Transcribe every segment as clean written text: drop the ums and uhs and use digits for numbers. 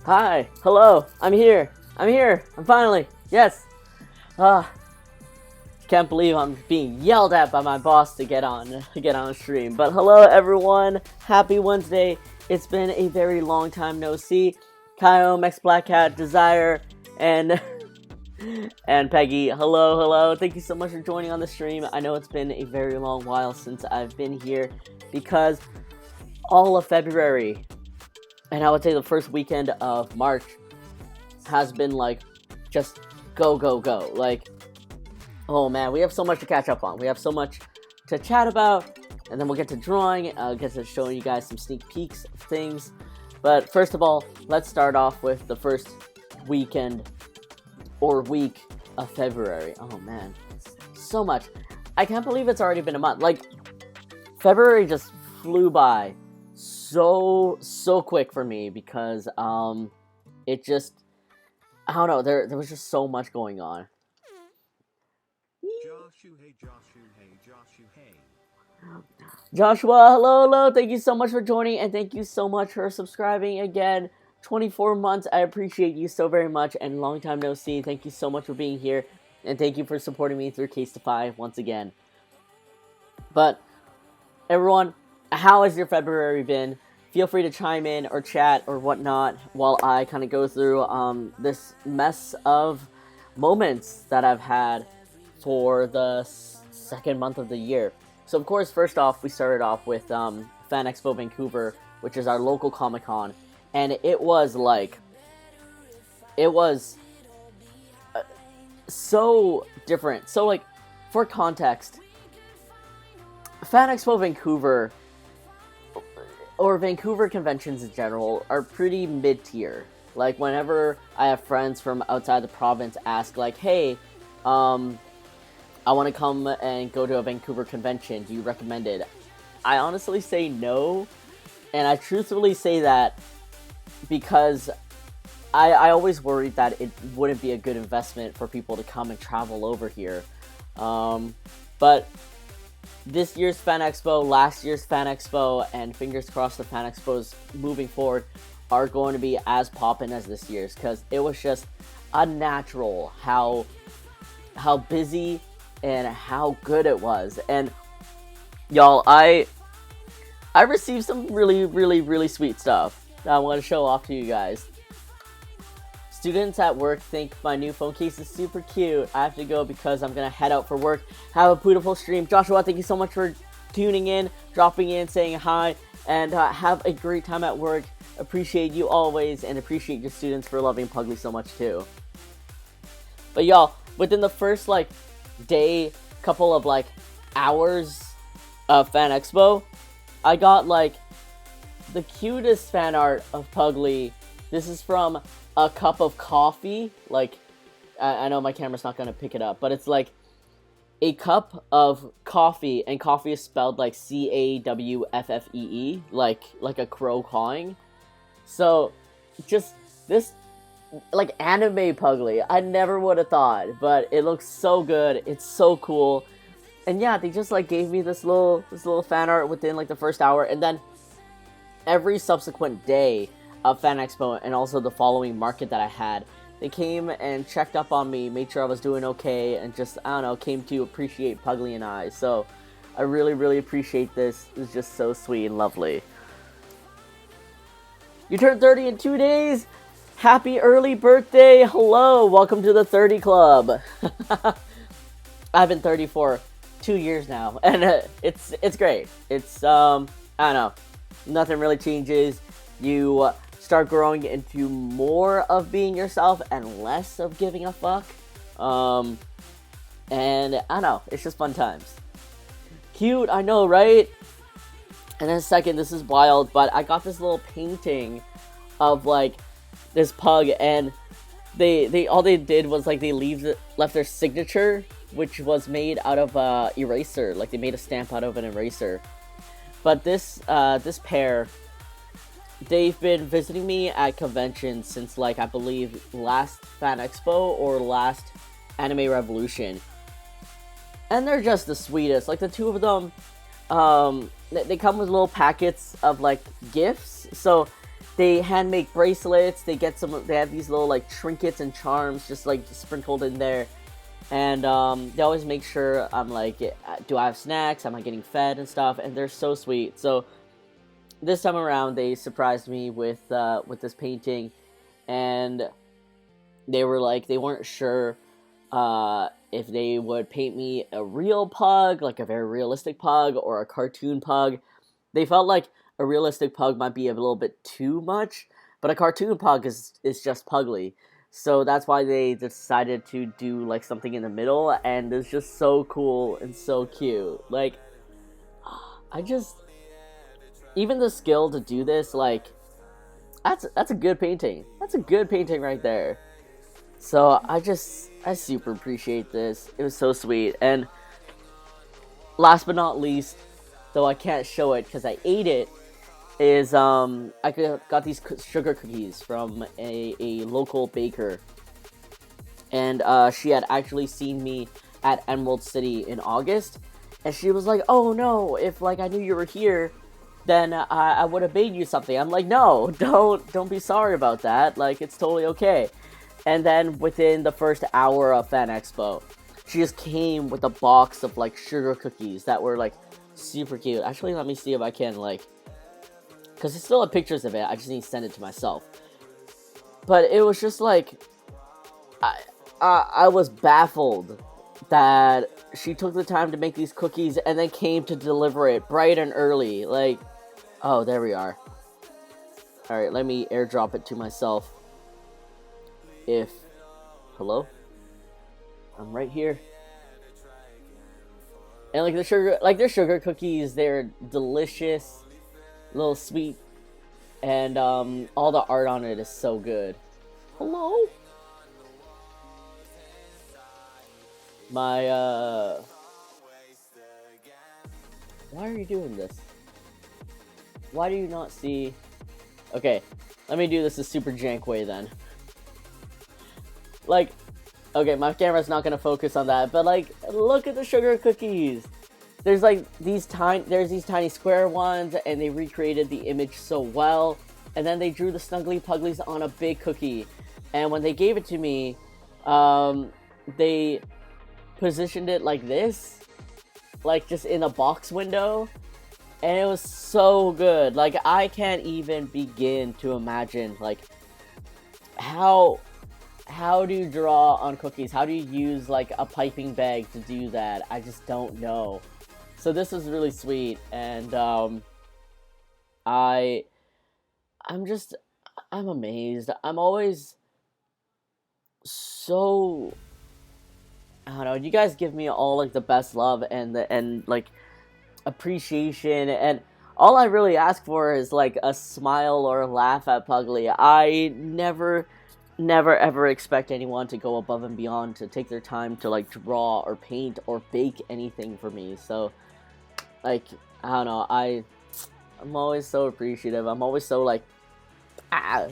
Hi, hello, I'm here, I'm finally, yes. Ah, can't believe I'm being yelled at by my boss to get on stream. But hello everyone, happy Wednesday. It's been a very long time no see. Kyle, Max Black Cat, Desire, and and Peggy, hello. Thank you so much for joining on the stream. I know it's been a very long while since I've been here because all of February, and I would say the first weekend of March, has been like just go. Like, oh man, we have so much to catch up on. We have so much to chat about, and then we'll get to drawing. I'll get to showing you guys some sneak peeks of things. But first of all, let's start off with the first weekend or week of February. Oh man, so much. I can't believe it's already been a month. Like, February just flew by so quick for me because it just, I don't know, there was just so much going on. Joshua, hello, thank you so much for joining, and thank you so much for subscribing again. 24 months, I appreciate you so very much, and long time no see. Thank you so much for being here, and thank you for supporting me through Case to 5 once again. But everyone, how has your February been? Feel free to chime in or chat or whatnot while I kind of go through this mess of moments that I've had for the second month of the year. So of course, first off, we started off with Fan Expo Vancouver, which is our local Comic-Con, and it was so different. So like, for context, Fan Expo Vancouver, or Vancouver conventions in general, are pretty mid-tier. Like, whenever I have friends from outside the province ask, like, hey, I want to come and go to a Vancouver convention, do you recommend it? I honestly say no, and I truthfully say that because I always worried that it wouldn't be a good investment for people to come and travel over here. But this year's Fan Expo, last year's Fan Expo, and fingers crossed the Fan Expos moving forward are going to be as poppin' as this year's, because it was just unnatural how busy and how good it was. And y'all, I received some really sweet stuff that I want to show off to you guys. Students at work think my new phone case is super cute. I have to go because I'm going to head out for work. Have a beautiful stream. Joshua, thank you so much for tuning in, dropping in, saying hi, and have a great time at work. Appreciate you always, and appreciate your students for loving Puglie so much too. But y'all, within the first like day, couple of like hours of Fan Expo, I got like the cutest fan art of Puglie. This is from a cup of coffee. Like, I know my camera's not gonna pick it up, but it's like a cup of coffee, and coffee is spelled like CAWFFEE, like a crow cawing. So just this like anime Puglie, I never would have thought, but it looks so good. It's so cool. And yeah, they just like gave me this little fan art within like the first hour, and then every subsequent day of Fan Expo, and also the following market that I had, they came and checked up on me, made sure I was doing okay, and just, I don't know, came to appreciate Puglie and I. So I really appreciate this. It's just so sweet and lovely. You turned 30 in 2 days. Happy early birthday. Hello, welcome to the 30 Club. I've been 30 for 2 years now, and it's great. It's I don't know, nothing really changes. You start growing into more of being yourself and less of giving a fuck. And I don't know, it's just fun times. Cute, I know, right? And then second, this is wild, but I got this little painting of like this pug, and they all they did was like they left their signature, which was made out of eraser. Like, they made a stamp out of an eraser. But this pair, they've been visiting me at conventions since, like, I believe last Fan Expo or last Anime Revolution. And they're just the sweetest. Like, the two of them, they come with little packets of, like, gifts. So they hand make bracelets. They get some. They have these little like trinkets and charms just like sprinkled in there, and they always make sure I'm like, do I have snacks? Am I getting fed and stuff? And they're so sweet. So this time around, they surprised me with this painting, and they were like, they weren't sure if they would paint me a real pug, like a very realistic pug, or a cartoon pug. They felt like a realistic pug might be a little bit too much, but a cartoon pug is just Puglie. So that's why they decided to do like something in the middle, and it's just so cool and so cute. Like, I just, even the skill to do this, like, that's a good painting. That's a good painting right there. So I super appreciate this. It was so sweet. And last but not least, though I can't show it because I ate it, is I got these sugar cookies from a local baker, and she had actually seen me at Emerald City in August, and she was like, "Oh no, if like I knew you were here, then I would have made you something." I'm like, "No, don't be sorry about that. Like, it's totally okay." And then within the first hour of Fan Expo, she just came with a box of like sugar cookies that were like super cute. Actually, let me see if I can like, because I still have pictures of it. I just need to send it to myself. But it was just like, I was baffled that she took the time to make these cookies and then came to deliver it bright and early. Like, oh, there we are. Alright, let me airdrop it to myself. Hello? I'm right here. And like their sugar cookies, they're delicious, a little sweet, and all the art on it is so good. Hello? My why are you doing this? Why do you not see? Okay, let me do this a super jank way then. Like, okay, my camera's not gonna focus on that, but like, look at the sugar cookies. There's like these tiny square ones, and they recreated the image so well. And then they drew the Snuggly Pugglies on a big cookie. And when they gave it to me, they positioned it like this, like just in a box window, and it was so good. Like, I can't even begin to imagine like how do you draw on cookies? How do you use like a piping bag to do that? I just don't know. So this was really sweet, and I'm amazed. I'm always so, I don't know, you guys give me all like the best love and like appreciation, and all I really ask for is like a smile or a laugh at Puglie. I never ever expect anyone to go above and beyond to take their time to like draw or paint or bake anything for me. So like, I don't know, I'm always so appreciative. I'm always so like, I'm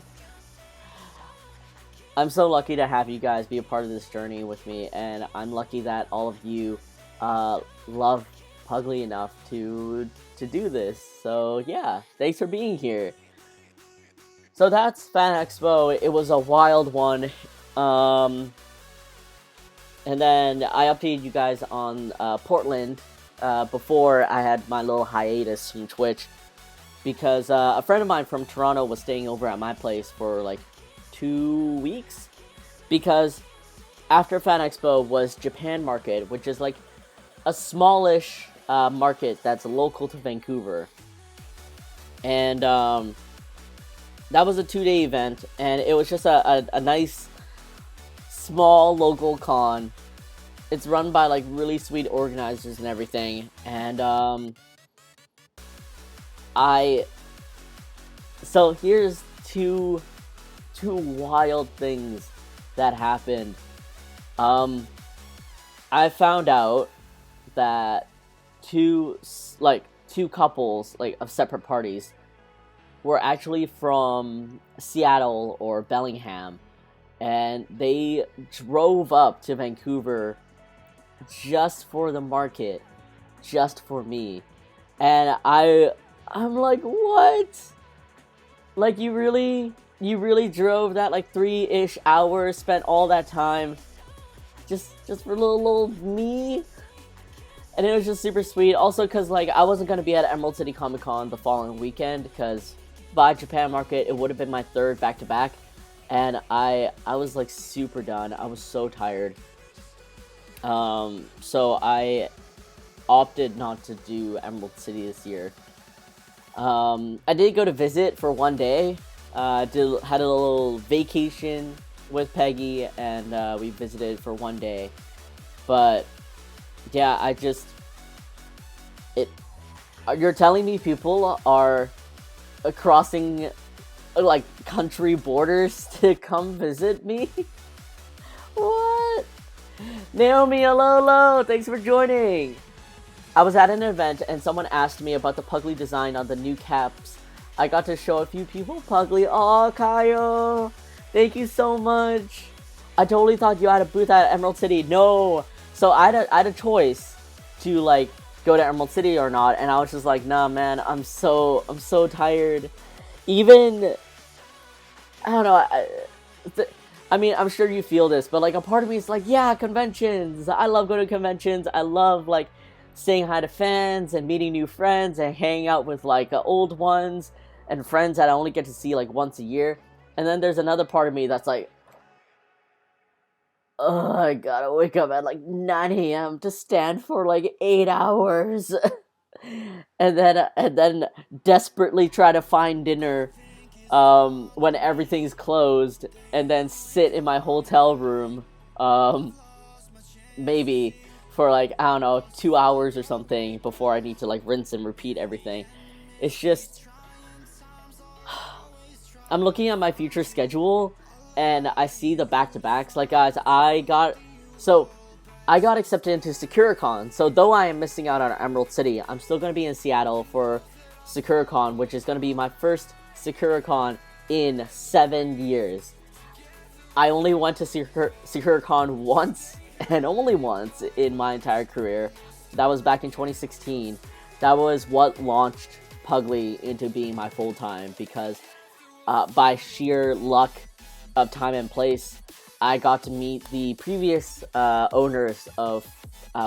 so lucky to have you guys be a part of this journey with me, and I'm lucky that all of you love Puglie enough to do this. So yeah, thanks for being here. So that's Fan Expo. It was a wild one. And then I updated you guys on Portland before I had my little hiatus from Twitch, because a friend of mine from Toronto was staying over at my place for like 2 weeks, because after Fan Expo was Japan Market, which is like a smallish market that's local to Vancouver. And that was a 2-day event, and it was just a nice small local con. It's run by like really sweet organizers and everything, and so here's two wild things that happened. I found out that two couples like of separate parties were actually from Seattle or Bellingham, and they drove up to Vancouver just for the market, just for me. And I'm like, what? Like, you really drove that, like, 3-ish hours, spent all that time just for little me? And it was just super sweet. Also, because, like, I wasn't going to be at Emerald City Comic Con the following weekend, because by Japan Market, it would have been my third back-to-back. And I was, like, super done. I was so tired. So I opted not to do Emerald City this year. I did go to visit for one day. Had a little vacation with Peggy, and we visited for one day. But yeah, you're telling me people are crossing like country borders to come visit me? What? Naomi Alolo, thanks for joining. I was at an event and someone asked me about the Puglie design on the new caps. I got to show a few people Puglie. Aw, Kaio, thank you so much. I totally thought you had a booth at Emerald City. No. So I had a choice to like go to Emerald City or not, and I was just like, nah, man, I'm so tired. Even I don't know. I mean, I'm sure you feel this, but like a part of me is like, yeah, conventions. I love going to conventions. I love like saying hi to fans and meeting new friends and hanging out with like old ones and friends that I only get to see like once a year. And then there's another part of me that's like, oh, I gotta wake up at like 9 a.m. to stand for like 8 hours. and then desperately try to find dinner when everything's closed, and then sit in my hotel room maybe for like, I don't know, 2 hours or something before I need to like rinse and repeat everything. It's just, I'm looking at my future schedule and I see the back-to-backs. Like, guys, I got accepted into SakuraCon, so though I am missing out on Emerald City, I'm still going to be in Seattle for SakuraCon, which is going to be my first SakuraCon in 7 years. I only went to SakuraCon once, and only once, in my entire career. That was back in 2016. That was what launched Puglie into being my full-time, because by sheer luck of time and place, I got to meet the previous owners of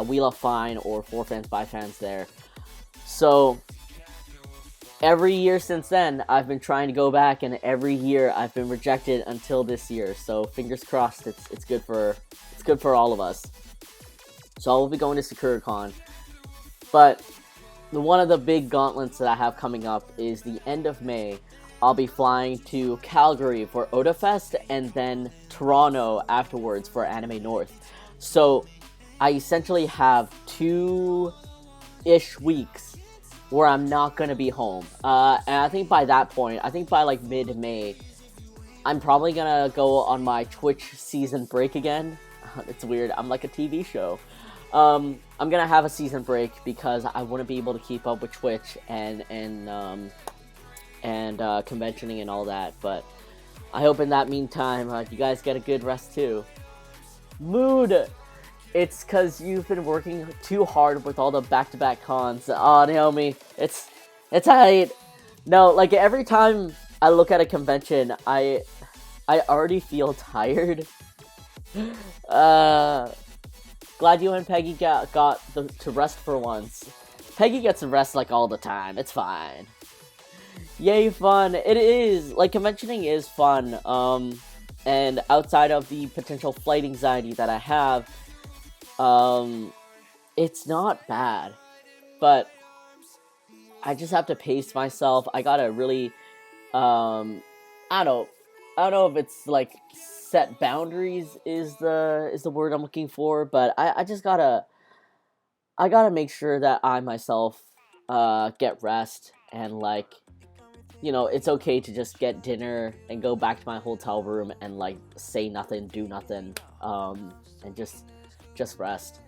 We Love Fine, or For Fans by Fans there. So every year since then, I've been trying to go back, and every year I've been rejected until this year. So fingers crossed, it's good for all of us. So I will be going to SakuraCon. But one of the big gauntlets that I have coming up is the end of May. I'll be flying to Calgary for OdaFest, and then Toronto afterwards for Anime North. So I essentially have 2-ish weeks where I'm not going to be home. And I think by that point, I think by like mid-May, I'm probably going to go on my Twitch season break again. It's weird. I'm like a TV show. I'm going to have a season break because I wouldn't be able to keep up with Twitch and conventioning and all that. But I hope in that meantime, you guys get a good rest too. Mood! It's because you've been working too hard with all the back-to-back cons. Aw, Naomi, it's alright. No, like, every time I look at a convention, I already feel tired. Glad you and Peggy got to rest for once. Peggy gets to rest, like, all the time. It's fine. Yay, fun. It is. Like, conventioning is fun. And outside of the potential flight anxiety that I have, it's not bad. But I just have to pace myself. I gotta really, I don't know if it's, like, set boundaries is the word I'm looking for, but I just gotta make sure that I myself, get rest, and, like, you know, it's okay to just get dinner and go back to my hotel room and, like, say nothing, do nothing, and just rest.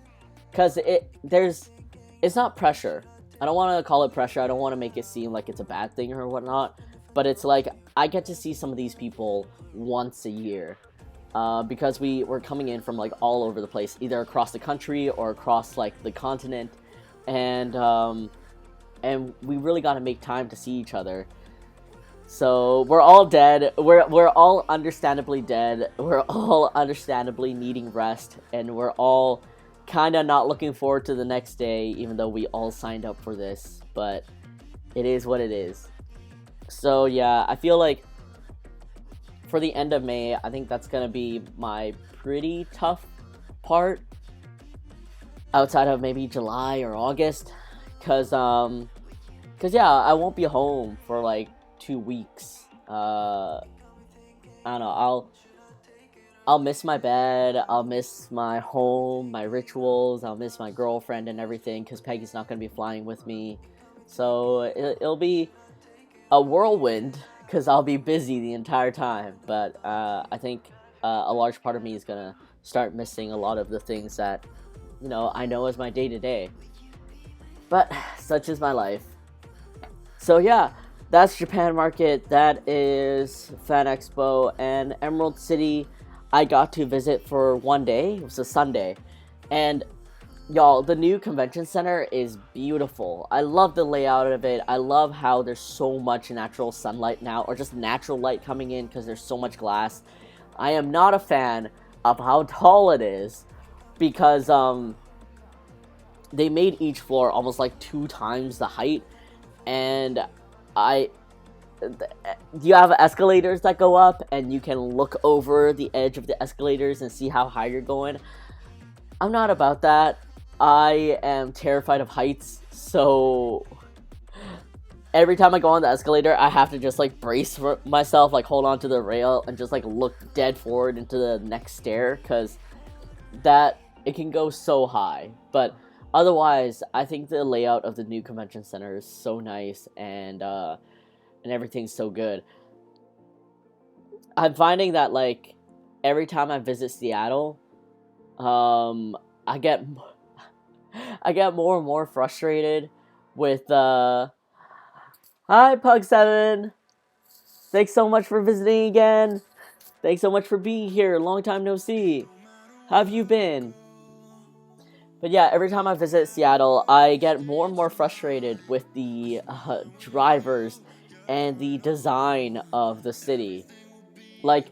Because it's not pressure. I don't want to call it pressure. I don't want to make it seem like it's a bad thing or whatnot. But it's like, I get to see some of these people once a year. Because we're coming in from, like, all over the place, either across the country or across, like, the continent. And we really got to make time to see each other. So we're all dead. We're all understandably dead. We're all understandably needing rest, and we're all kind of not looking forward to the next day, even though we all signed up for this. But it is what it is. So yeah, I feel like for the end of May, I think that's gonna be my pretty tough part, outside of maybe July or August, cause yeah, I won't be home for like 2 weeks. I don't know. I'll miss my bed. I'll miss my home, my rituals. I'll miss my girlfriend and everything, because Peggy's not gonna be flying with me. So it'll be a whirlwind, because I'll be busy the entire time. But I think a large part of me is gonna start missing a lot of the things that, I know as my day-to-day. But such is my life. So yeah, that's Japan Market, that is Fan Expo, and Emerald City I got to visit for one day. It was a Sunday. And y'all, the new convention center is beautiful. I love the layout of it. I love how there's so much natural sunlight now, or just natural light coming in because there's so much glass. I am not a fan of how tall it is, because they made each floor almost like 2 times the height, and you have escalators that go up, and you can look over the edge of the escalators and see how high you're going. I'm not about that. I am terrified of heights, so every time I go on the escalator, I have to just like brace for myself, like hold on to the rail and just like look dead forward into the next stair, because it can go so high. But otherwise, I think the layout of the new convention center is so nice, and everything's so good. I'm finding that like every time I visit Seattle, I get more and more frustrated with hi Pug7, thanks so much for visiting again. Thanks so much for being here. Long time no see. How have you been? But yeah, every time I visit Seattle, I get more and more frustrated with the drivers and the design of the city. Like,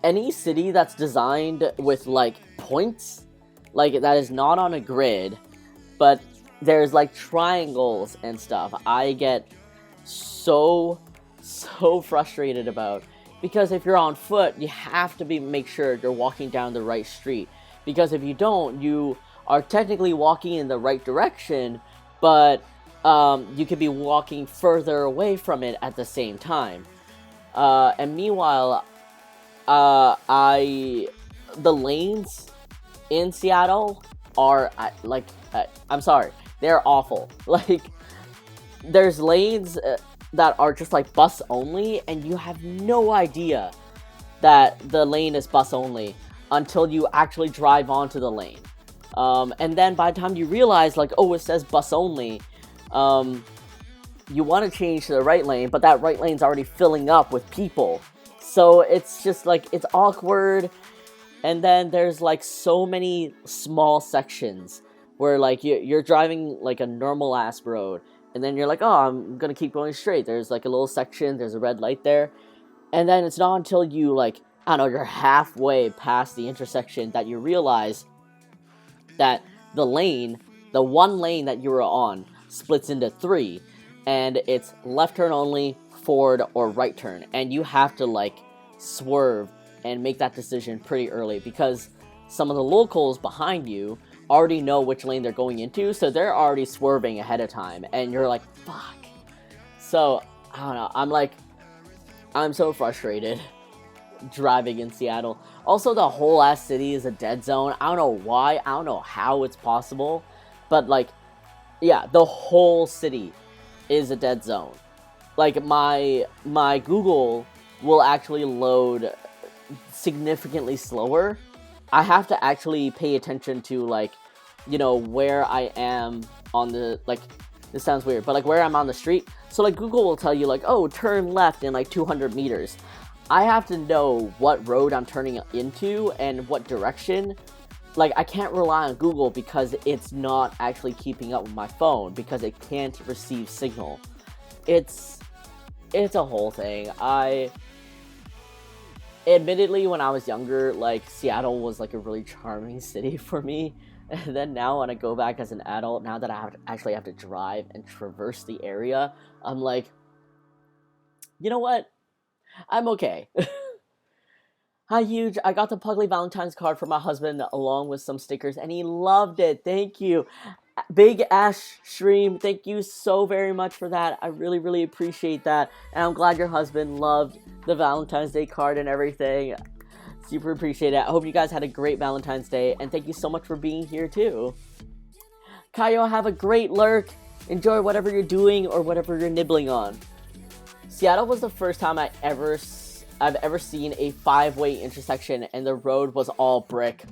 any city that's designed with like points, like that is not on a grid, but there's like triangles and stuff, I get so frustrated about, because if you're on foot, you have to make sure you're walking down the right street, because if you don't, you are technically walking in the right direction, but you could be walking further away from it at the same time. And meanwhile, the lanes in Seattle are I'm sorry, they're awful. Like, there's lanes that are just like bus only, and you have no idea that the lane is bus only until you actually drive onto the lane. And then by the time you realize, like, oh, it says bus only, you want to change to the right lane, but that right lane's already filling up with people. So it's just like, it's awkward. And then there's like so many small sections where like you're driving like a normal ass road, and then you're like, oh, I'm gonna keep going straight. There's like a little section, there's a red light there, and then it's not until you like, I don't know, you're halfway past the intersection that you realize that the one lane that you were on splits into 3, and it's left turn only, forward, or right turn, and you have to like swerve and make that decision pretty early, because some of the locals behind you already know which lane they're going into, so they're already swerving ahead of time, and you're like, fuck. So, I don't know, I'm so frustrated driving in Seattle. Also, the whole ass city is a dead zone. I don't know why, I don't know how it's possible, but like, yeah, the whole city is a dead zone. Like, my Google will actually load significantly slower. I have to actually pay attention to, like, where I am on the, like, this sounds weird, but like where I'm on the street. So like Google will tell you like, oh, turn left in like 200 meters. I have to know what road I'm turning into and what direction. Like, I can't rely on Google because it's not actually keeping up with my phone because it can't receive signal. It's it's a whole thing. Admittedly, when I was younger, like, Seattle was like a really charming city for me. And then now when I go back as an adult, now that actually have to drive and traverse the area, I'm like, you know what? I'm okay. Hi, Huge. I got the Puglie Valentine's card for my husband along with some stickers, and he loved it. Thank you. Big Ash Stream, thank you so very much for that. I really, really appreciate that. And I'm glad your husband loved the Valentine's Day card and everything. Super appreciate it. I hope you guys had a great Valentine's Day, and thank you so much for being here, too. Kaio, have a great lurk. Enjoy whatever you're doing or whatever you're nibbling on. Seattle was the first time I've ever seen a 5-way intersection and the road was all brick.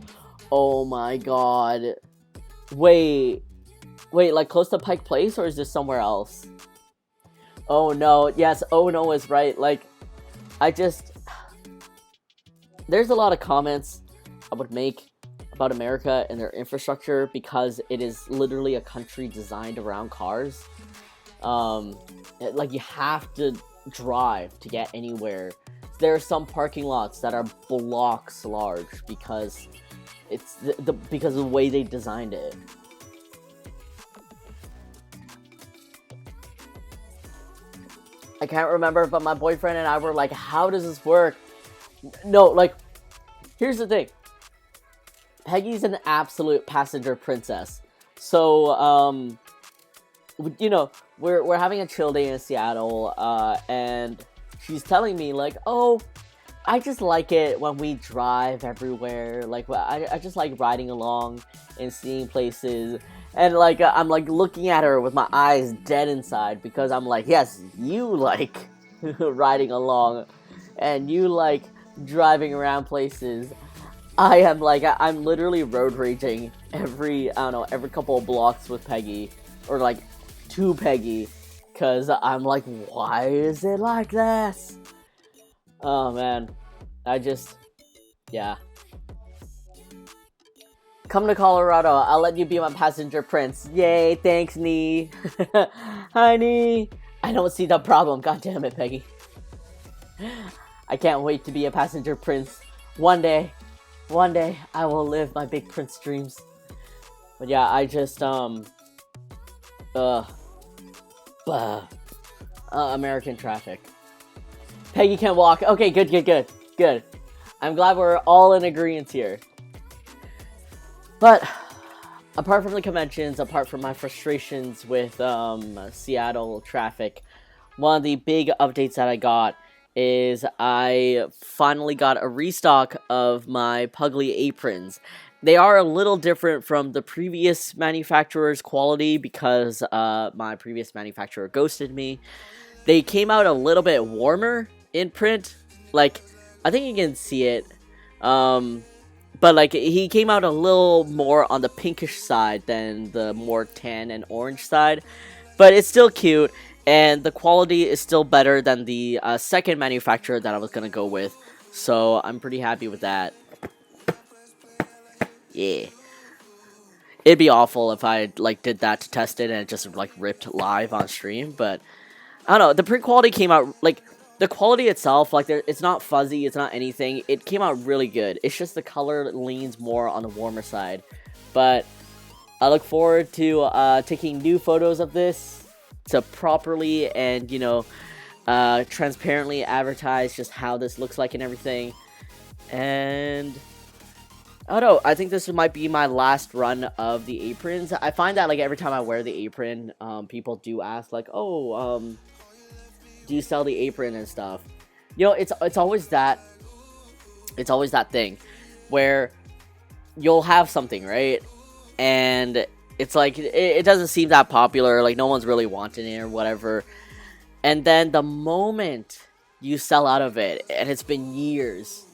Oh my god. Wait, like close to Pike Place, or is this somewhere else? Oh no, yes, oh no is right. Like, there's a lot of comments I would make about America and their infrastructure because it is literally a country designed around cars. Like, you have to drive to get anywhere. There are some parking lots that are blocks large because it's because of the way they designed it. I can't remember, but my boyfriend and I were like, how does this work? No, like, here's the thing. Peggy's an absolute passenger princess. So, you know, we're having a chill day in Seattle, and she's telling me, like, oh, I just like it when we drive everywhere. Like, I just like riding along and seeing places. And, like, I'm, like, looking at her with my eyes dead inside because I'm like, yes, you like riding along and you like driving around places. I am, like, I'm literally road raging every couple of blocks with Peggy. Or, like, to Peggy. Because I'm like, why is it like this? Oh, man. Yeah. Come to Colorado. I'll let you be my passenger prince. Yay, thanks, Nee. Hi, Nee. I don't see the problem. God damn it, Peggy. I can't wait to be a passenger prince. One day, I will live my big prince dreams. But yeah, American traffic. Peggy can walk. Okay, good. I'm glad we're all in agreement here. But apart from the conventions, apart from my frustrations with Seattle traffic, one of the big updates that I got is I finally got a restock of my Puglie aprons. They are a little different from the previous manufacturer's quality because my previous manufacturer ghosted me. They came out a little bit warmer in print. Like, I think you can see it. But, like, he came out a little more on the pinkish side than the more tan and orange side. But it's still cute, and the quality is still better than the second manufacturer that I was going to go with. So, I'm pretty happy with that. Yeah. It'd be awful if I, like, did that to test it and it just, like, ripped live on stream. But, I don't know, the print quality came out, like, the quality itself, like, it's not fuzzy, it's not anything. It came out really good. It's just the color leans more on the warmer side. But I look forward to taking new photos of this to properly and, you know, transparently advertise just how this looks like and everything. And I don't know, I think this might be my last run of the aprons. I find that, like, every time I wear the apron, people do ask, like, oh, do you sell the apron and stuff? You know, it's always that thing where you'll have something, right? And it's like, it doesn't seem that popular, like, no one's really wanting it or whatever. And then the moment you sell out of it, and it's been years,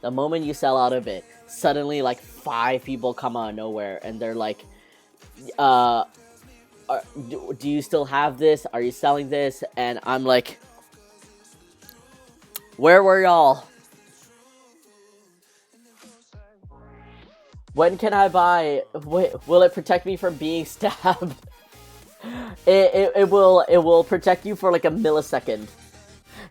the moment you sell out of it, suddenly, like, 5 people come out of nowhere, and they're like, do you still have this? Are you selling this? And I'm like, where were y'all? When can I buy? Wait, will it protect me from being stabbed? It will protect you for like a millisecond.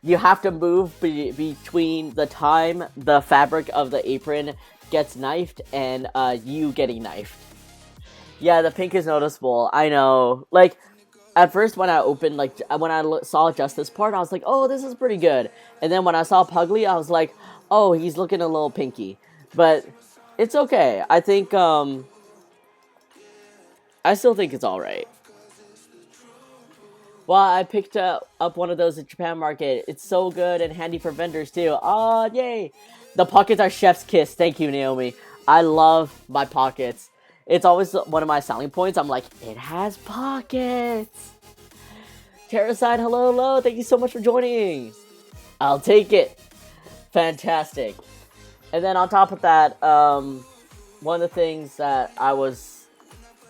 You have to move between the time the fabric of the apron gets knifed and you getting knifed. Yeah, the pink is noticeable. I know. Like, at first when I opened, like, when I saw just this part, I was like, oh, this is pretty good. And then when I saw Puglie, I was like, oh, he's looking a little pinky. But it's okay. I think, I still think it's alright. Well, I picked up one of those at Japan Market. It's so good and handy for vendors, too. Oh, yay! The pockets are chef's kiss. Thank you, Naomi. I love my pockets. It's always one of my selling points. I'm like, it has pockets. Terracide, hello, hello. Thank you so much for joining. I'll take it. Fantastic. And then on top of that, one of the things that I was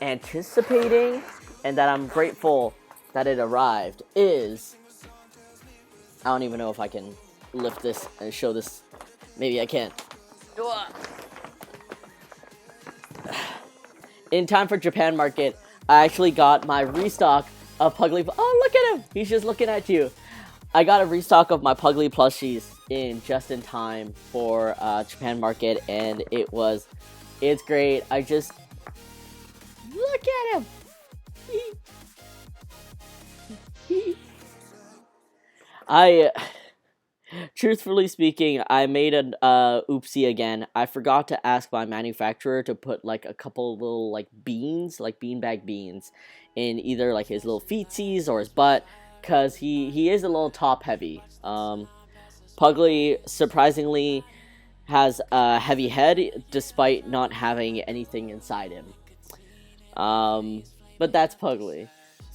anticipating and that I'm grateful that it arrived is, I don't even know if I can lift this and show this. Maybe I can. In time for Japan Market, I actually got my restock of Puglie. Oh, look at him! He's just looking at you. I got a restock of my Puglie plushies just in time for Japan Market, and it's great. I just look at him. Truthfully speaking, I made an oopsie again. I forgot to ask my manufacturer to put like a couple little like beans, like beanbag beans, in either like his little feetsies or his butt, cause he is a little top heavy. Puglie surprisingly has a heavy head despite not having anything inside him. But that's Puglie.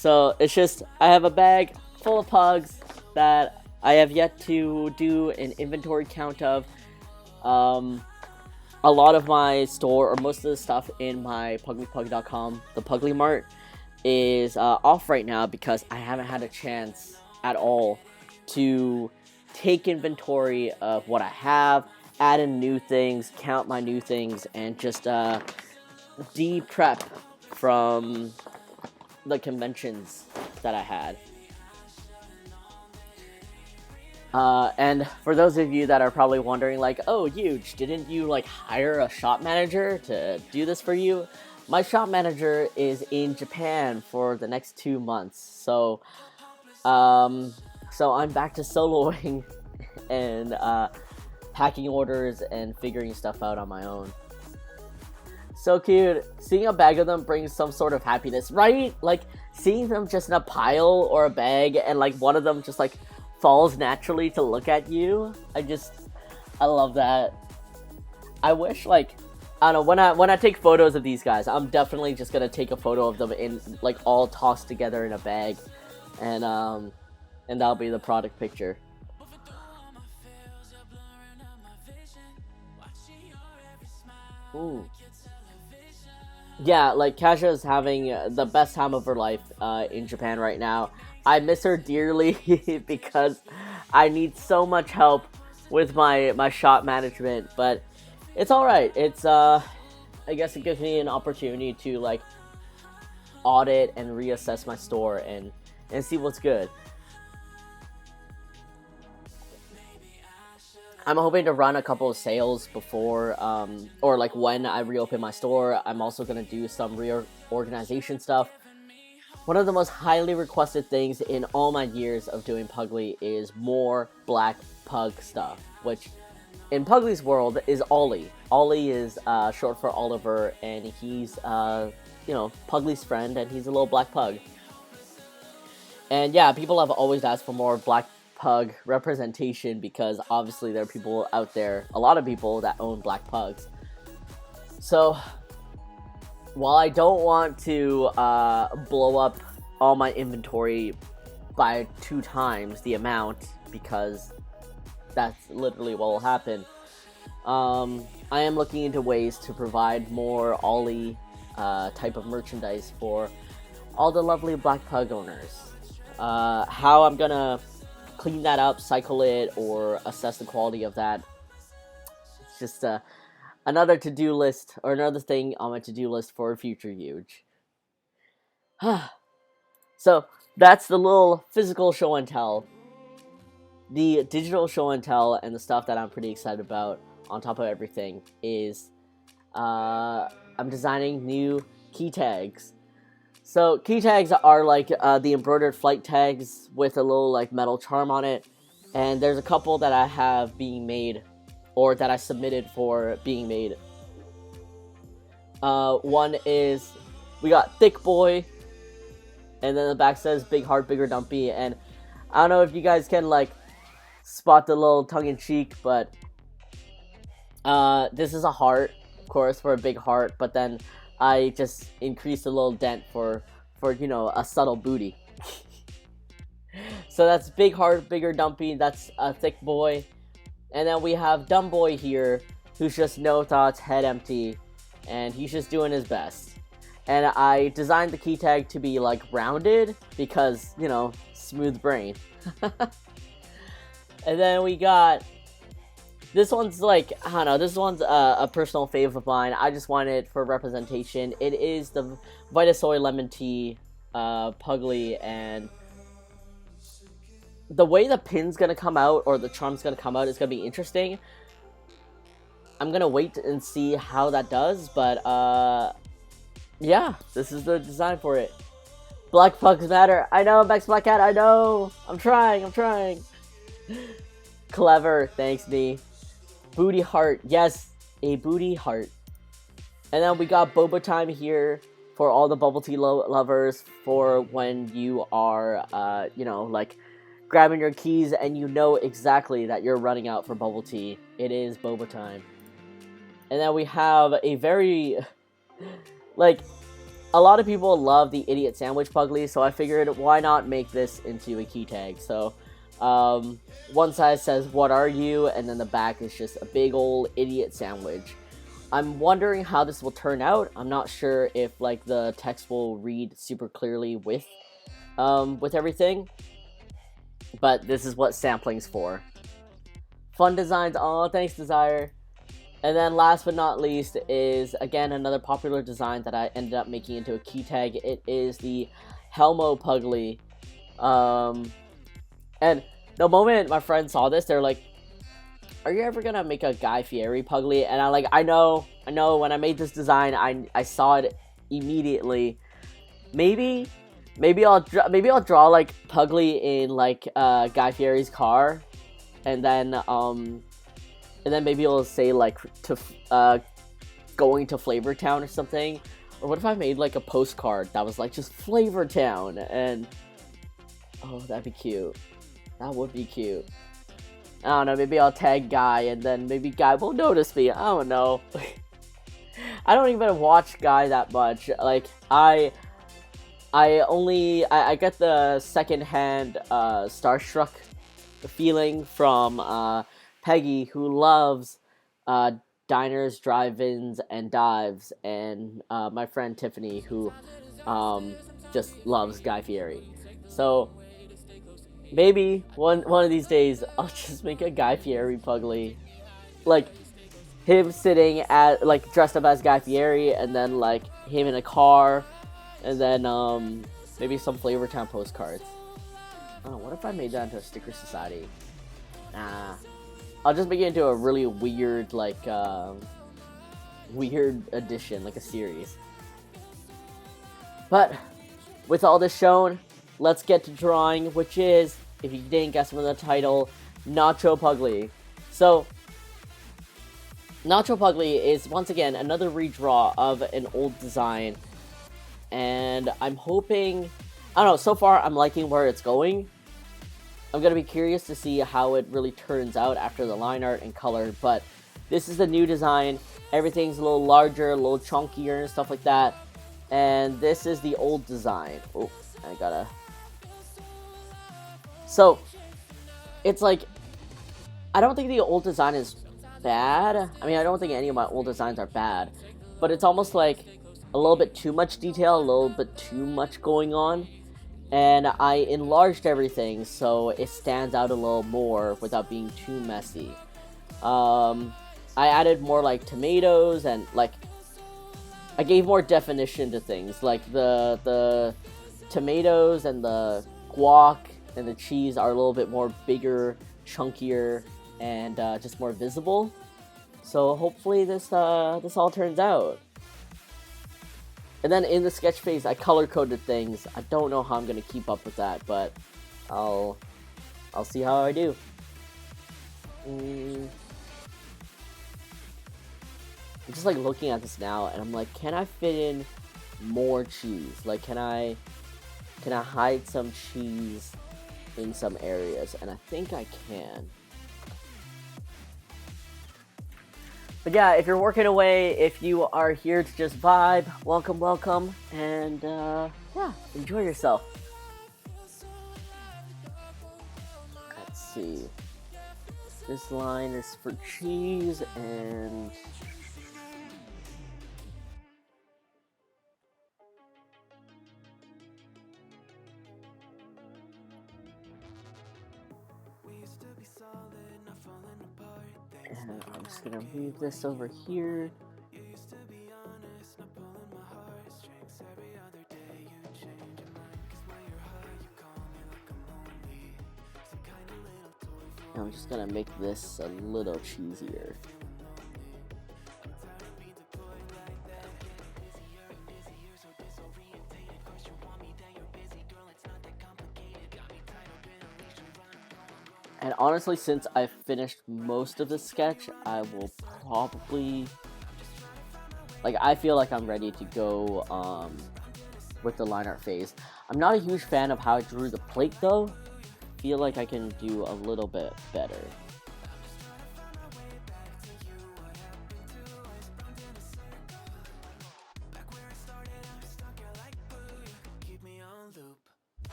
So it's just, I have a bag full of pugs that I have yet to do an inventory count of. A lot of my store, or most of the stuff in my PugliePug.com, the Puglie Mart, is off right now because I haven't had a chance at all to take inventory of what I have, add in new things, count my new things, and just de-prep from the conventions that I had. And for those of you that are probably wondering, like, oh, Huge, didn't you, like, hire a shop manager to do this for you? My shop manager is in Japan for the next 2 months, so I'm back to soloing and, packing orders and figuring stuff out on my own. So cute. Seeing a bag of them brings some sort of happiness, right? Like, seeing them just in a pile or a bag, and, like, one of them just, like, falls naturally to look at you. I love that. I wish, like, I don't know, when I take photos of these guys, I'm definitely just gonna take a photo of them in, like, all tossed together in a bag, and that'll be the product picture. Ooh. Yeah, like, Kasia is having the best time of her life in Japan right now. I miss her dearly because I need so much help with my shop management, but it's alright. It's, I guess it gives me an opportunity to, like, audit and reassess my store and see what's good. I'm hoping to run a couple of sales before, or like when I reopen my store. I'm also going to do some reorganization stuff. One of the most highly requested things in all my years of doing Puglie is more black pug stuff, which in Puglie's world is Ollie. Ollie is short for Oliver, and he's, Puglie's friend, and he's a little black pug. And yeah, people have always asked for more black pug representation because obviously there are people out there, a lot of people that own black pugs. So while I don't want to blow up all my inventory by 2 times the amount, because that's literally what will happen, I am looking into ways to provide more Ollie type of merchandise for all the lovely black pug owners. How I'm gonna clean that up, cycle it, or assess the quality of that, it's just another to-do list, or another thing on my to-do list for a future Huge. So that's the little physical show and tell. The digital show and tell and the stuff that I'm pretty excited about on top of everything is I'm designing new key tags. So key tags are like the embroidered flight tags with a little like metal charm on it, and there's a couple that I have being made, or that I submitted for being made. One is, we got Thick Boy, and then the back says Big Heart, Bigger Dumpy, and I don't know if you guys can like spot the little tongue-in-cheek, but this is a heart, of course, for a big heart, but then I just increased a little dent for you know, a subtle booty. So that's Big Heart, Bigger Dumpy, that's a Thick Boy. And then we have Dumb Boy here, who's just no thoughts, head empty, and he's just doing his best. And I designed the key tag to be like rounded because, you know, smooth brain. And then we got, this one's like, I don't know, this one's a personal fave of mine. I just wanted it for representation. It is the Vitasoy Lemon Tea Puglie, and the way the pin's gonna come out, or the charm's gonna come out, is gonna be interesting. I'm gonna wait and see how that does, but yeah, this is the design for it. Black Pugs Matter. I know, Max Black Cat, I know. I'm trying. Clever, thanks me. Booty heart, yes, a booty heart. And then we got Boba Time here for all the bubble tea lovers, for when you are, you know, like grabbing your keys and you know exactly that you're running out for bubble tea. It is Boba Time. And then we have a very, like, a lot of people love the Idiot Sandwich Puglie, so I figured why not make this into a key tag. So one side says, "What are you?" and then the back is just a big old idiot sandwich. I'm wondering how this will turn out. I'm not sure if like the text will read super clearly with everything, but this is what sampling's for. Fun designs. Oh, thanks, Desire. And then last but not least is, again, another popular design that I ended up making into a key tag. It is the Helmo Puglie. And the moment my friends saw this, they're like, "Are you ever gonna make a Guy Fieri Puglie?" And I'm like, I know, when I made this design, I saw it immediately. Maybe I'll draw like Puglie in like Guy Fieri's car, and then maybe it'll say like to going to Flavortown or something. Or what if I made like a postcard that was like just Flavortown, and oh, that'd be cute. That would be cute. I don't know, maybe I'll tag Guy, and then maybe Guy will notice me. I don't know. I don't even watch Guy that much. Like, I get the secondhand starstruck feeling from Peggy, who loves diners, drive-ins, and dives, and my friend Tiffany, who just loves Guy Fieri. So maybe one of these days I'll just make a Guy Fieri Puglie, like him sitting at like dressed up as Guy Fieri, and then like him in a car, and then maybe some Flavortown postcards. Oh, what if I made that into a sticker society? Nah, I'll just make it into a really weird like weird edition, like a series. But with all this shown, let's get to drawing, which is, if you didn't guess from the title, Nacho Puglie. So, Nacho Puglie is, once again, another redraw of an old design. And I'm hoping, I don't know, so far I'm liking where it's going. I'm going to be curious to see how it really turns out after the line art and color. But this is the new design. Everything's a little larger, a little chunkier and stuff like that. And this is the old design. Oh, I gotta... So, it's like, I don't think the old design is bad. I mean, I don't think any of my old designs are bad. But it's almost like a little bit too much detail, a little bit too much going on. And I enlarged everything so it stands out a little more without being too messy. I added more like tomatoes, and like I gave more definition to things. Like the tomatoes and the guac and the cheese are a little bit more bigger, chunkier, and just more visible. So hopefully this all turns out. And then in the sketch phase, I color coded things. I don't know how I'm gonna keep up with that, but I'll see how I do. I'm just like looking at this now, and I'm like, can I fit in more cheese? Like, can I hide some cheese in some areas? And I think I can. But yeah, if you're working away, if you are here to just vibe, welcome, and yeah, enjoy yourself. Let's see. This line is for cheese, and I'm just gonna move this over here. I'm just gonna make this a little cheesier. And honestly, since I finished most of the sketch, I will probably, like, I feel like I'm ready to go with the line art phase. I'm not a huge fan of how I drew the plate though. I feel like I can do a little bit better.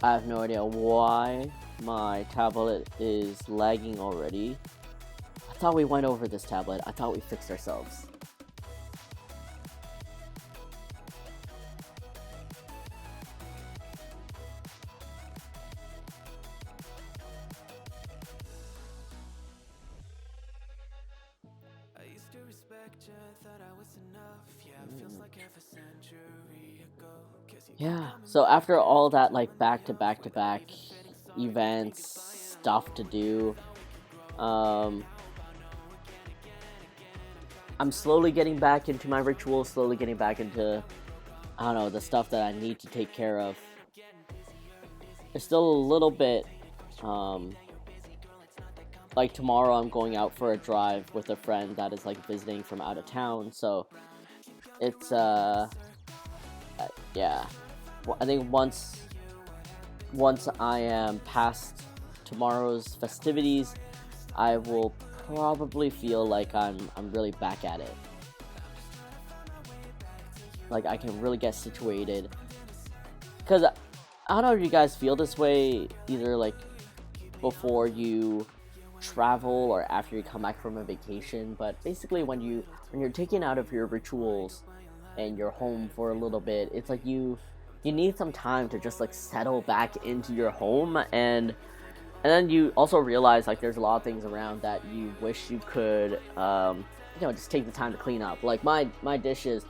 I have no idea why my tablet is lagging already. I thought we went over this tablet. I thought we fixed ourselves. Yeah, so after all that, like, back to back events, stuff to do, I'm slowly getting back into my rituals, slowly getting back into, I don't know, the stuff that I need to take care of. It's still a little bit, like, tomorrow I'm going out for a drive with a friend that is, like, visiting from out of town, so it's, yeah. I think once I am past tomorrow's festivities, I will probably feel like I'm really back at it. Like, I can really get situated. Because I don't know if you guys feel this way, either like before you travel or after you come back from a vacation, but basically when you're taken out of your rituals and you're home for a little bit, it's like you need some time to just like settle back into your home, and then you also realize like there's a lot of things around that you wish you could just take the time to clean up. Like my dishes,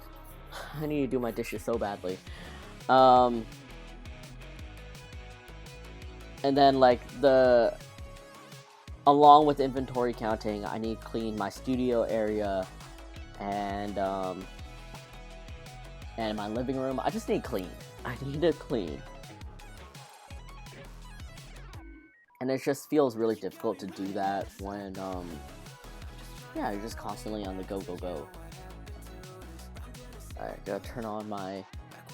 I need to do my dishes so badly. And then like along with inventory counting, I need to clean my studio area and my living room. I just need to clean. I need to clean. And it just feels really difficult to do that when, you're just constantly on the go. Alright, gotta turn on my,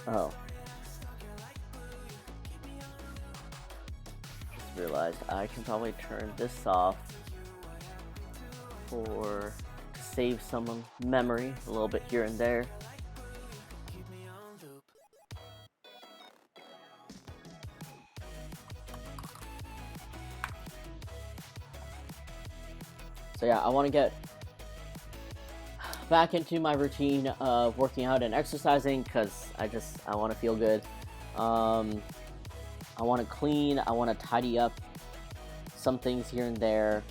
just realized I can probably turn this off to save some memory, a little bit here and there. So yeah, I want to get back into my routine of working out and exercising because I want to feel good. I want to clean. I want to tidy up some things here and there.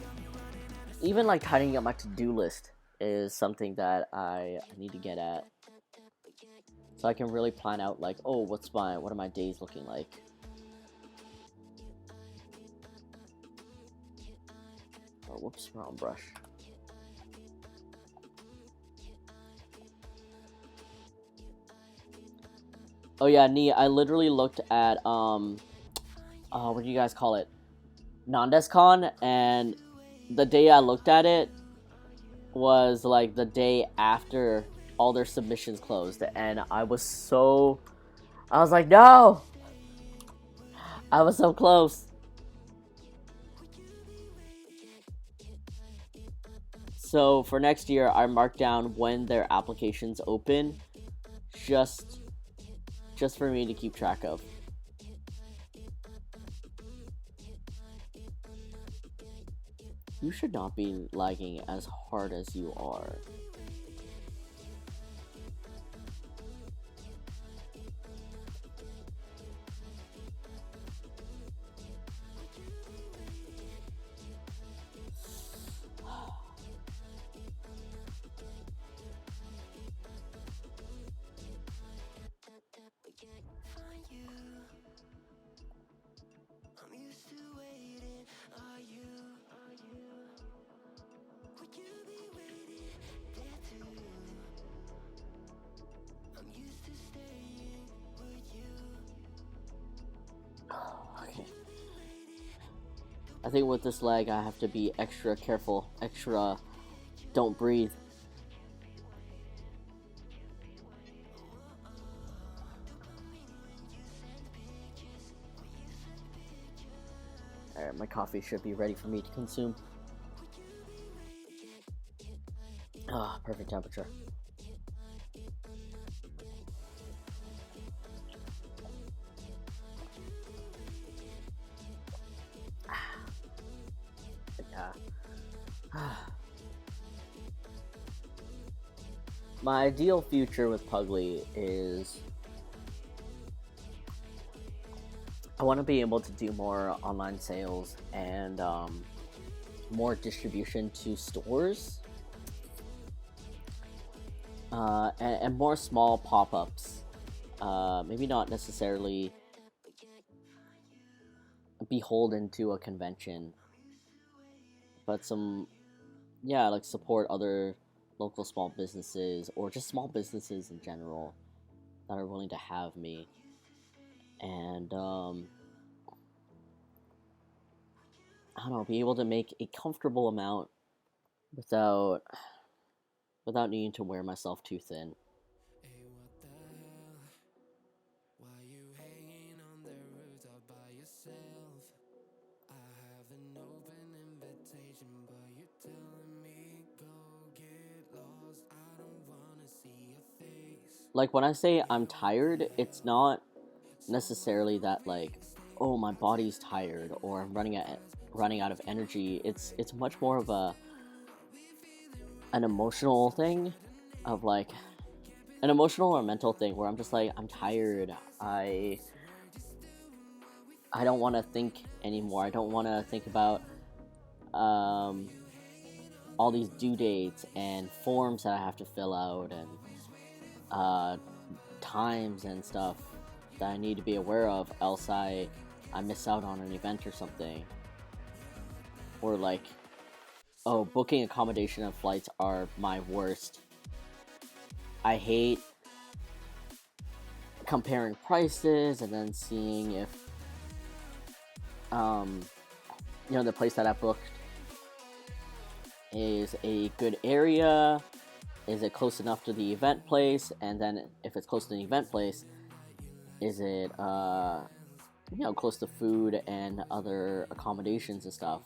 Even like tidying up my to-do list is something that I need to get at. so I can really plan out like, oh, what are my days looking like. Oh, whoops, wrong brush. Oh yeah, Nee, I literally looked at what do you guys call it? NandesCon, and the day I looked at it was like the day after all their submissions closed, and I was like, no! I was so close. So for next year, I marked down when their applications open, just for me to keep track of. You should not be lagging as hard as you are. Okay. I think with this lag, I have to be extra careful, extra don't breathe. Alright, my coffee should be ready for me to consume. Ah, perfect temperature. My ideal future with Puglie is I want to be able to do more online sales and more distribution to stores, and more small pop-ups. Maybe not necessarily beholden to a convention, but like support other local small businesses or just small businesses in general that are willing to have me. And I don't know, be able to make a comfortable amount without needing to wear myself too thin. Like, when I say I'm tired, it's not necessarily that, like, oh, my body's tired or I'm running out of energy. It's much more of an emotional thing, of like an emotional or mental thing where I'm just like, I'm tired. I don't want to think anymore. I don't want to think about all these due dates and forms that I have to fill out and times and stuff that I need to be aware of, else I miss out on an event or something. Or like, oh, booking accommodation and flights are my worst. I hate comparing prices and then seeing if the place that I booked is a good area. Is it close enough to the event place? And then if it's close to the event place, is it close to food and other accommodations and stuff?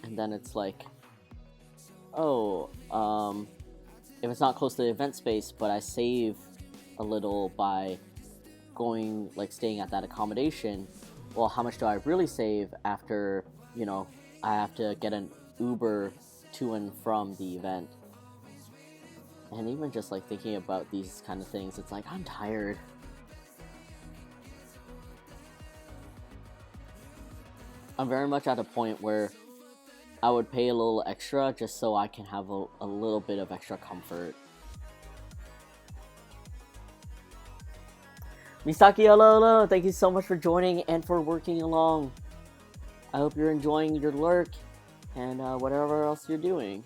And then it's like, oh, if it's not close to the event space, but I save a little by going, like, staying at that accommodation, well, how much do I really save after, I have to get an Uber to and from the event? And even just, like, thinking about these kind of things, it's like, I'm tired. I'm very much at a point where I would pay a little extra just so I can have a little bit of extra comfort. Misaki, hello, thank you so much for joining and for working along. I hope you're enjoying your lurk and whatever else you're doing.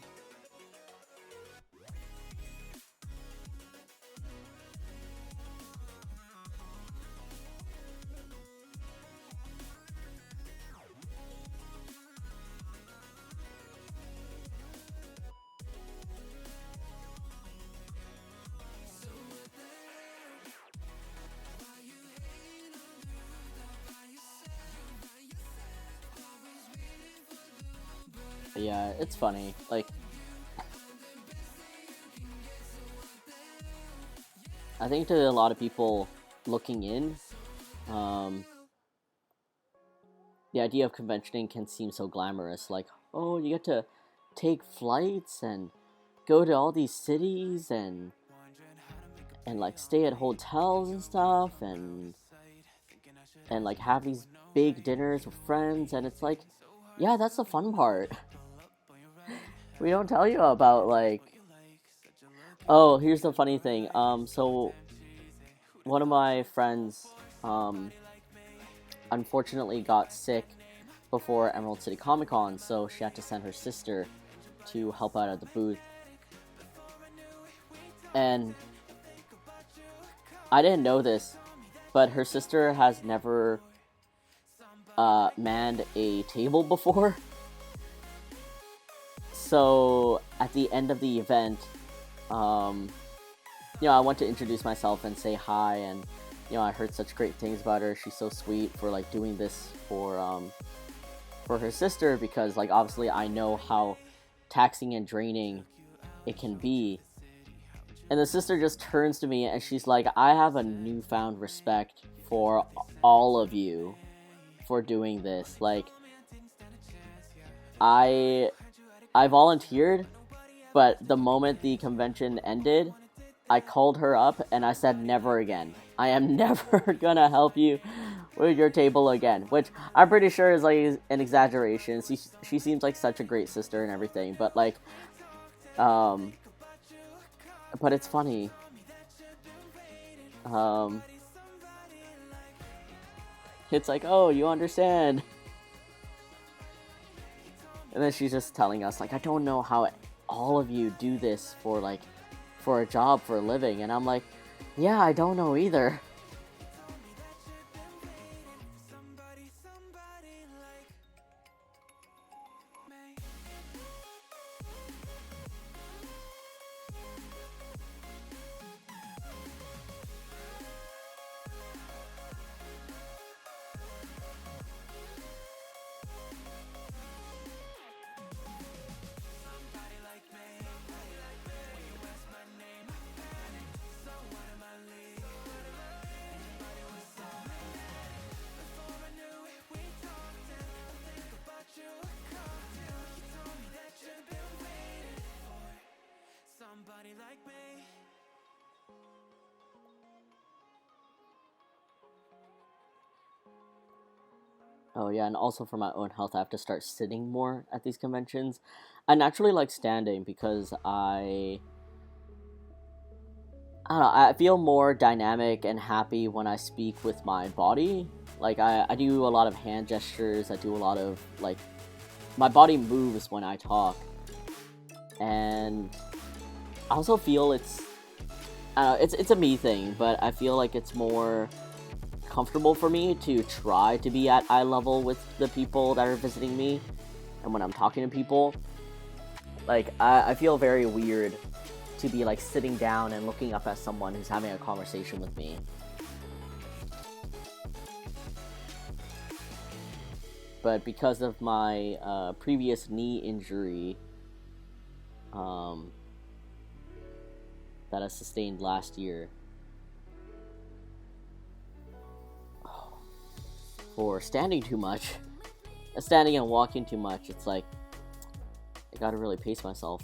But yeah, it's funny. Like, I think to a lot of people looking in, the idea of conventioning can seem so glamorous. Like, oh, you get to take flights and go to all these cities and like stay at hotels and stuff and like have these big dinners with friends, and it's like, yeah, that's the fun part. We don't tell you about, like, oh, here's the funny thing. So one of my friends unfortunately got sick before Emerald City Comic Con, so she had to send her sister to help out at the booth. And I didn't know this, but her sister has never manned a table before. So at the end of the event, I went to introduce myself and say hi, and I heard such great things about her. She's so sweet for like doing this for her sister, because like obviously I know how taxing and draining it can be. And the sister just turns to me and she's like, I have a newfound respect for all of you for doing this. Like, I volunteered, but the moment the convention ended, I called her up and I said, never again. I am never gonna help you with your table again. Which I'm pretty sure is like an exaggeration. She seems like such a great sister and everything, but like, but it's funny. It's like, oh, you understand. And then she's just telling us, like, I don't know how all of you do this for a job, for a living. And I'm like, yeah, I don't know either. Oh yeah, and also for my own health, I have to start sitting more at these conventions. I naturally like standing because I don't know, I feel more dynamic and happy when I speak with my body. Like, I do a lot of hand gestures, I do a lot of, like, my body moves when I talk. And I also feel it's a me thing, but I feel like it's more comfortable for me to try to be at eye level with the people that are visiting me. And when I'm talking to people, like, I feel very weird to be like sitting down and looking up at someone who's having a conversation with me. But because of my previous knee injury that I sustained last year, for standing too much, standing and walking too much, it's like, I gotta really pace myself.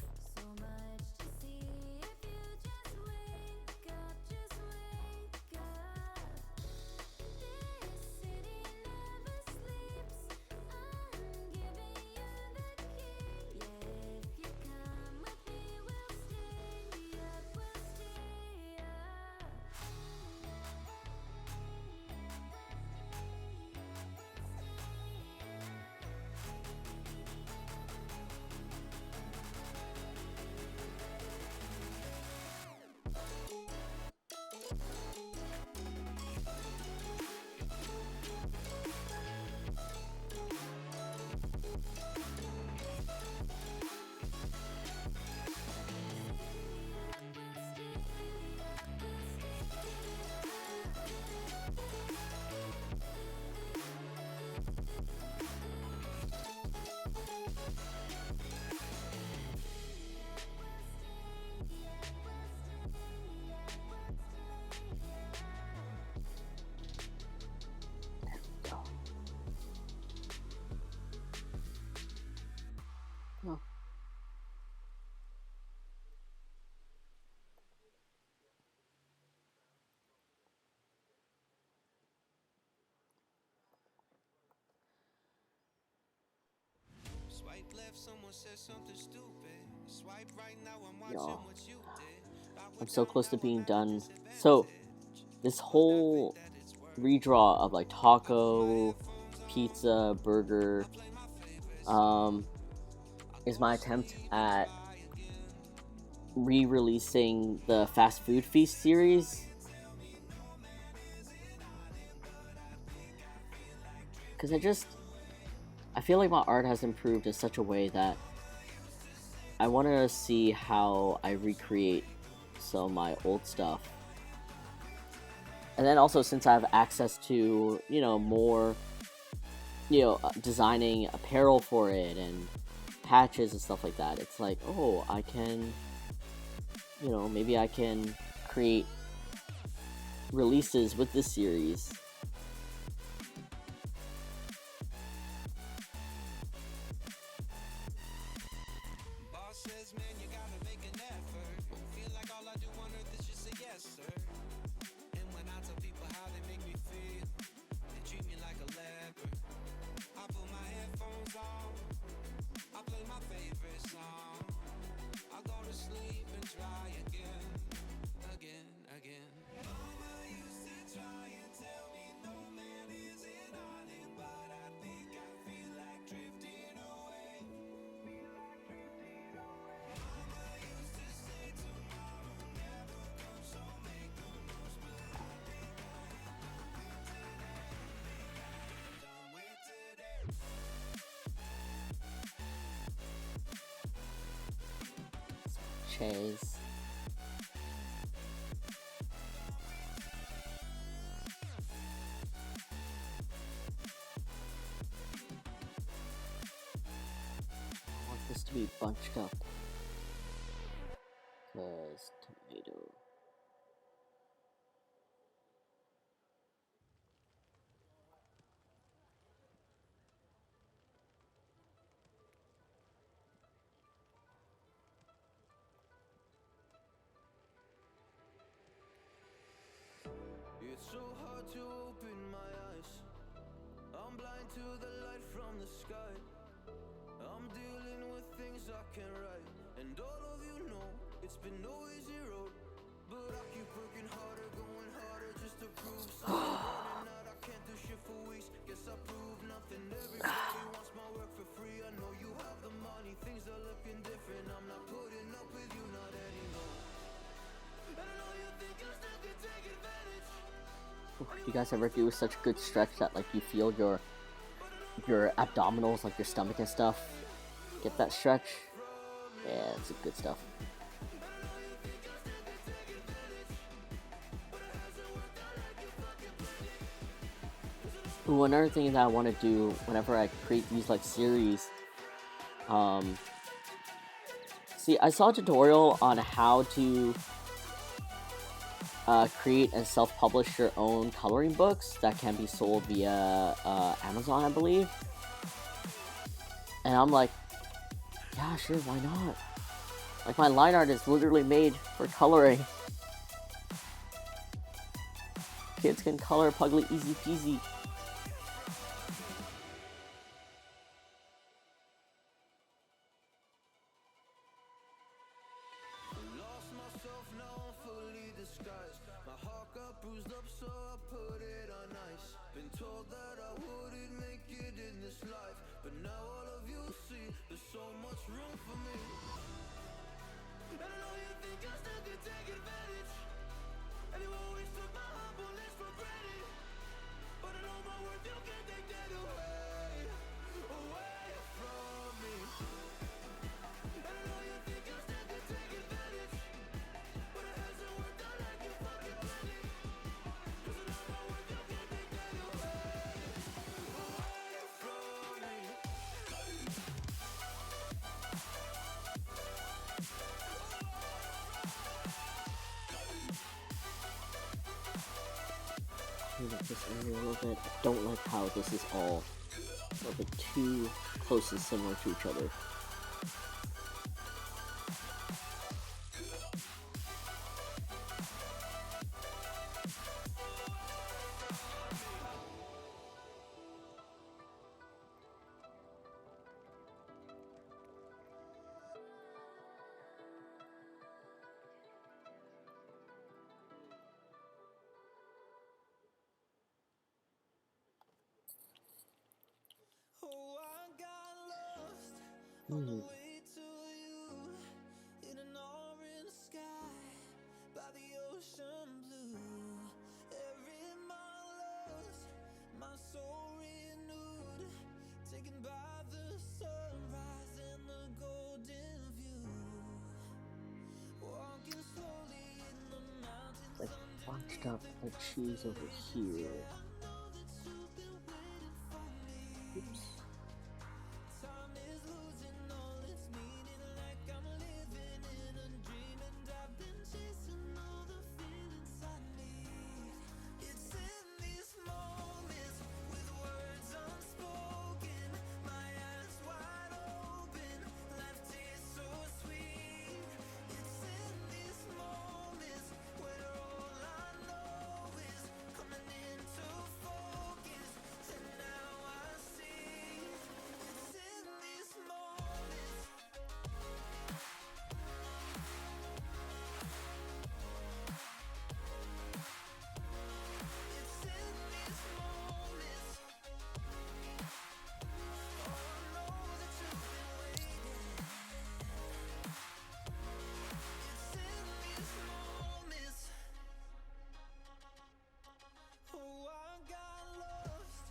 Yo, I'm so close to being done. So this whole redraw of like taco, pizza, burger, is my attempt at re-releasing the Fast Food Feast series. Because I feel like my art has improved in such a way that I want to see how I recreate some of my old stuff. And then also, since I have access to, more, designing apparel for it and patches and stuff like that, it's like, oh, I can, maybe I can create releases with this series. Chase. I want this to be bunched up. Because tomato. It's so hard to open my eyes. I'm blind to the light from the sky. I'm dealing with things I can't write. And all of you know it's been no easy road. But I keep working harder, going harder just to prove something. Running out, I can't do shit for weeks. Guess I prove nothing. Everybody wants my work for free. I know you have the money, things are looking different. I'm not putting up with you, not anymore. And I know you think you still can take advantage. You guys ever do such a good stretch that like you feel your abdominals, like your stomach and stuff, get that stretch? Yeah, it's good stuff. Ooh, another thing that I want to do whenever I create these like series, see, I saw a tutorial on how to create and self-publish your own coloring books that can be sold via Amazon, I believe. And I'm like, yeah, sure, why not? Like, my line art is literally made for coloring. Kids can color Puglie easy peasy. Lost myself, now I'm fully disguised. My heart got bruised up, so I put it on ice. Been told that I wouldn't make it in this life, but now all of you see there's so much room for me. And I know you think I still can take advantage, and you always took my humbleness for granted. But I know my worth, you can't take that away from me. And I know you think I still can take advantage, but it hasn't worked out like you fucking planned it. 'Cause I know my worth, you can't take that away from me. Clean up this area a little bit. I don't like how this is all a little bit too close and similar to each other. On the way to you, in an orange sky, by the ocean blue. Every mile lost, my soul renewed, taken by the sunrise and the golden view. Walking slowly in the mountains Like bunched up underneath the cheese over here. I know that you've been waiting for me. Oops. Time is losing all its meaning, like I'm living in a dream, and I've been chasing all the feelings I need. It's in these moments with words unspoken, my eyes wide open, life tastes so sweet. It's in these moments where all I know is coming into focus, and now I see. It's in these moments. It's in these moments. Oh, I know that you've been waiting. It's in these moments. Oh, I got lost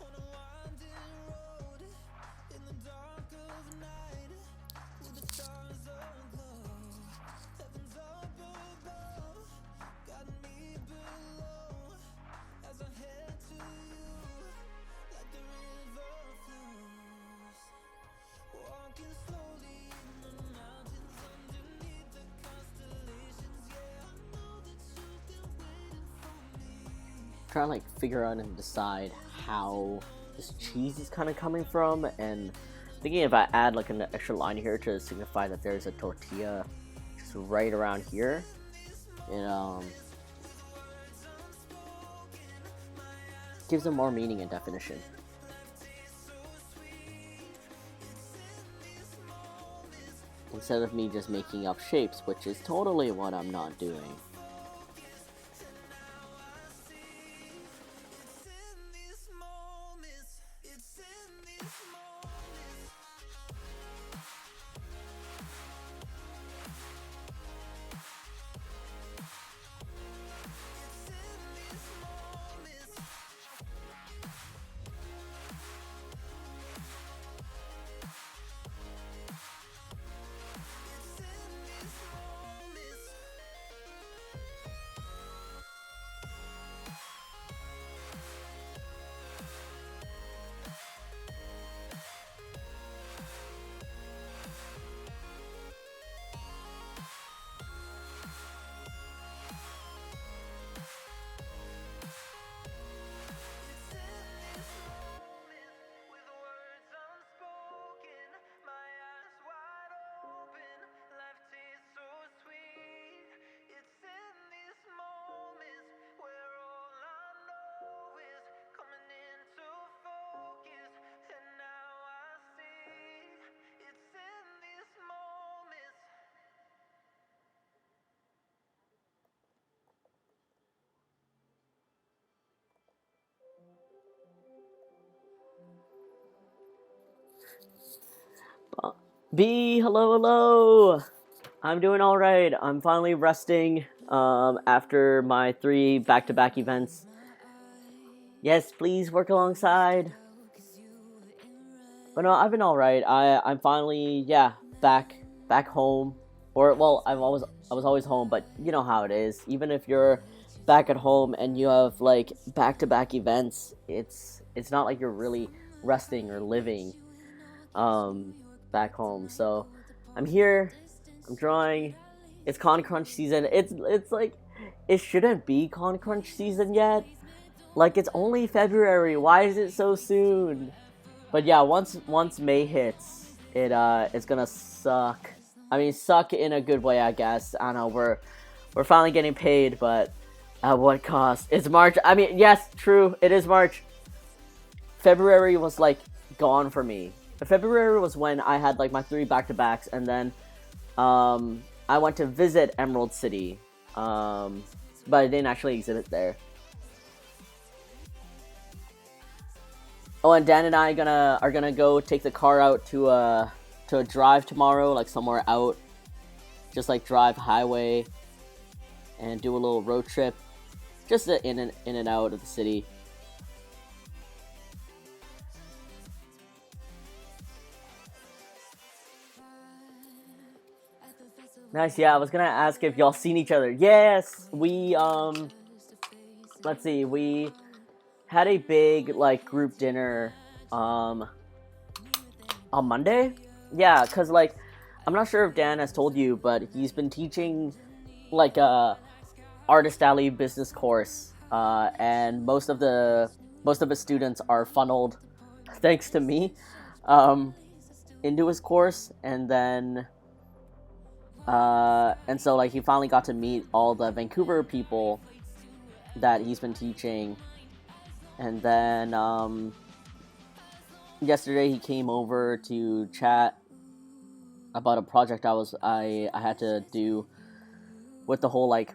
on a winding road in the dark of night, with the stars aglow. Heaven's up above, got me below, as I head to you, like the river flows. Walking slowly in the mountains underneath the constellations. Yeah, I know that you've been waiting for me. Trying to like figure out and decide how this cheese is kind of coming from, and thinking if I add like an extra line here to signify that there's a tortilla just right around here, it gives them more meaning and definition. Instead of me just making up shapes, which is totally what I'm not doing. B, hello, hello. I'm doing all right. I'm finally resting after my 3 back-to-back events. Yes, please work alongside. But no, I've been all right. I'm finally back home. Or well, I was always home, but you know how it is. Even if you're back at home and you have like back-to-back events, it's not like you're really resting or living back home. So I'm here, I'm drawing. It's Con Crunch season. It's like it shouldn't be Con Crunch season yet. Like it's only February. Why is it so soon? But yeah, once May hits, it's gonna suck. I mean, suck in a good way, I guess. I don't know. We're finally getting paid, but at what cost? It's March. I mean, yes, true. It is March. February was like gone for me. February was when I had like my 3 back-to-backs, and then I went to visit Emerald City, but I didn't actually exhibit there. Oh, and Dan and I are gonna go take the car out to to drive tomorrow, like somewhere out, just like drive highway and do a little road trip, just in and out of the city. Nice. Yeah, I was gonna ask if y'all seen each other. Yes, we let's see, we had a big like group dinner on Monday. Yeah, cause like I'm not sure if Dan has told you, but he's been teaching like a Artist Alley business course, and most of his students are funneled thanks to me into his course, and then and so like he finally got to meet all the Vancouver people that he's been teaching, and then yesterday he came over to chat about a project I had to do with the whole like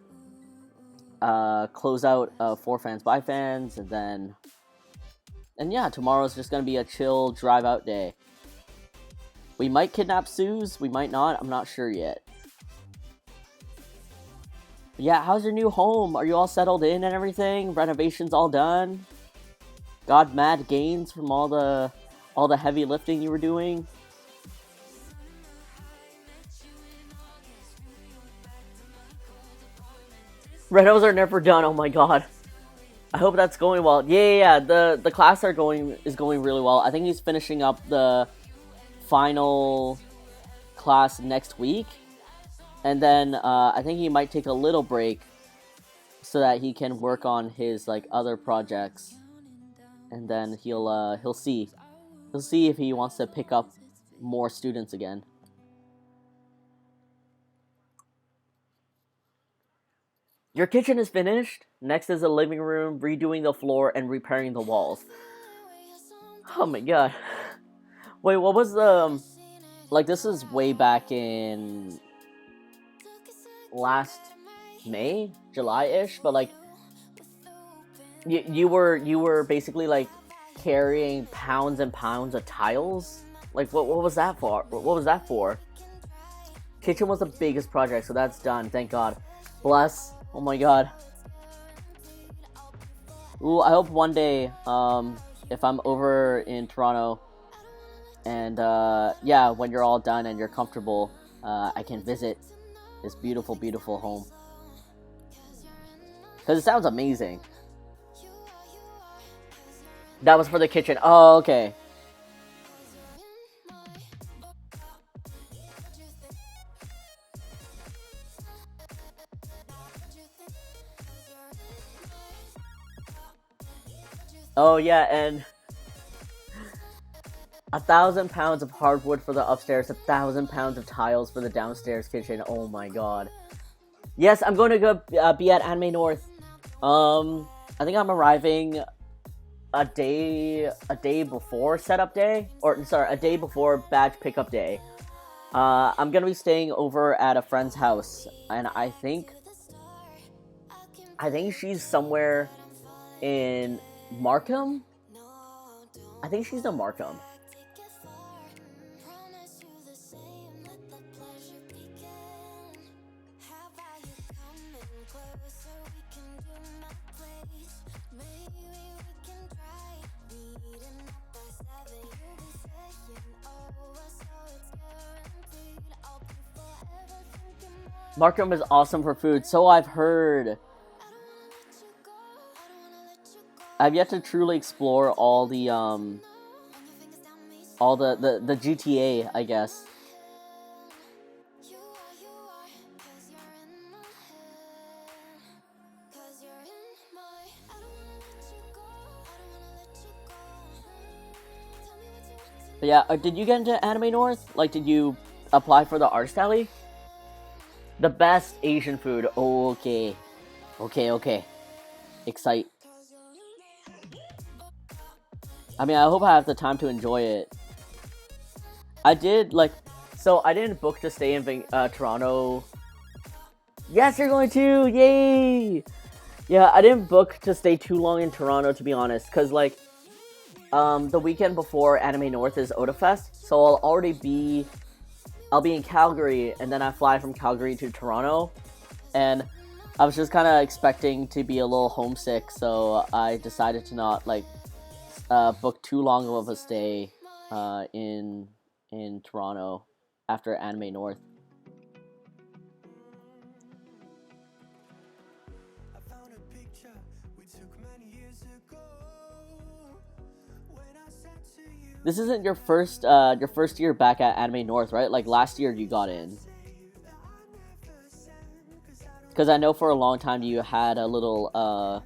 closeout of For Fans by Fans, and yeah, tomorrow's just gonna be a chill drive out day. We might kidnap Suze, we might not, I'm not sure yet. Yeah, how's your new home? Are you all settled in and everything? Renovations all done? Got mad gains from all the heavy lifting you were doing? Renos are never done, oh my god. I hope that's going well. Yeah, the class is going really well. I think he's finishing up the final class next week. And then I think he might take a little break so that he can work on his like other projects, and then he'll see if he wants to pick up more students again. Your kitchen is finished. Next is the living room, redoing the floor and repairing the walls. Oh my god. Wait, what was the like? This is way back in last May, July-ish, but like you were basically like carrying pounds and pounds of tiles. Like what was that for? What was that for? Kitchen was the biggest project, so that's done. Thank God. Bless. Oh my God. Ooh, I hope one day, if I'm over in Toronto, and yeah, when you're all done and you're comfortable, I can visit this beautiful, beautiful home. Because it sounds amazing. That was for the kitchen. Oh, okay. Oh, yeah, and 1,000 pounds of hardwood for the upstairs, 1,000 pounds of tiles for the downstairs kitchen. Oh my god. Yes, I'm going to go be at Anime North. I think I'm arriving a day before setup day, or sorry, a day before badge pickup day. I'm gonna be staying over at a friend's house, and I think she's somewhere in Markham. I think she's in Markham. Markham is awesome for food, so I've heard. I've yet to truly explore all the GTA, I guess. But yeah, did you get into Anime North? Like, did you apply for the Artist Alley? The best Asian food. Okay. Okay. Excite. I mean, I hope I have the time to enjoy it. I did, like... So, I didn't book to stay in Toronto. Yes, you're going to! Yay! Yeah, I didn't book to stay too long in Toronto, to be honest. Because, like... the weekend before Anime North is Oda Fest. So, I'll already be I'll be in Calgary, and then I fly from Calgary to Toronto, and I was just kind of expecting to be a little homesick, so I decided to not like book too long of a stay in Toronto after Anime North. This isn't your first year back at Anime North, right? Like last year you got in. Because I know for a long time you had a little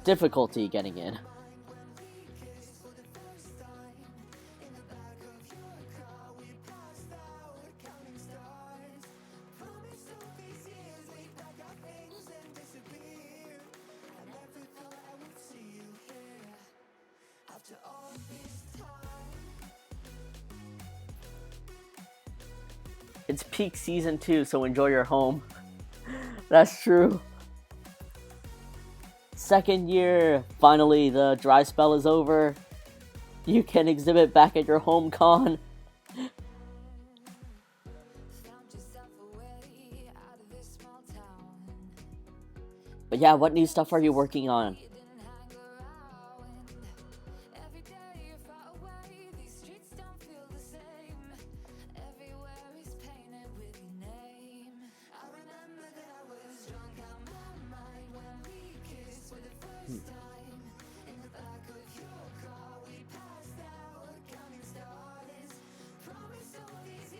difficulty getting in. It's peak season 2, so enjoy your home. That's true. Second year, finally the dry spell is over. You can exhibit back at your home con. But yeah, what new stuff are you working on?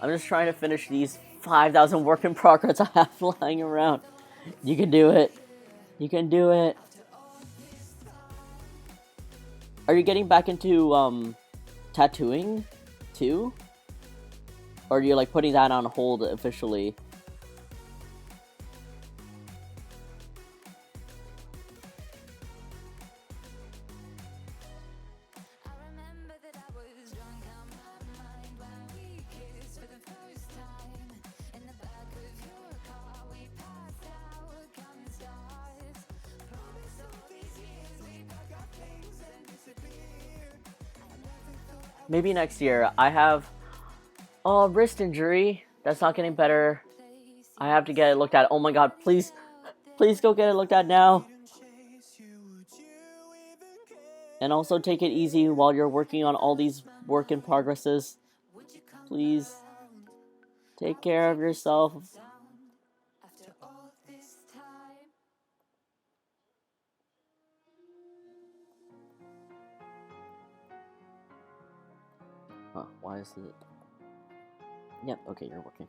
I'm just trying to finish these 5,000 work in progress I have lying around. You can do it. You can do it. Are you getting back into tattooing too? Or are you like putting that on hold officially? Maybe next year. I have a wrist injury that's not getting better. I have to get it looked at. Oh my god, please go get it looked at now. And also take it easy while you're working on all these work in progresses. Please take care of yourself. Huh, why is it? Yep, okay, you're working.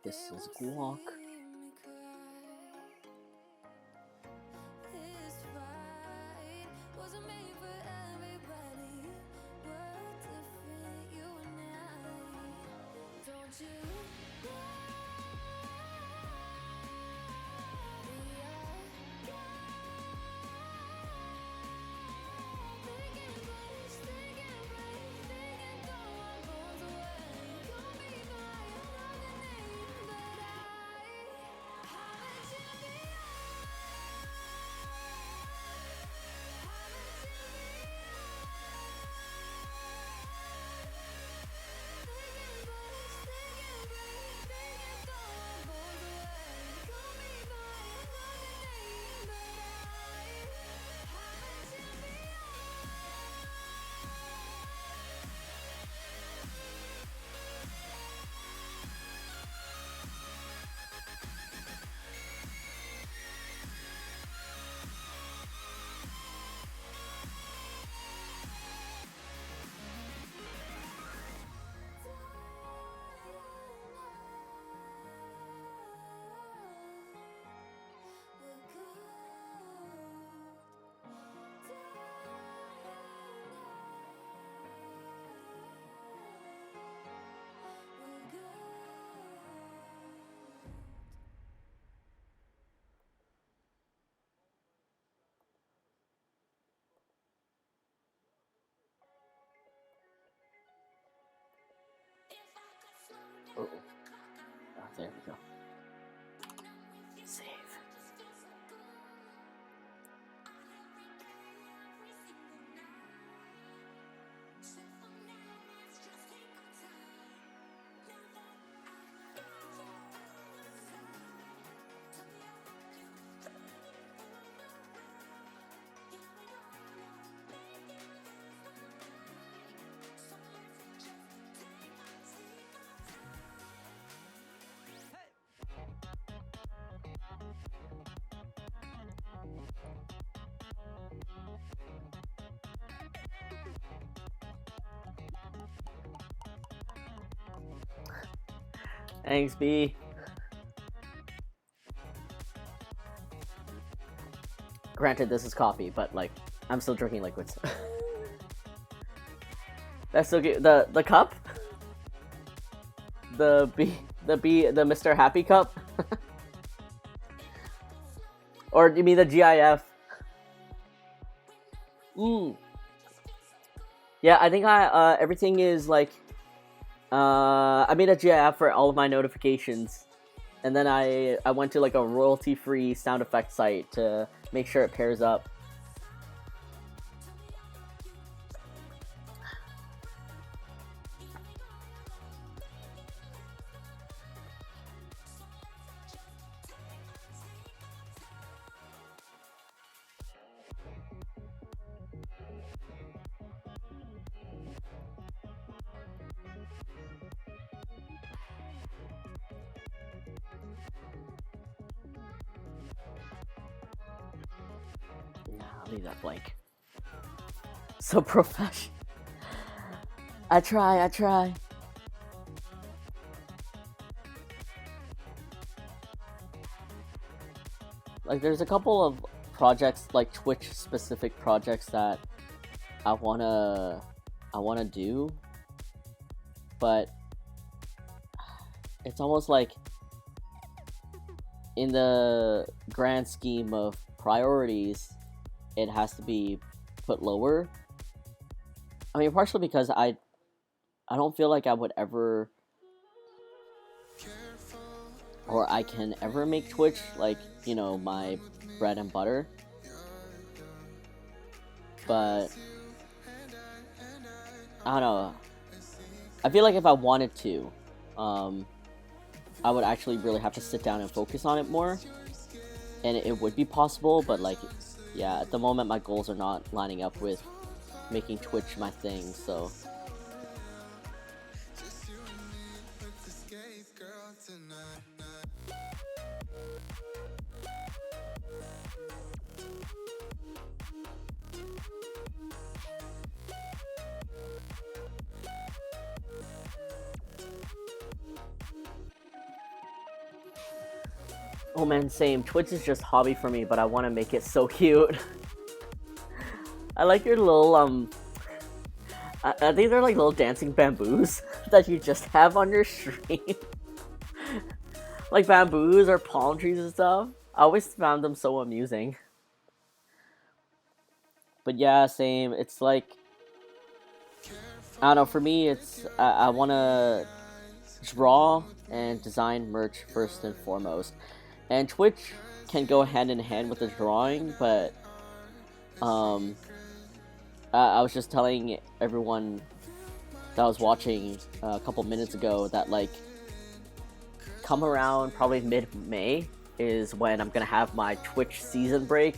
This is guac. Don't you Thanks, B. Granted, this is coffee, but like, I'm still drinking liquids. That's so cute. The cup? The Mr. Happy cup? Or you mean the GIF? Yeah, I think everything is like, I made a GIF for all of my notifications, and then I went to like a royalty-free sound effect site to make sure it pairs up. I'll leave that blank. So professional. I try. Like, there's a couple of projects, like Twitch-specific projects that I wanna do, but it's almost like in the grand scheme of priorities, it has to be put lower. I mean, partially because I don't feel like I would ever, or I can ever make Twitch like, you know, my bread and butter. But I don't know. I feel like if I wanted to, I would actually really have to sit down and focus on it more, and it would be possible. But like, yeah, at the moment my goals are not lining up with making Twitch my thing, so. Oh man, same. Twitch is just hobby for me, but I want to make it so cute. I like your little, I think they're like little dancing bamboos that you just have on your stream. Like bamboos or palm trees and stuff. I always found them so amusing. But yeah, same. It's like, I don't know, for me, it's, I want to draw and design merch first and foremost. And Twitch can go hand in hand with the drawing, but I was just telling everyone that I was watching a couple minutes ago that like come around probably mid-May is when I'm gonna have my Twitch season break,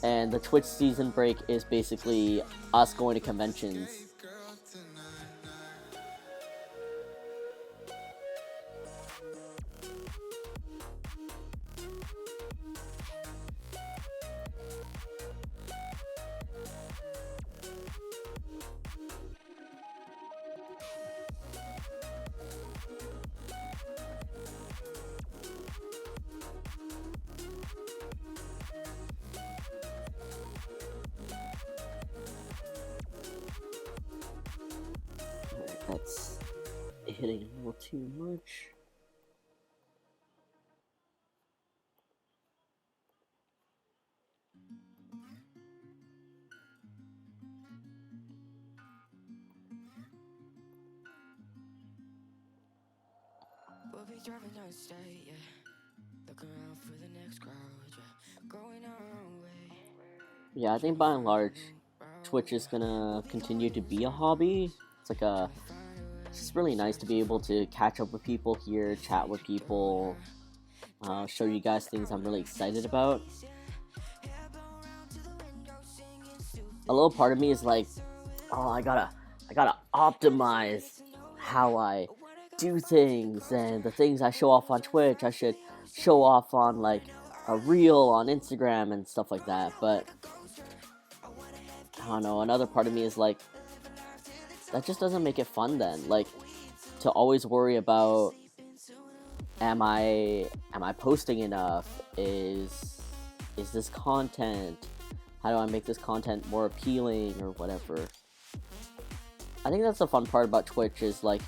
and the Twitch season break is basically us going to conventions. That's hitting a little too much. We'll be driving down state, yeah. Looking around for the next crowd, yeah. Going our own way. Yeah, I think by and large, Twitch is gonna continue to be a hobby. It's like it's just really nice to be able to catch up with people here, chat with people, show you guys things I'm really excited about. A little part of me is like, oh, I gotta optimize how I do things, and the things I show off on Twitch, I should show off on like a reel on Instagram and stuff like that. But I don't know, another part of me is like, that just doesn't make it fun then. Like, to always worry about am I posting enough? Is this content? How do I make this content more appealing or whatever? I think that's the fun part about Twitch is like,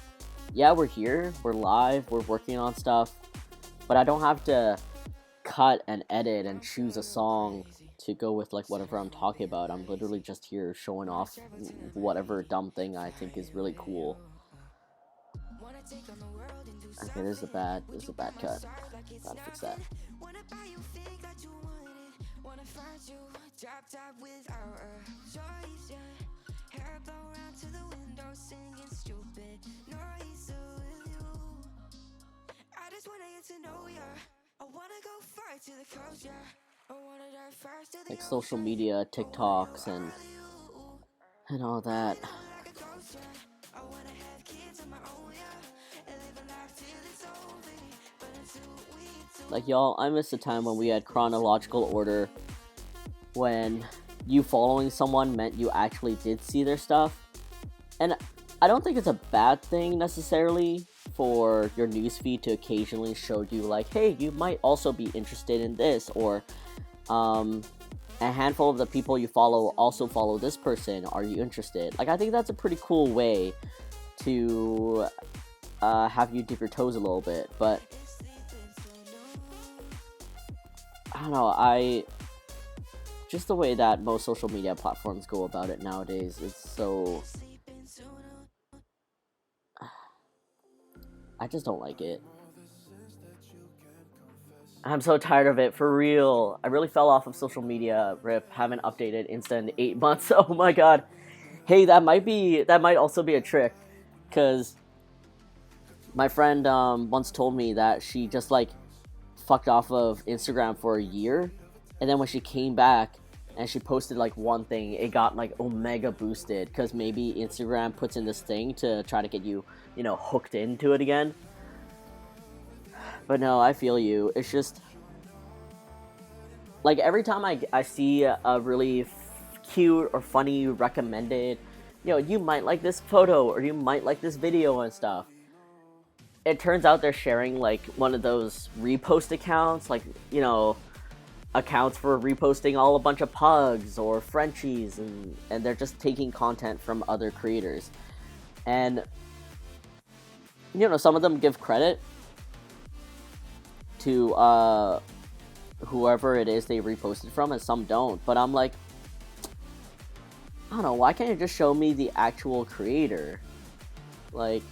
yeah, we're here, we're live, we're working on stuff, but I don't have to cut and edit and choose a song to go with like whatever I'm talking about. I'm literally just here showing off whatever dumb thing I think is really cool. Okay, this is a bad cut. Gotta fix that. Like social media, TikToks, and all that. Like, y'all, I miss the time when we had chronological order, when you following someone meant you actually did see their stuff. And I don't think it's a bad thing necessarily for your newsfeed to occasionally show you like, hey, you might also be interested in this, or a handful of the people you follow also follow this person, are you interested? Like, I think that's a pretty cool way to have you dip your toes a little bit, but I don't know, just the way that most social media platforms go about it nowadays, it's so... I just don't like it. I'm so tired of it, for real. I really fell off of social media, rip, haven't updated Insta in 8 months, oh my god. Hey, that might also be a trick, because my friend once told me that she just like fucked off of Instagram for a year, and then when she came back and she posted like one thing, it got like omega boosted, because maybe Instagram puts in this thing to try to get you, you know, hooked into it again. But no, I feel you. It's just like every time I see a really cute or funny recommended, you know, you might like this photo or you might like this video and stuff, it turns out they're sharing like one of those repost accounts, like, you know, accounts for reposting all a bunch of pugs or Frenchies, and they're just taking content from other creators. And, you know, some of them give credit to whoever it is they reposted from, and some don't. But I'm like, I don't know, why can't you just show me the actual creator? Like,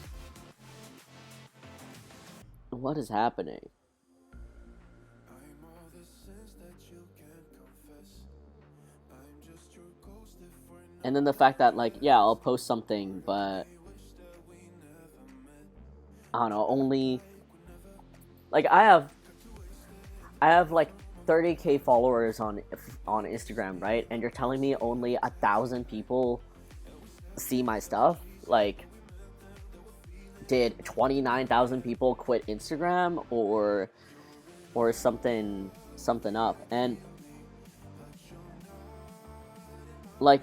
what is happening? And then the fact that, like, yeah, I'll post something, but I don't know, only, like, I have like 30k followers on Instagram, right? And you're telling me only 1,000 people see my stuff? Like, did 29,000 people quit Instagram, or something up? And like,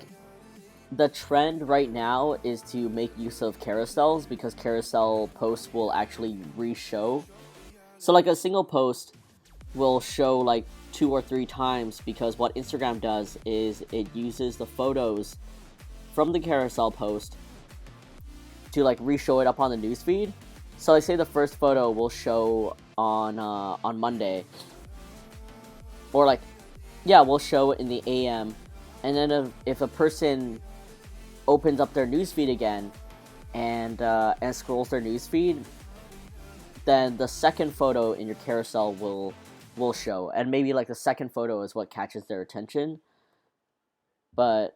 the trend right now is to make use of carousels, because carousel posts will actually re-show. So like a single post will show like 2 or 3 times, because what Instagram does is it uses the photos from the carousel post to like re-show it up on the newsfeed. So like, say the first photo will show on Monday, or like, yeah, we'll show it in the AM, and then if a person opens up their newsfeed again and scrolls their newsfeed, then the second photo in your carousel will show, and maybe like the second photo is what catches their attention. But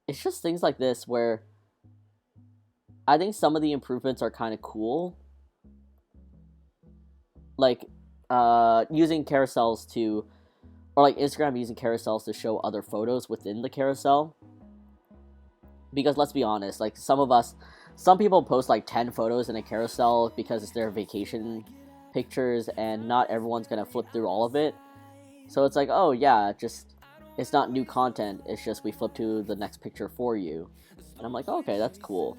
it's just things like this where I think some of the improvements are kind of cool, like using carousels to, or like Instagram using carousels to show other photos within the carousel. Because let's be honest, like some people post like 10 photos in a carousel because it's their vacation pictures, and not everyone's gonna flip through all of it. So it's like, oh yeah, just, it's not new content, it's just we flip to the next picture for you. And I'm like, okay, that's cool.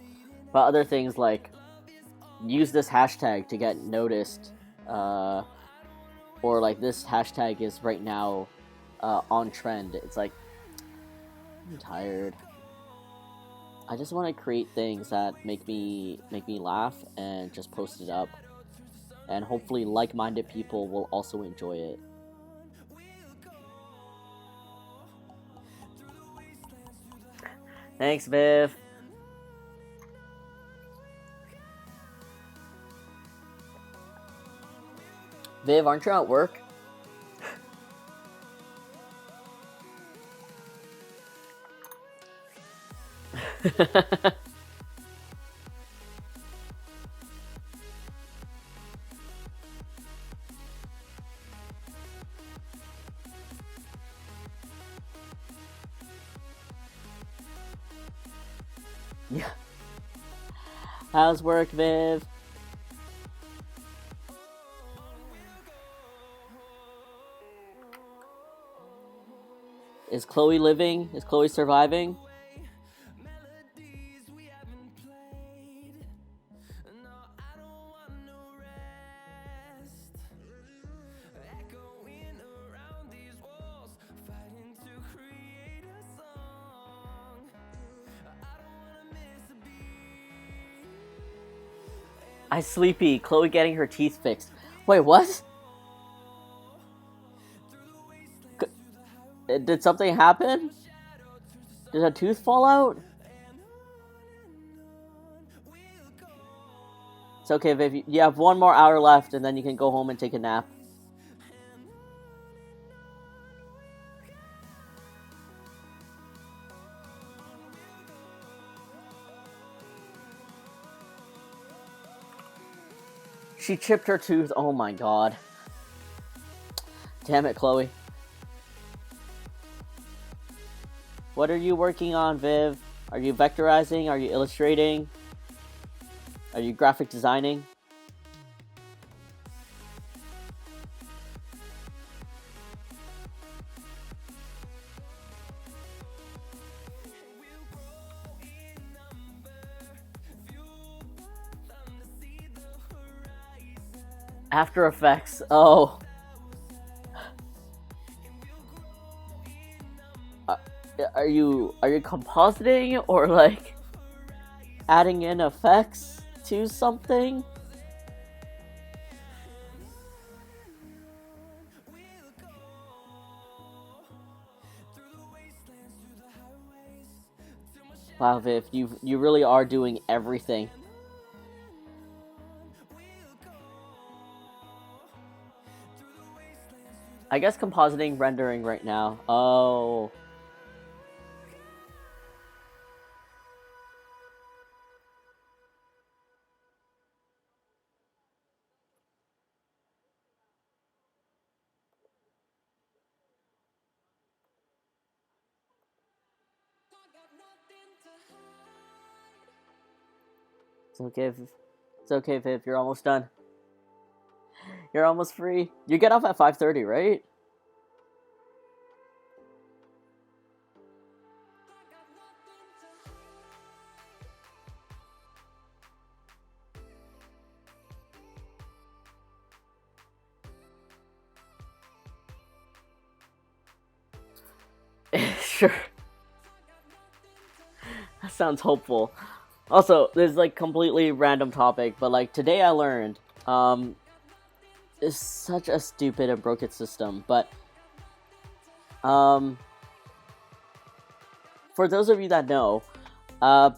But other things like use this hashtag to get noticed, or like this hashtag is right now on trend. It's like, I'm tired. I just want to create things that make me laugh and just post it up, and hopefully like-minded people will also enjoy it. Thanks, Viv. Viv, aren't you at work? Yeah. How's work, Viv? Is Chloe living? Is Chloe surviving? I sleepy. Chloe getting her teeth fixed. Wait, what? Did something happen? Did a tooth fall out? It's okay, Viv. You have 1 more hour left, and then you can go home and take a nap. She chipped her tooth. Oh my god. Damn it, Chloe. What are you working on, Viv? Are you vectorizing? Are you illustrating? Are you graphic designing? After Effects. Oh. Are you compositing or like adding in effects to something? Wow, Viv, you really are doing everything. I guess compositing, rendering right now. Oh. It's okay, Viv. It's okay, Viv. You're almost done. You're almost free. You get off at 5:30, right? Sure. That sounds hopeful. Also, this is like completely random topic, but like today I learned, it's such a stupid and broken system, but for those of you that know,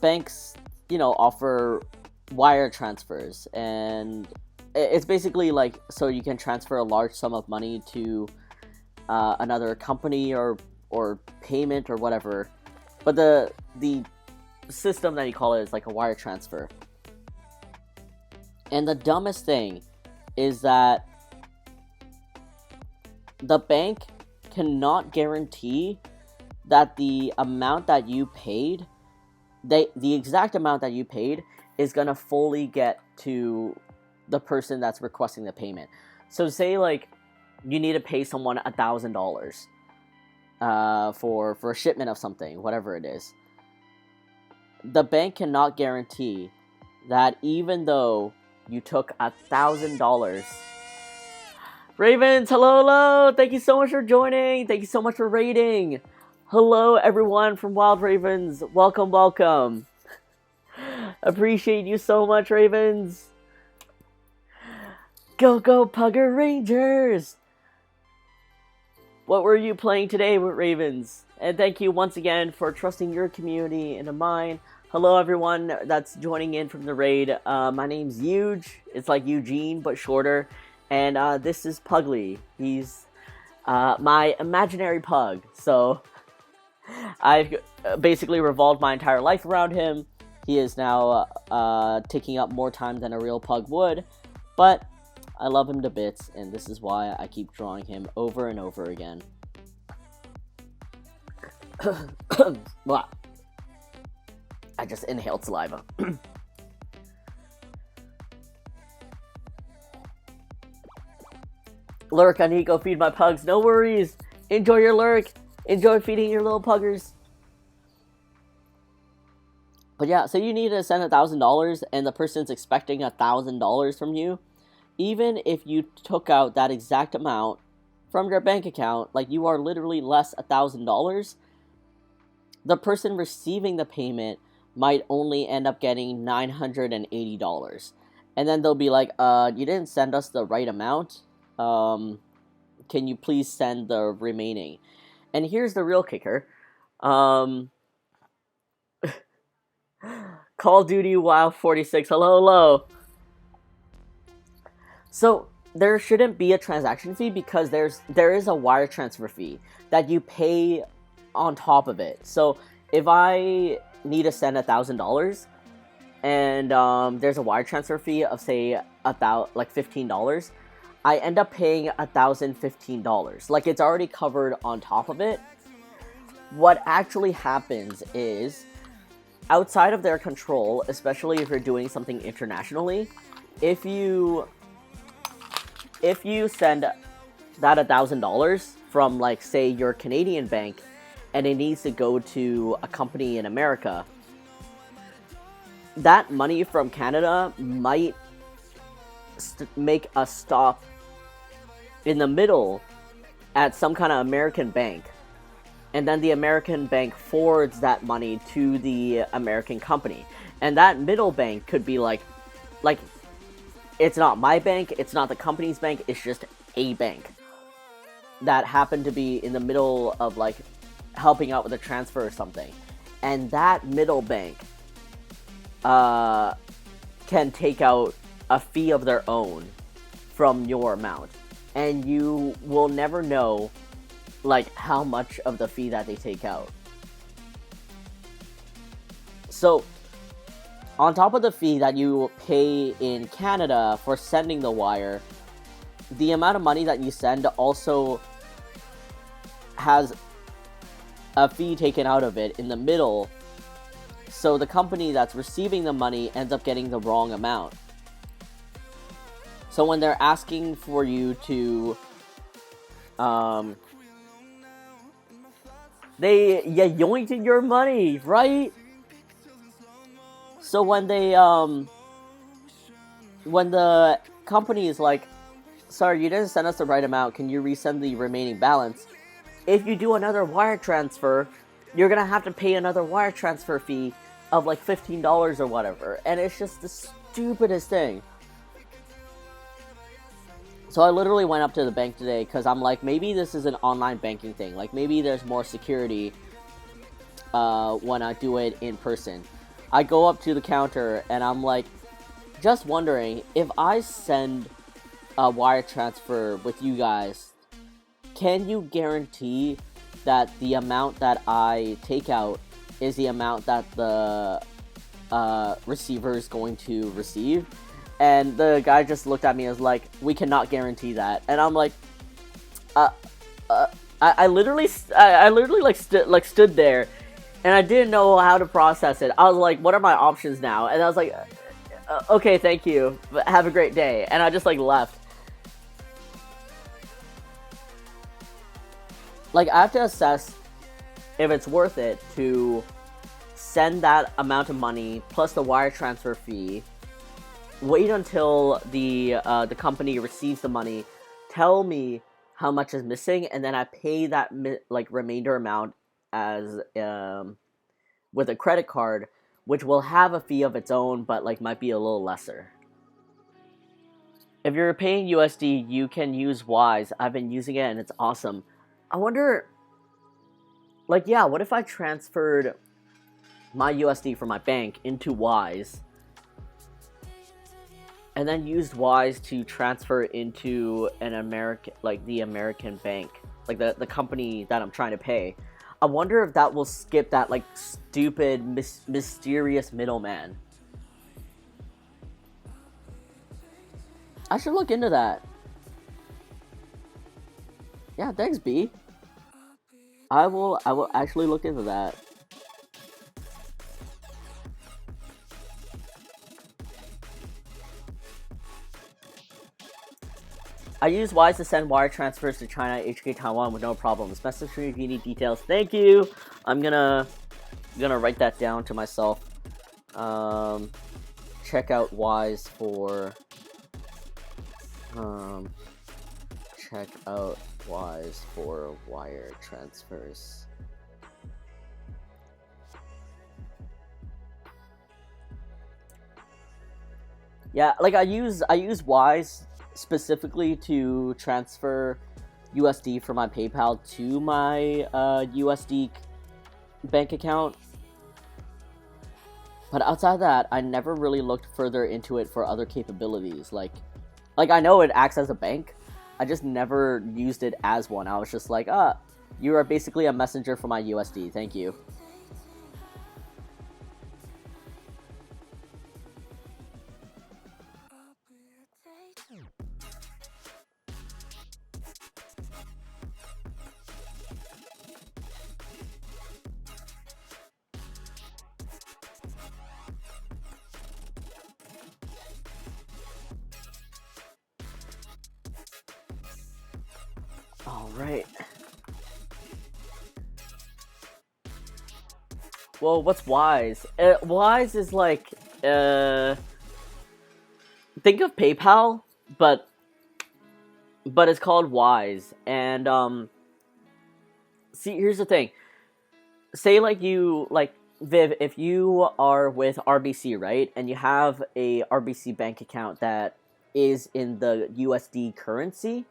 banks, offer wire transfers, and it's basically like so you can transfer a large sum of money to another company or payment or whatever, but the system that you call it is like a wire transfer. And the dumbest thing is that the bank cannot guarantee that the amount that you paid, the exact amount that you paid, is gonna fully get to the person that's requesting the payment. So say like you need to pay someone $1,000 for a shipment of something, whatever it is. The bank cannot guarantee that even though you took $1,000. Ravens, hello. Thank you so much for joining. Thank you so much for raiding. Hello, everyone from Wild Ravens. Welcome. Appreciate you so much, Ravens. Go, Pugger Rangers! What were you playing today with Ravens? And thank you once again for trusting your community into mine. Hello, everyone that's joining in from the raid. My name's Huge. It's like Eugene, but shorter. And this is Puglie. He's my imaginary pug. So I've basically revolved my entire life around him. He is now taking up more time than a real pug would. But I love him to bits, and this is why I keep drawing him over and over again. Wow. I just inhaled saliva. Lurk, I need to go feed my pugs. No worries. Enjoy your lurk. Enjoy feeding your little puggers. But yeah, so you need to send $1,000, and the person's expecting $1,000 from you. Even if you took out that exact amount from your bank account, like you are literally less $1,000, the person receiving the payment might only end up getting $980. And then they'll be like, you didn't send us the right amount. Can you please send the remaining? And here's the real kicker. Call of Duty WoW 46. Hello. So there shouldn't be a transaction fee because there is a wire transfer fee that you pay on top of it. So if I need to send $1,000 and there's a wire transfer fee of say about like $15, I end up paying $1,015. Like it's already covered on top of it. What actually happens is outside of their control, especially if you're doing something internationally, if you send that $1,000 from, like, say, your Canadian bank, and it needs to go to a company in America, that money from Canada might make a stop in the middle at some kind of American bank. And then the American bank forwards that money to the American company. And that middle bank could be like, it's not my bank, it's not the company's bank, it's just a bank that happened to be in the middle of, like, helping out with a transfer or something. And that middle bank can take out a fee of their own from your amount. And you will never know, like, how much of the fee that they take out. So on top of the fee that you pay in Canada for sending the wire, the amount of money that you send also has a fee taken out of it in the middle, so the company that's receiving the money ends up getting the wrong amount. So when they're asking for you to, they yoinked your money, right? So when they, when the company is like, sorry, you didn't send us the right amount, can you resend the remaining balance? If you do another wire transfer, you're gonna have to pay another wire transfer fee of like $15 or whatever. And it's just the stupidest thing. So I literally went up to the bank today because I'm like, maybe this is an online banking thing. Like, maybe there's more security when I do it in person. I go up to the counter and I'm like, just wondering, if I send a wire transfer with you guys, can you guarantee that the amount that I take out is the amount that the receiver is going to receive? And the guy just looked at me and was like, we cannot guarantee that. And I'm like, I literally stood there, and I didn't know how to process it. I was like, what are my options now? And I was like, okay, thank you, but have a great day. And I just like left. Like, I have to assess if it's worth it to send that amount of money plus the wire transfer fee wait until the company receives the money, tell me how much is missing, and then I pay that remainder amount as with a credit card, which will have a fee of its own, but like might be a little lesser. If you're paying USD, you can use Wise. I've been using it and it's awesome. I wonder, like, yeah, what if I transferred my USD from my bank into Wise, and then used Wise to transfer into an American, like the American bank, like the company that I'm trying to pay. I wonder if that will skip that like stupid mysterious middleman. I should look into that. Yeah, thanks, B. I will actually look into that. I use Wise to send wire transfers to China, HK, Taiwan with no problems. Message me if you need details. Thank you. I'm gonna write that down to myself. Check out Wise for check out Wise for wire transfers. Yeah, like I use Wise specifically to transfer USD from my PayPal to my USD bank account. But outside of that, I never really looked further into it for other capabilities. Like I know it acts as a bank. I just never used it as one. I was just like, you are basically a messenger for my USD. Thank you. All right. Well, what's Wise? Wise is like, think of PayPal, but it's called Wise. And see, here's the thing. Say Viv, if you are with RBC, right, and you have a RBC bank account that is in the USD currency,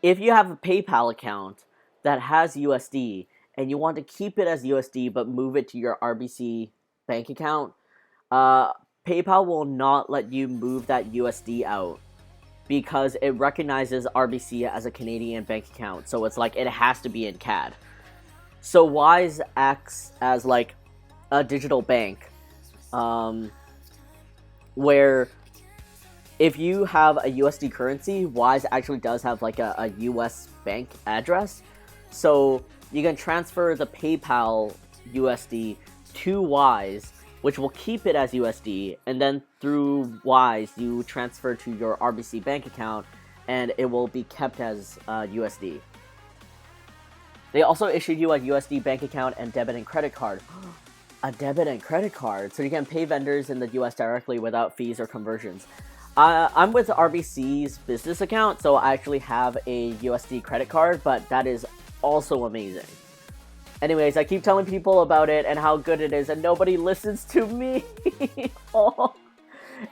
if you have a PayPal account that has USD and you want to keep it as USD but move it to your RBC bank account, PayPal will not let you move that USD out because it recognizes RBC as a Canadian bank account. So it's like it has to be in CAD. So Wise acts as like a digital bank, where if you have a USD currency, Wise actually does have like a US bank address. So you can transfer the PayPal USD to Wise, which will keep it as USD, and then through Wise, you transfer to your RBC bank account, and it will be kept as USD. They also issued you a USD bank account and debit and credit card. A debit and credit card, so you can pay vendors in the US directly without fees or conversions. I'm with RBC's business account, so I actually have a USD credit card, but that is also amazing. Anyways, I keep telling people about it and how good it is, and nobody listens to me. Oh,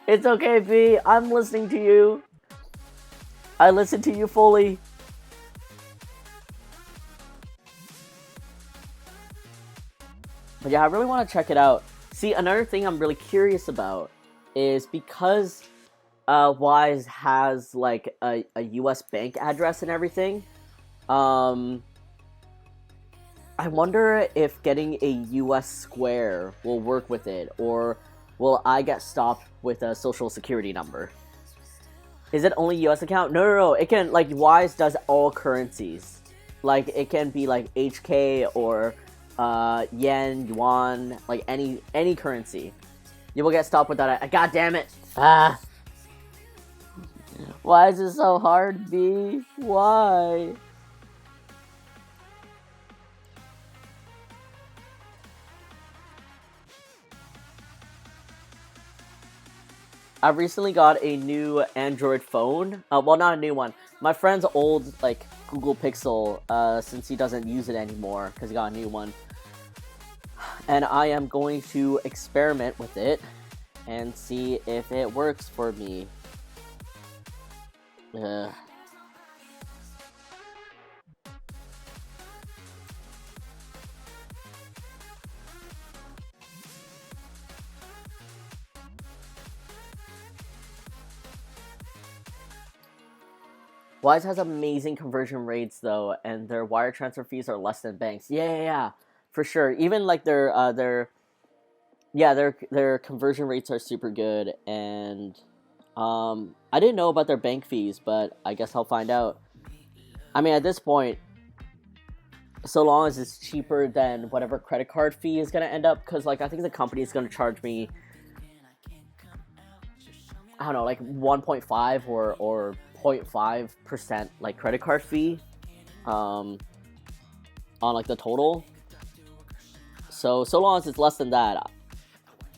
it's okay, B. I'm listening to you. I listen to you fully. But yeah, I really want to check it out. See, another thing I'm really curious about is because Wise has like a US bank address and everything, I wonder if getting a US Square will work with it, or will I get stopped with a social security number? Is it only US account? No. It can, like, Wise does all currencies. Like, it can be like HK or yen, yuan, like any currency. You will get stopped with that. God damn it! Why is it so hard, B? Why? I recently got a new Android phone. Well, not a new one. My friend's old like Google Pixel. Since he doesn't use it anymore because he got a new one, and I am going to experiment with it and see if it works for me. Ugh. Wise has amazing conversion rates though, and their wire transfer fees are less than banks. Yeah, for sure. Even like their conversion rates are super good, and I didn't know about their bank fees, but I guess I'll find out. I mean, at this point, so long as it's cheaper than whatever credit card fee is gonna end up, because like I think the company is gonna charge me, I don't know, like 1.5 or 0.5% like credit card fee, on like the total. So long as it's less than that,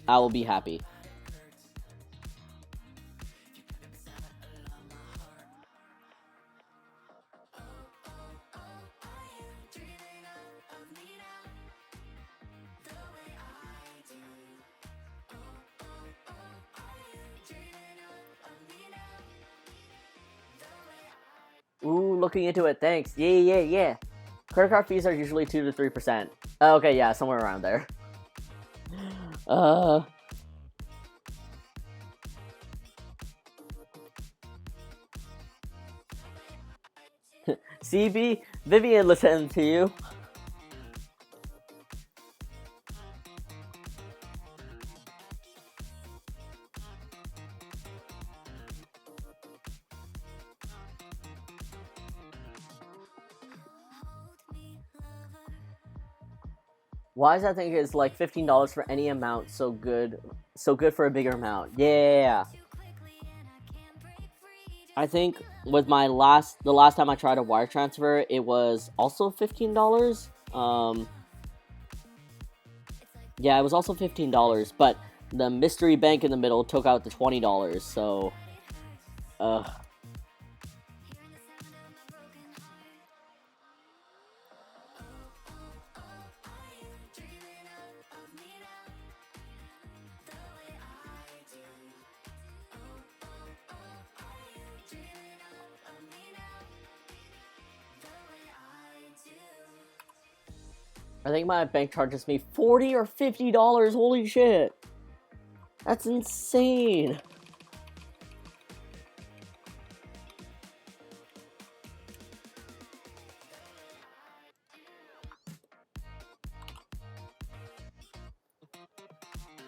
I will be happy. Ooh, looking into it. Thanks. Yeah. Credit card fees are usually 2 to 3%. Okay, yeah, somewhere around there. Uh. CB, Vivian, listen to you. Wise, I think, is like $15 for any amount. So good for a bigger amount. Yeah. I think with the last time I tried a wire transfer, it was also $15. Yeah, it was also $15, but the mystery bank in the middle took out the $20. So, ugh. I think my bank charges me $40 or $50. Holy shit. That's insane.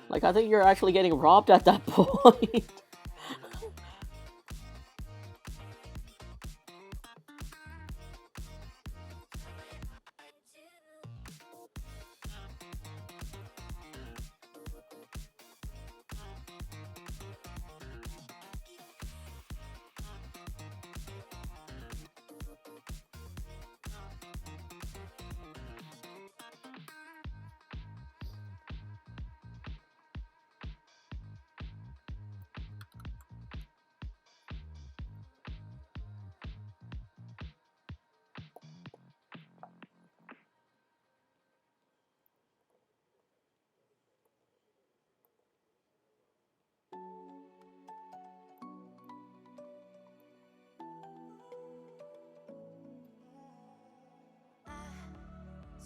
Like, I think you're actually getting robbed at that point.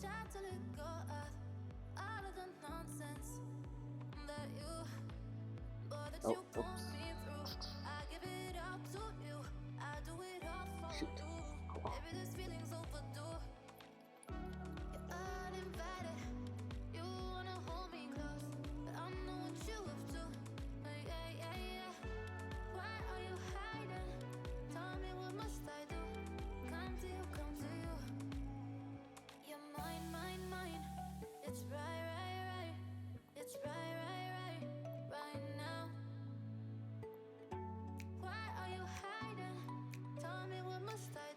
Tried to let go of all of the nonsense that you put me through. I give it all to you. I do it all for you. Maybe this feeling's overdue. You're uninvited. You wanna hold me close, but I know what you have to. Yeah. Why are you hiding? Tell me, what must I do? Come to you, come to you. You're mine. It's right. It's right now. Why are you hiding? Tell me, what must I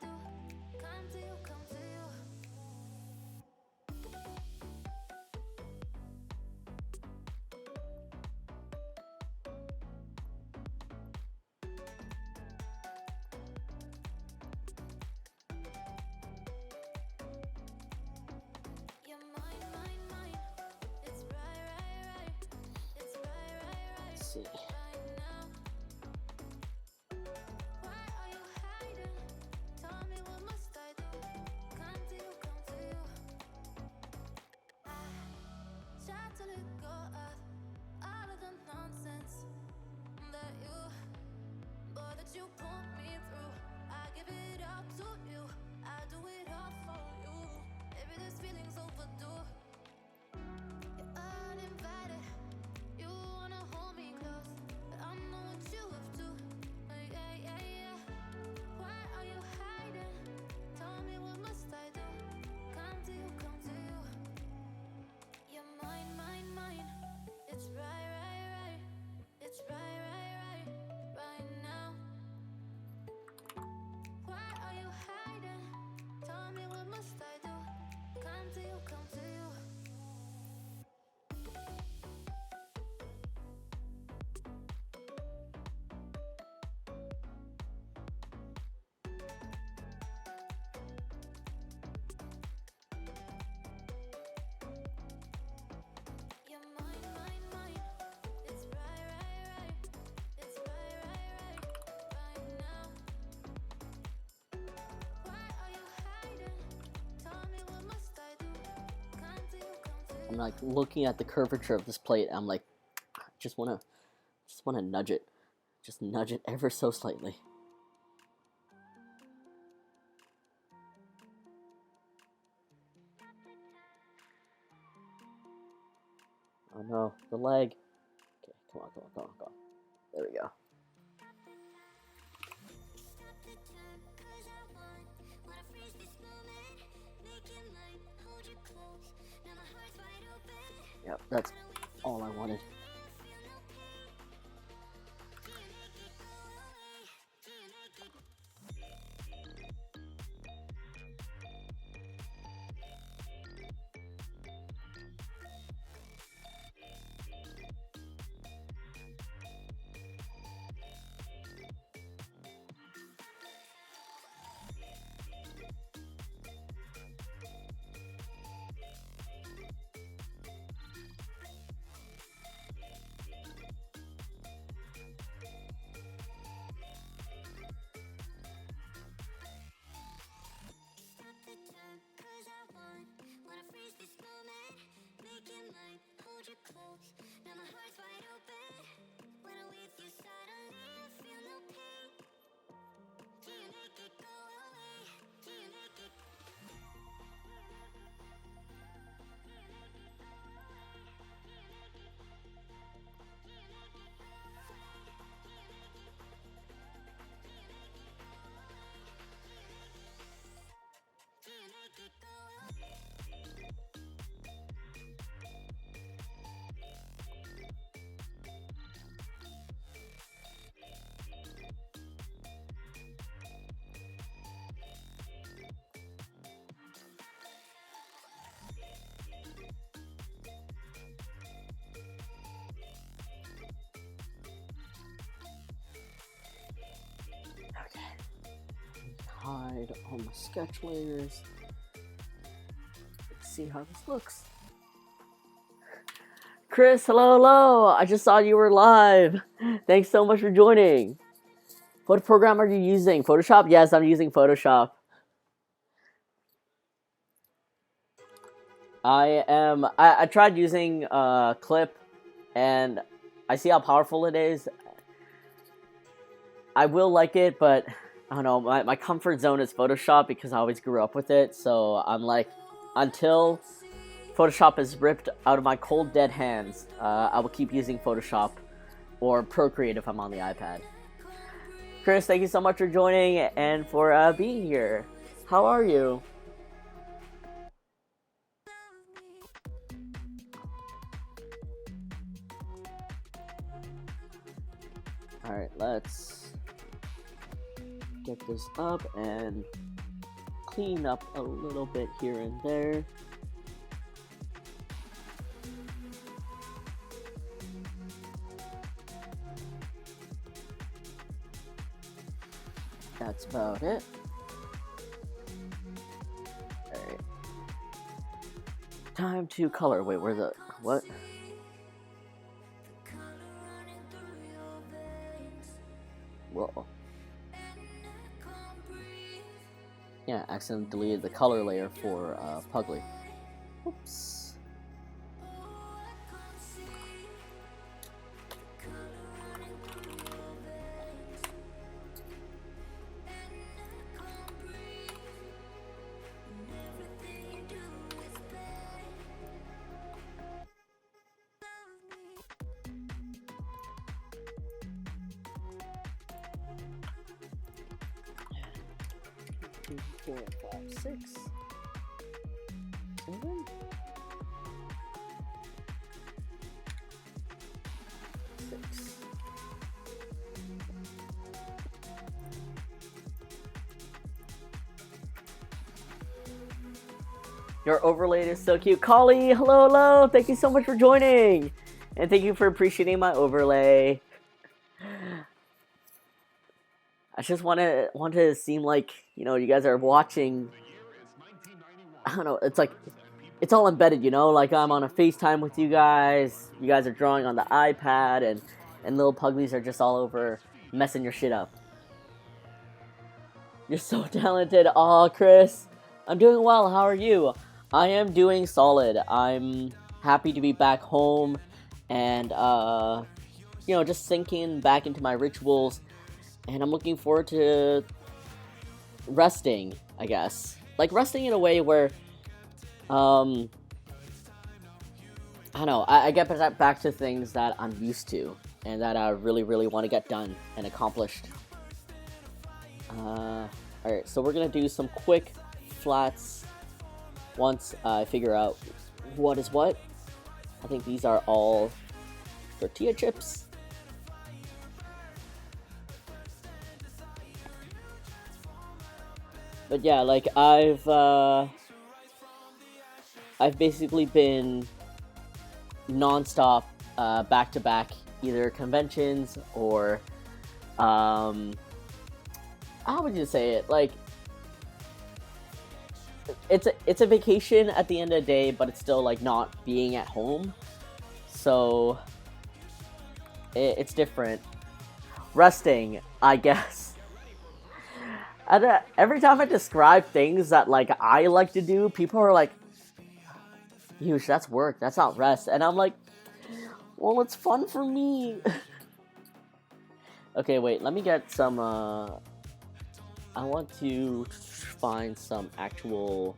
see. I'm like looking at the curvature of this plate. I'm like, just wanna nudge it, just nudge it ever so slightly. Oh no, the leg. Okay, come on. There we go. Yep, that's all I wanted. Hide all my sketch layers. Let's see how this looks. Chris, hello. I just saw you were live. Thanks so much for joining. What program are you using? Photoshop? Yes, I'm using Photoshop. I tried using Clip, and I see how powerful it is. I will like it, but I don't know, my comfort zone is Photoshop because I always grew up with it, so I'm like, until Photoshop is ripped out of my cold dead hands, I will keep using Photoshop or Procreate if I'm on the iPad. Chris, thank you so much for joining and for being here. How are you? Alright, let's get this up and clean up a little bit here and there. That's about it. Alright. Time to color. Wait, where's the... what? Yeah, accidentally deleted the color layer for Puglie. Oops. Two, 4, 5, 6, 7, 6. Your overlay is so cute. Collie, hello, hello. Thank you so much for joining. And thank you for appreciating my overlay. I just want to seem like, you know, you guys are watching. I don't know, it's like, it's all embedded, you know? Like, I'm on a FaceTime with you guys are drawing on the iPad, and little Puglies are just all over messing your shit up. You're so talented. Aw, Chris. I'm doing well, how are you? I am doing solid. I'm happy to be back home, and, you know, just sinking back into my rituals, and I'm looking forward to resting, I guess. Like, resting in a way where, I don't know, I get back to things that I'm used to, and that I really, really want to get done and accomplished. Alright, so we're gonna do some quick flats once I figure out what is what. I think these are all tortilla chips. But yeah, like, I've basically been non-stop, back-to-back, either conventions or, how would you say it? Like, it's a vacation at the end of the day, but it's still, like, not being at home. So, it's different. Resting, I guess. Every time I describe things that, like, I like to do, people are like, "Huge, that's work, that's not rest." And I'm like, well, it's fun for me. Okay, wait, let me get some, I want to find some actual,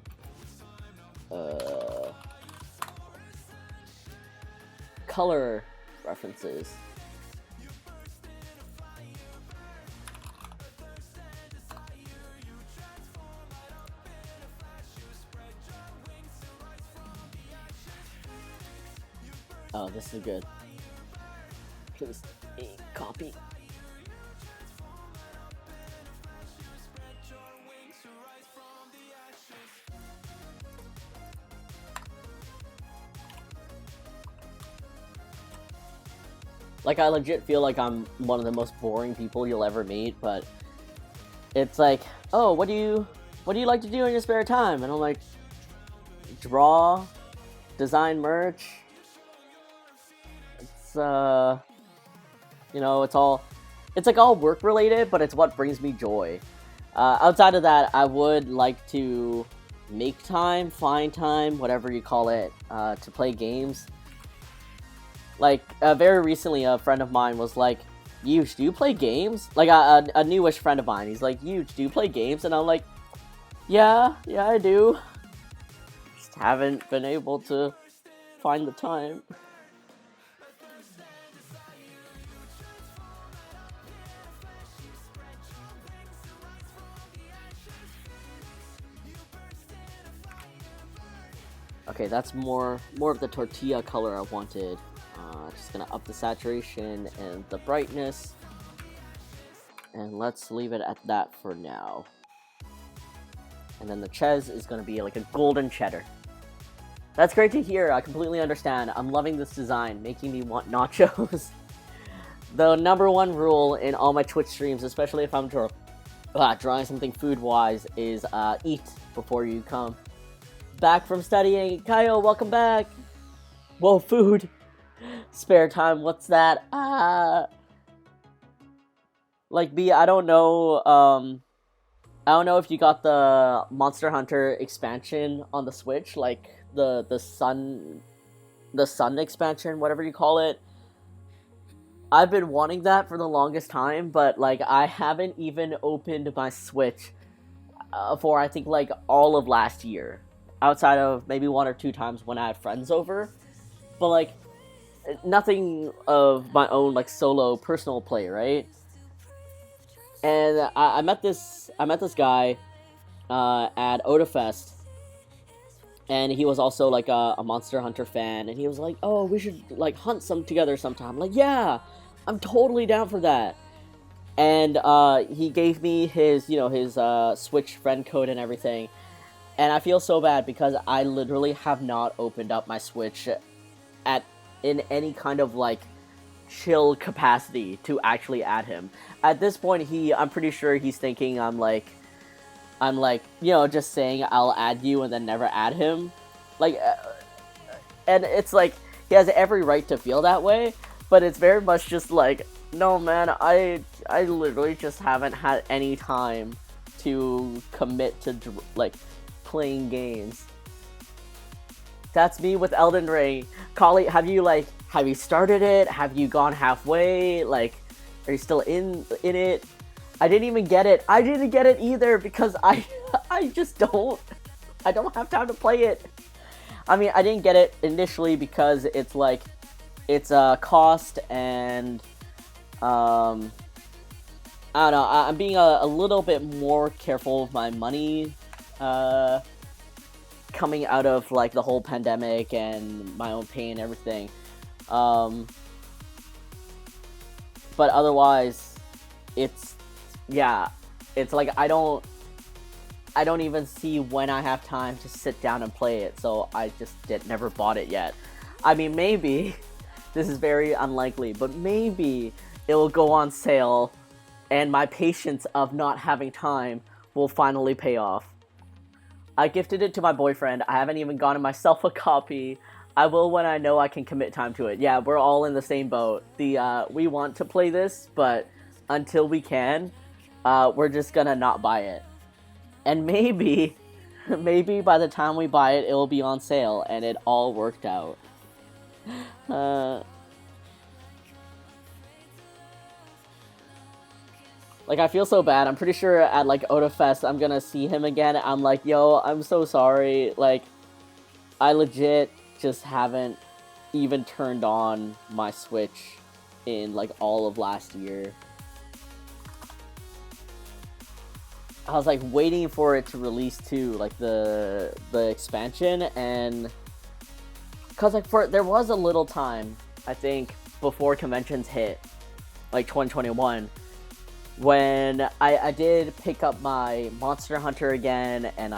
color references. Oh, this is good. Please, copy. Like, I legit feel like I'm one of the most boring people you'll ever meet, but it's like, oh, what do you like to do in your spare time? And I'm like, draw, design merch. It's, you know, it's like all work related, but it's what brings me joy. Outside of that, I would like to make time, find time, whatever you call it, to play games. Like, very recently, a friend of mine was like, "Yuge, do you play games?" Like, a newish friend of mine. He's like, "Yuge, do you play games?" And I'm like, yeah, I do. Just haven't been able to find the time. Okay, that's more of the tortilla color I wanted. Just gonna up the saturation and the brightness. And let's leave it at that for now. And then the ches is gonna be like a golden cheddar. That's great to hear, I completely understand. I'm loving this design, making me want nachos. The #1 rule in all my Twitch streams, especially if I'm drawing something food-wise, is eat before you come. Back from studying. Kyle, welcome back. Whoa, food. Spare time, what's that? Like, B, I don't know, I don't know if you got the Monster Hunter expansion on the Switch, like the sun expansion, whatever you call it. I've been wanting that for the longest time, but like I haven't even opened my Switch for I think like all of last year, outside of maybe one or two times when I had friends over. But like nothing of my own like solo personal play, right? And I met this guy at Odafest, and he was also like a Monster Hunter fan, and he was like, "Oh, we should like hunt some together sometime." I'm like, yeah, I'm totally down for that. And he gave me his Switch friend code and everything, and I feel so bad because I literally have not opened up my Switch at in any kind of like chill capacity to actually add him. At this point, I'm pretty sure he's thinking I'm like, just saying I'll add you and then never add him. Like, and it's like, he has every right to feel that way, but it's very much just like, no man, I literally just haven't had any time to commit to, like, playing games. That's me with Elden Ring. Kali, have you started it? Have you gone halfway? Like, are you still in it? I didn't even get it. I didn't get it either because I just I don't have time to play it. I mean, I didn't get it initially because it's like, it's a cost, and I don't know. I'm being a little bit more careful with my money, coming out of like the whole pandemic and my own pain and everything. But otherwise, it's yeah, it's like I don't even see when I have time to sit down and play it, so I just never bought it yet. I mean, maybe this is very unlikely, but maybe it will go on sale, and my patience of not having time will finally pay off. I gifted it to my boyfriend. I haven't even gotten myself a copy. I will when I know I can commit time to it. Yeah, we're all in the same boat. We want to play this, but until we can, we're just gonna not buy it. And maybe, maybe by the time we buy it, it will be on sale, and it all worked out. Uh, like, I feel so bad. I'm pretty sure at like Odafest, I'm gonna see him again. I'm like, yo, I'm so sorry. Like, I legit just haven't even turned on my Switch in like all of last year. I was like waiting for it to release too, like the expansion, and cause like there was a little time, I think, before conventions hit, like 2021, when I did pick up my Monster Hunter again, and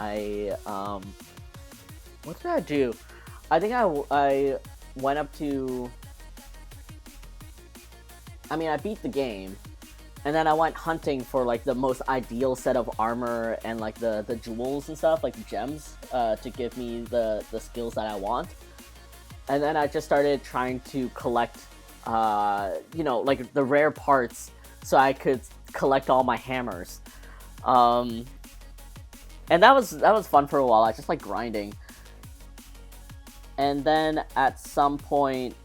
what did I do? I think I went up to, I mean, I beat the game, and then I went hunting for like the most ideal set of armor and like the jewels and stuff, like the gems, to give me the skills that I want. And then I just started trying to collect, like the rare parts, so I could collect all my hammers. And that was fun for a while. I just like grinding. And then at some point,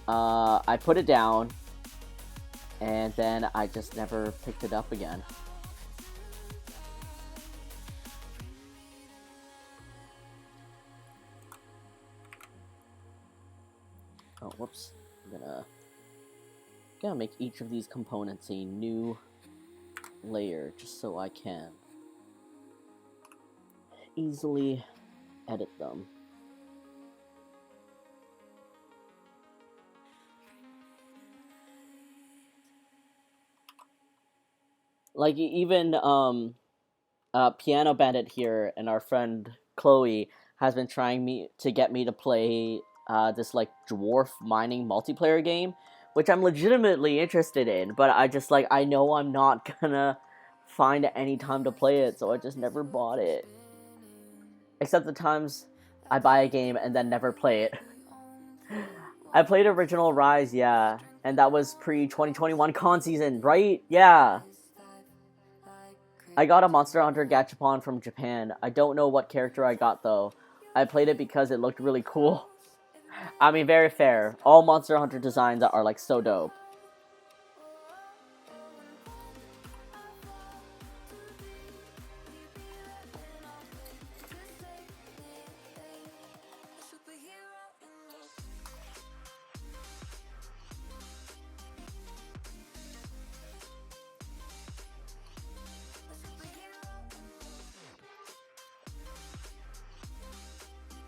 I put it down, and then I just never picked it up again. Oh, whoops. I'm gonna make each of these components a new layer, just so I can easily edit them. Like, even Piano Bandit here and our friend Chloe has been trying to get me to play this like dwarf mining multiplayer game, which I'm legitimately interested in, but I know I'm not gonna find any time to play it, so I just never bought it. Except the times I buy a game and then never play it. I played Original Rise, yeah, and that was pre-2021 con season, right? Yeah. I got a Monster Hunter Gachapon from Japan. I don't know what character I got though. I played it because it looked really cool. I mean, very fair. All Monster Hunter designs are like so dope.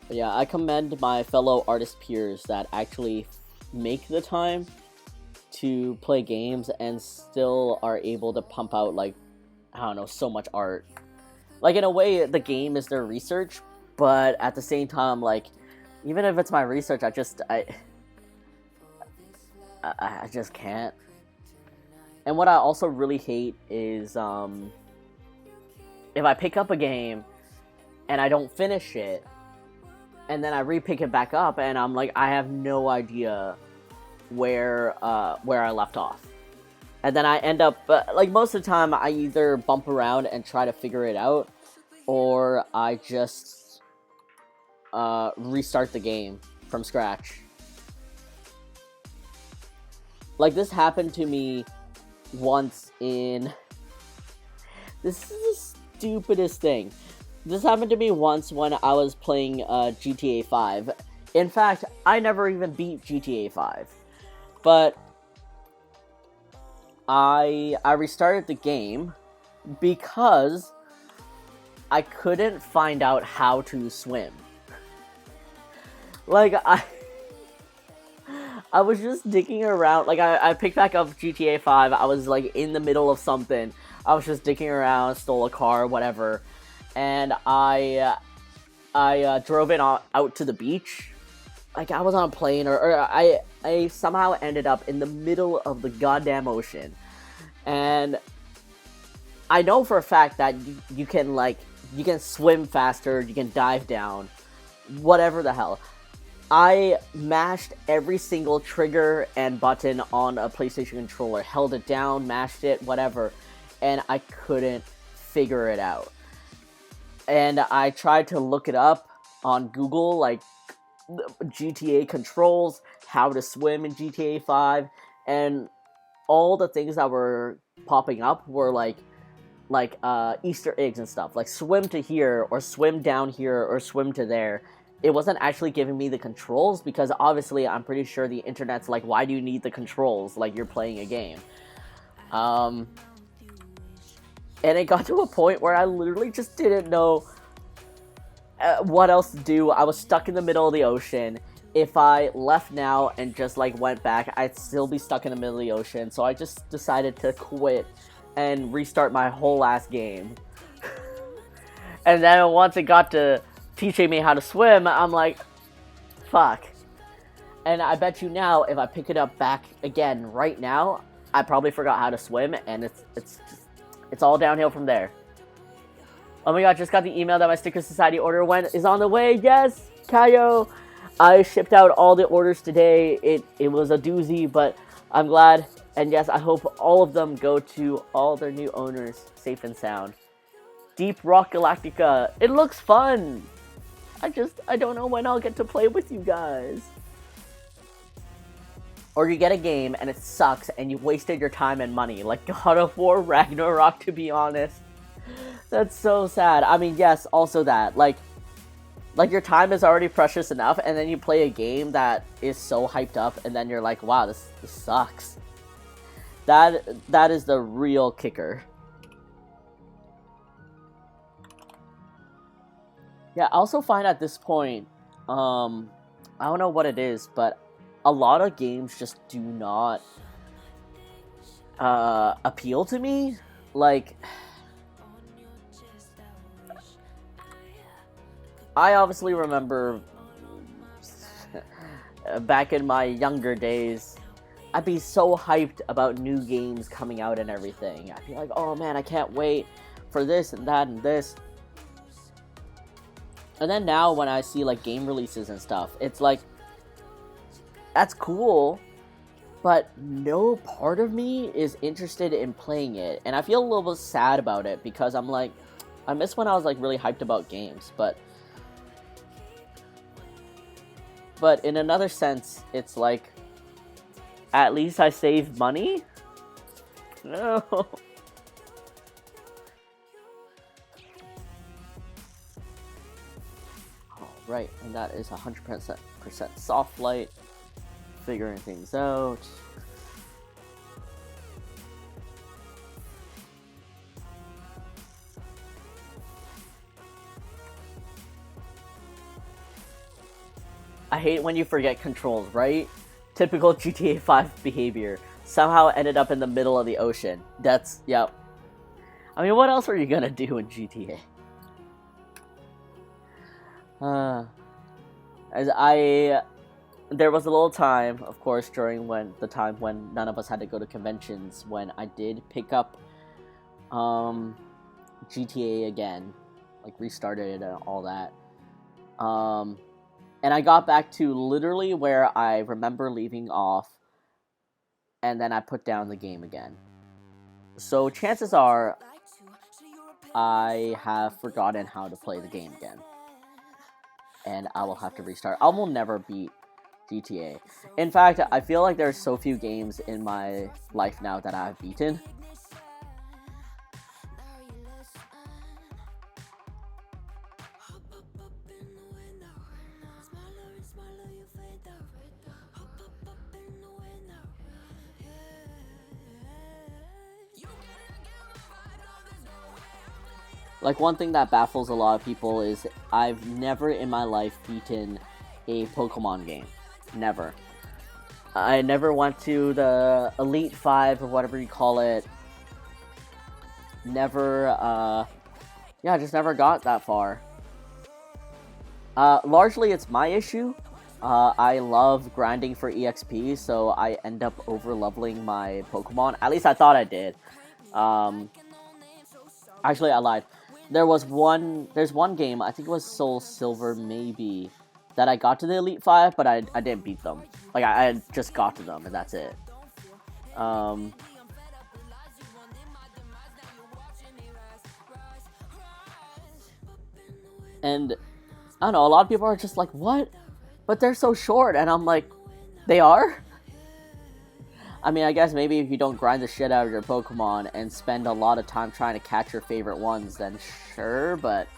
But yeah, I commend my fellow artist peers that actually make the time to play games and still are able to pump out, like, I don't know, so much art. Like, in a way, the game is their research, but at the same time, like, even if it's my research, I just can't. And what I also really hate is, if I pick up a game and I don't finish it, and then I re-pick it back up, and I'm like, I have no idea where I left off. And then I end up, like, most of the time, I either bump around and try to figure it out, or I just restart the game from scratch. Like, this happened to me once in... This is the stupidest thing. This happened to me once when I was playing GTA 5. In fact, I never even beat GTA 5. But I restarted the game because I couldn't find out how to swim. Like, I was just digging around. Like, I picked back up GTA 5. I was, like, in the middle of something. I was just digging around, stole a car, whatever. And I drove it out to the beach. Like, I was on a plane, or I somehow ended up in the middle of the goddamn ocean. And I know for a fact that you can swim faster, you can dive down, whatever the hell. I mashed every single trigger and button on a PlayStation controller, held it down, mashed it, whatever, and I couldn't figure it out. And I tried to look it up on Google, like, GTA controls, how to swim in GTA 5, and all the things that were popping up were like Easter eggs and stuff, like swim to here, or swim down here, or swim to there. It wasn't actually giving me the controls, because obviously I'm pretty sure the internet's like, why do you need the controls? Like, you're playing a game. And it got to a point where I literally just didn't know what else to do. I was stuck in the middle of the ocean. If I left now and just, like, went back, I'd still be stuck in the middle of the ocean. So I just decided to quit and restart my whole ass game. And then once it got to teaching me how to swim, I'm like, fuck. And I bet you now, if I pick it up back again right now, I probably forgot how to swim, and it's all downhill from there. Oh my god, just got the email that my Sticker Society order is on the way. Yes, Kayo. I shipped out all the orders today. It was a doozy, but I'm glad. And yes, I hope all of them go to all their new owners safe and sound. Deep Rock Galactica. It looks fun. I don't know when I'll get to play with you guys. Or you get a game and it sucks and you wasted your time and money, like God of War Ragnarok, to be honest. That's so sad. I mean, yes, also that. Like your time is already precious enough, and then you play a game that is so hyped up, and then you're like, wow, this sucks. That is the real kicker. Yeah, I also find at this point, I don't know what it is, but a lot of games just do not appeal to me. Like, I obviously remember back in my younger days, I'd be so hyped about new games coming out and everything. I'd be like, oh man, I can't wait for this and that and this. And then now when I see like game releases and stuff, it's like, that's cool, but no part of me is interested in playing it, and I feel a little bit sad about it because I'm like, I miss when I was like really hyped about games, but in another sense, it's like, at least I save money? No. Alright, and that is 100% soft light. Figuring things out. I hate when you forget controls, right? Typical GTA 5 behavior. Somehow ended up in the middle of the ocean. That's, yep. I mean, what else were you gonna do in GTA? There was a little time, of course, during the time when none of us had to go to conventions, when I did pick up, GTA again, like restarted it and all that. And I got back to literally where I remember leaving off, and then I put down the game again. So chances are, I have forgotten how to play the game again. And I will have to restart. I will never beat GTA. In fact, I feel like there's so few games in my life now that I've beaten. Like, one thing that baffles a lot of people is I've never in my life beaten a Pokemon game. Never. I never went to the Elite 5 or whatever you call it. Never, yeah, I just never got that far. Largely it's my issue. I love grinding for EXP, so I end up over-leveling my Pokemon. At least I thought I did. Actually, I lied. There's one game, I think it was Soul Silver maybe, that I got to the Elite 5, but I didn't beat them. Like, I just got to them, and that's it. And, I don't know, a lot of people are just like, what? But they're so short, and I'm like, they are? I mean, I guess maybe if you don't grind the shit out of your Pokemon and spend a lot of time trying to catch your favorite ones, then sure, but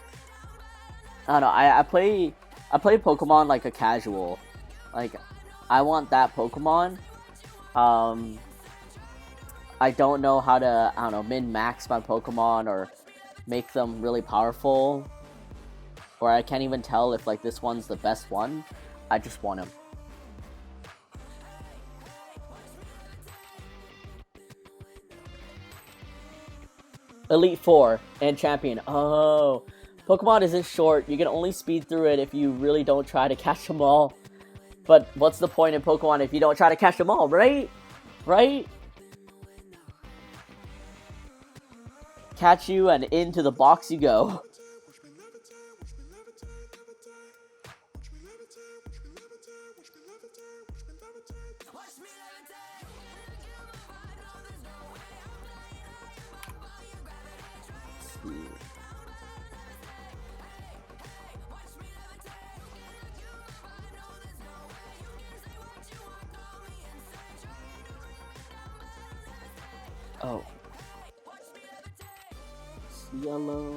I don't know, I play Pokemon like a casual. Like, I want that Pokemon. I don't know how to, I don't know, min-max my Pokemon or make them really powerful. Or I can't even tell if, like, this one's the best one. I just want him. Elite 4 and Champion. Oh, Pokemon isn't short. You can only speed through it if you really don't try to catch them all. But what's the point in Pokemon if you don't try to catch them all, right? Right? Catch you and into the box you go. Oh. Yellow.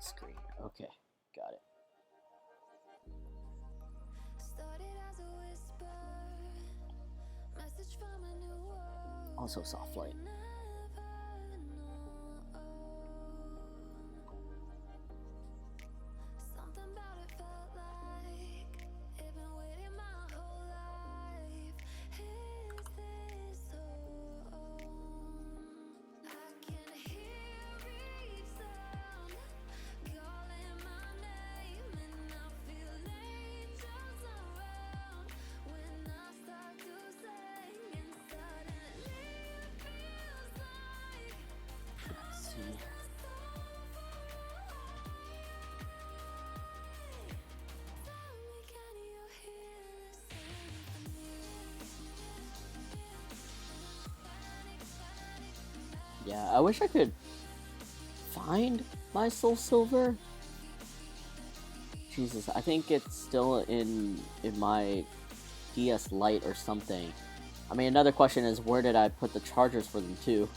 Screen. Okay, got it. Also soft light. Yeah, I wish I could find my Soul Silver. Jesus, I think it's still in my DS Lite or something. I mean, another question is, where did I put the chargers for them too?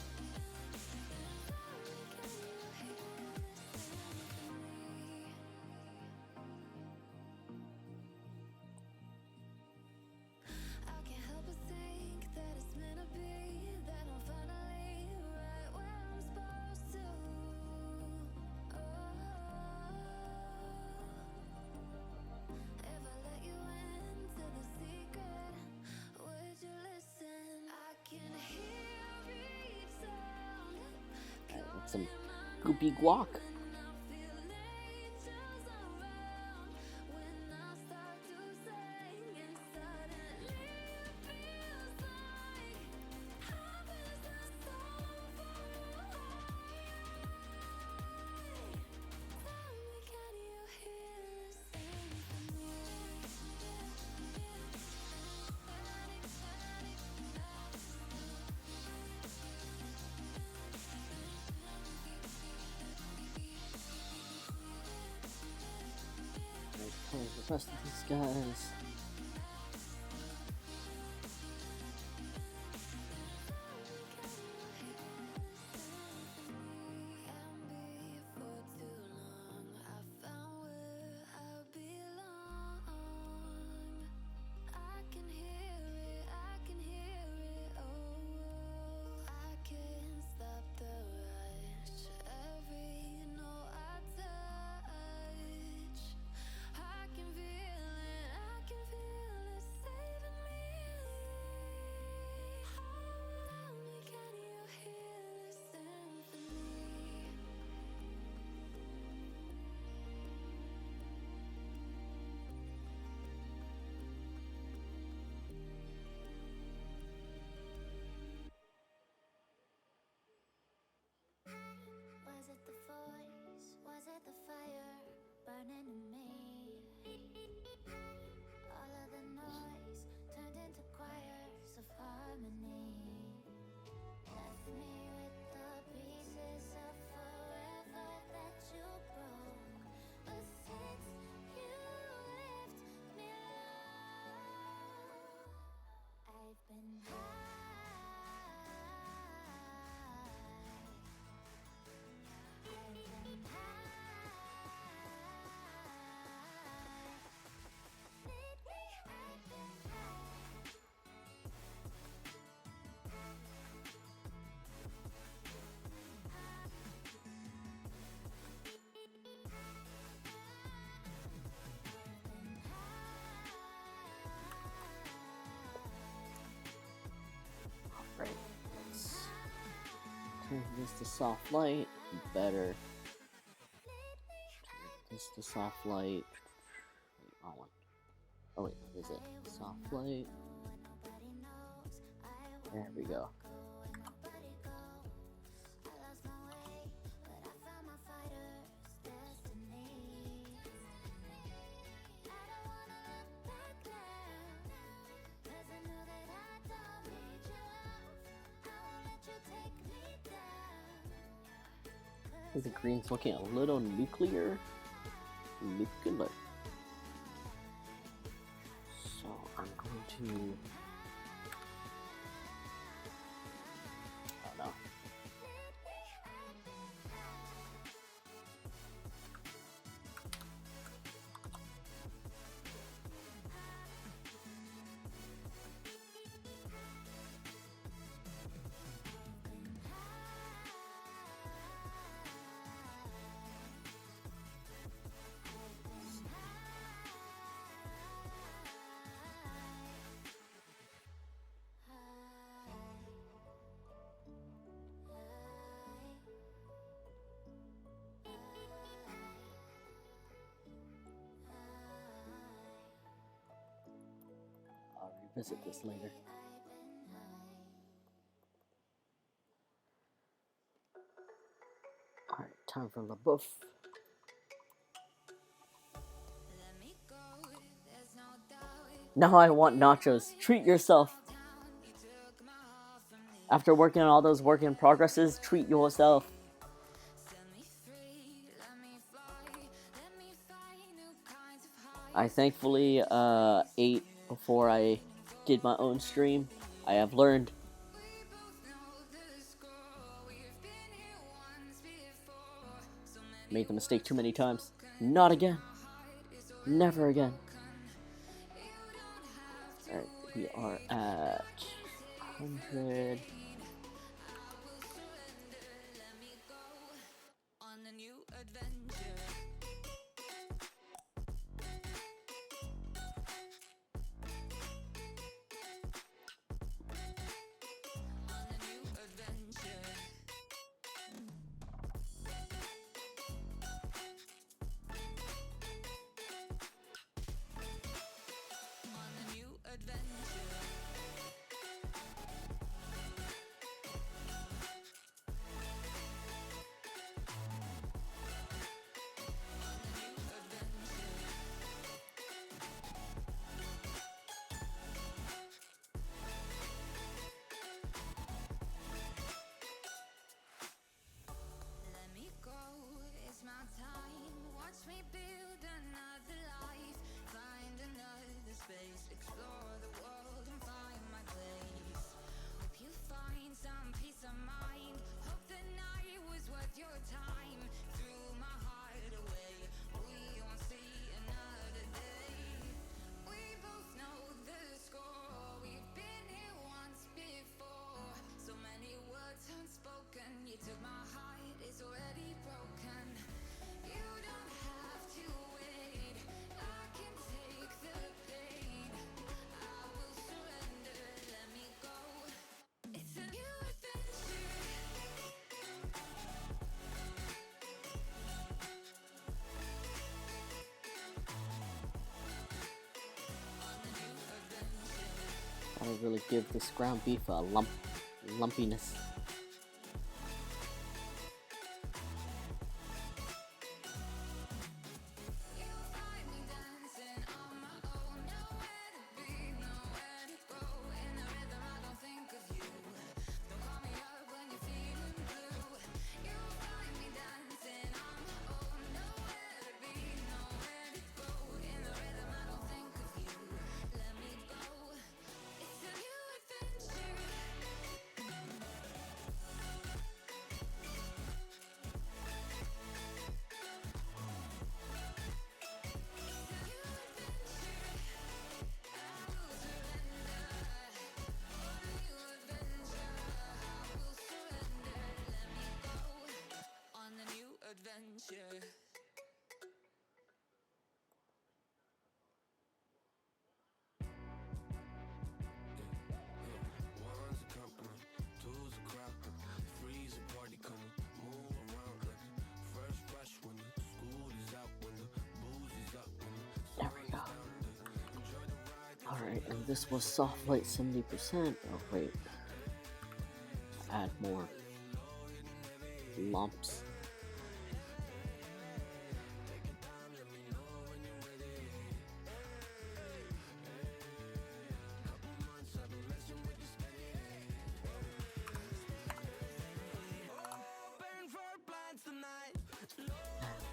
Some goopy guac. The rest of these guys. Was it the voice? Was it the fire burning in me? All of the noise turned into choirs of harmony. Left me with the pieces of forever that you broke. But since you left me low, I've been high. Right. Let's turn this to soft light. Better. Turn this to soft light. Wait, wrong one. Oh wait, is it soft light? There we go. I think the green's looking a little nuclear. Nuclear. So I'm going to. I don't know. I'll revisit this later. Alright, time for LaBeouf. Now I want nachos. Treat yourself. After working on all those work in progresses, treat yourself. I thankfully ate before I did my own stream. I have learned. Made the mistake too many times. Not again. Never again. Alright, we are at 100. I really give this ground beef a lumpiness. There we go. Alright, and this was soft light 70%. Oh wait. Add more lumps.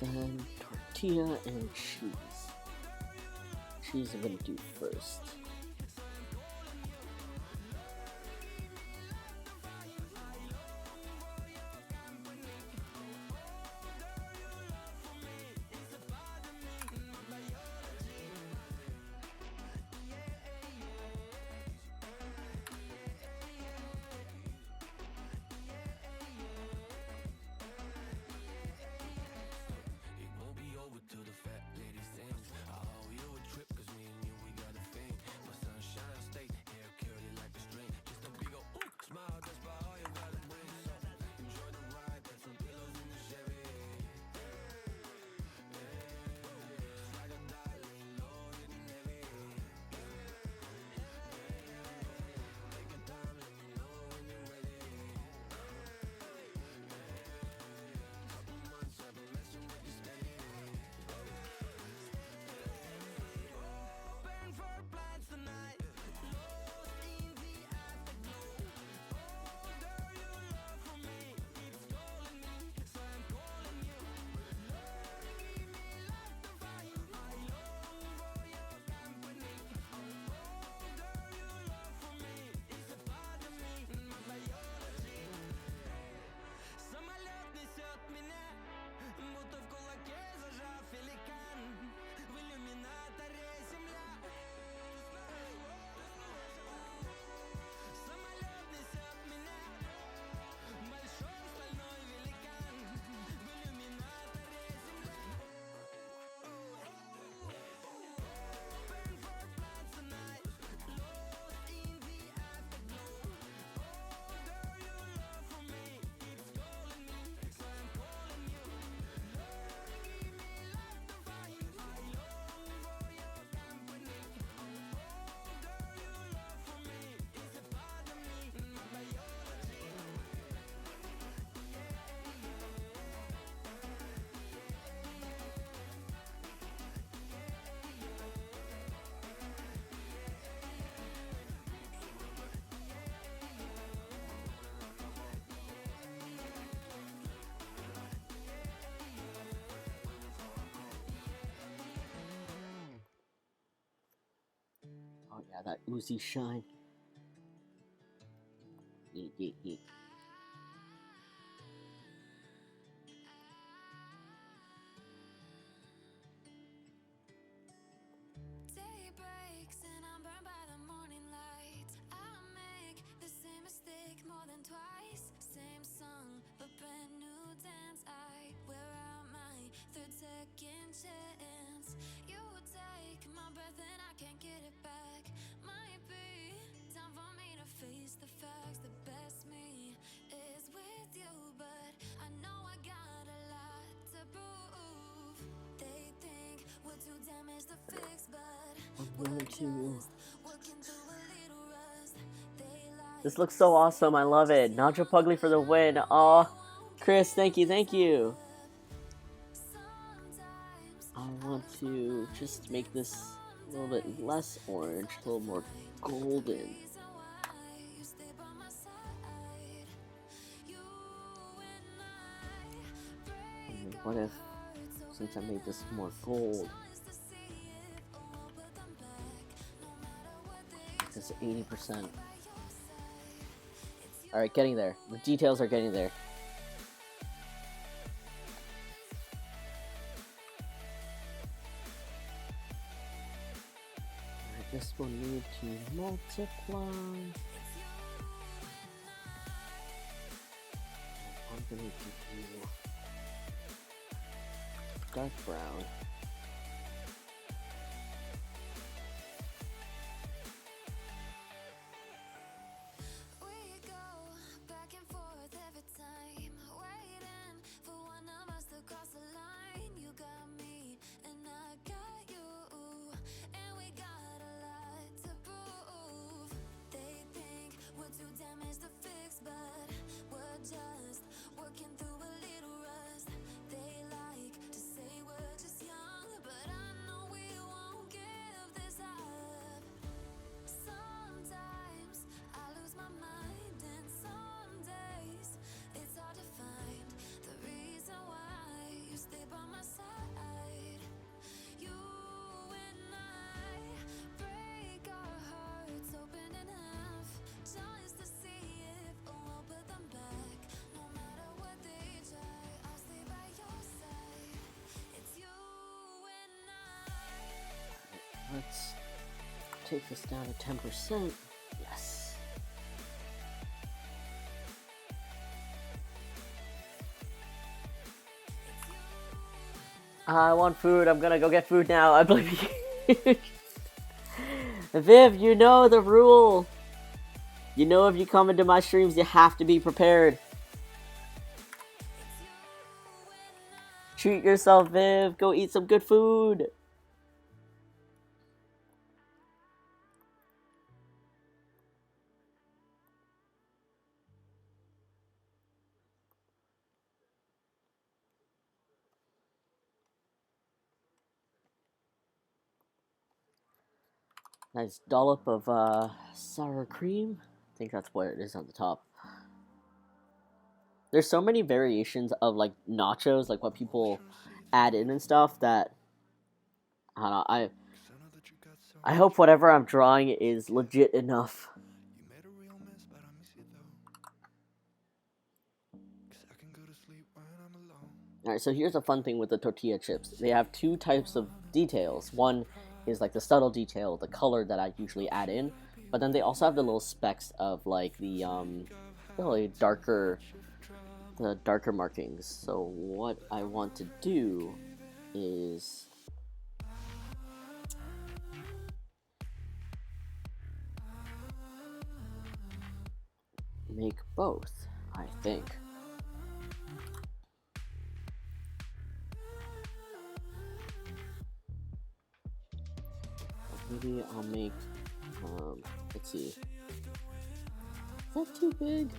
And then tortilla and cheese. Cheese I'm gonna do first. Oh yeah, that oozy shine. Yeet, yeet, yeet. Day breaks and I'm burned by the morning light. I make the same mistake more than twice. Same song, but brand new dance. Where am I? Third second chance. You take my breath and I can't get it back. Might be time for me to face the facts. The best me is with you, but I know I got a lot to prove. They think we're too damaged to fix, but we're just working through a little rust. They lie. This looks so awesome. I love it. Nacho Puglie for the win. Aw, Chris, thank you, thank you. I want to just make this a little bit less orange, a little more golden. And then what if, since I made this more gold, this 80%. Alright, getting there. The details are getting there. This will need to multiply. I'm going to do dark brown. We go back and forth every time, waiting for one of us to cross the line. You got me and I got you, and we got a lot to prove. They think we're too damaged to fix, but we're just working through a little rust. They like to say we're just young, but I know we won't give this up. Sometimes I lose my mind, and some days it's hard to find the reason why you stay by my side. You and I break our hearts open in half, just to see if we'll put them back. No matter what they try, I'll stay by your side. It's you and I. Let's take this down to 10%. Yes. I want food. I'm gonna go get food now. I believe you. Viv, you know the rule. You know if you come into my streams, you have to be prepared. Treat yourself, Viv. Go eat some good food. Nice dollop of sour cream. I think that's what it is on the top. There's so many variations of like nachos, like what people add in and stuff that I don't know. I hope whatever I'm drawing is legit enough. Alright, so here's a fun thing with the tortilla chips. They have two types of details. One is like the subtle detail, the color that I usually add in, but then they also have the little specks of like the really darker markings. So what I want to do is make both, I think. Maybe I'll make, let's see. Is that too big?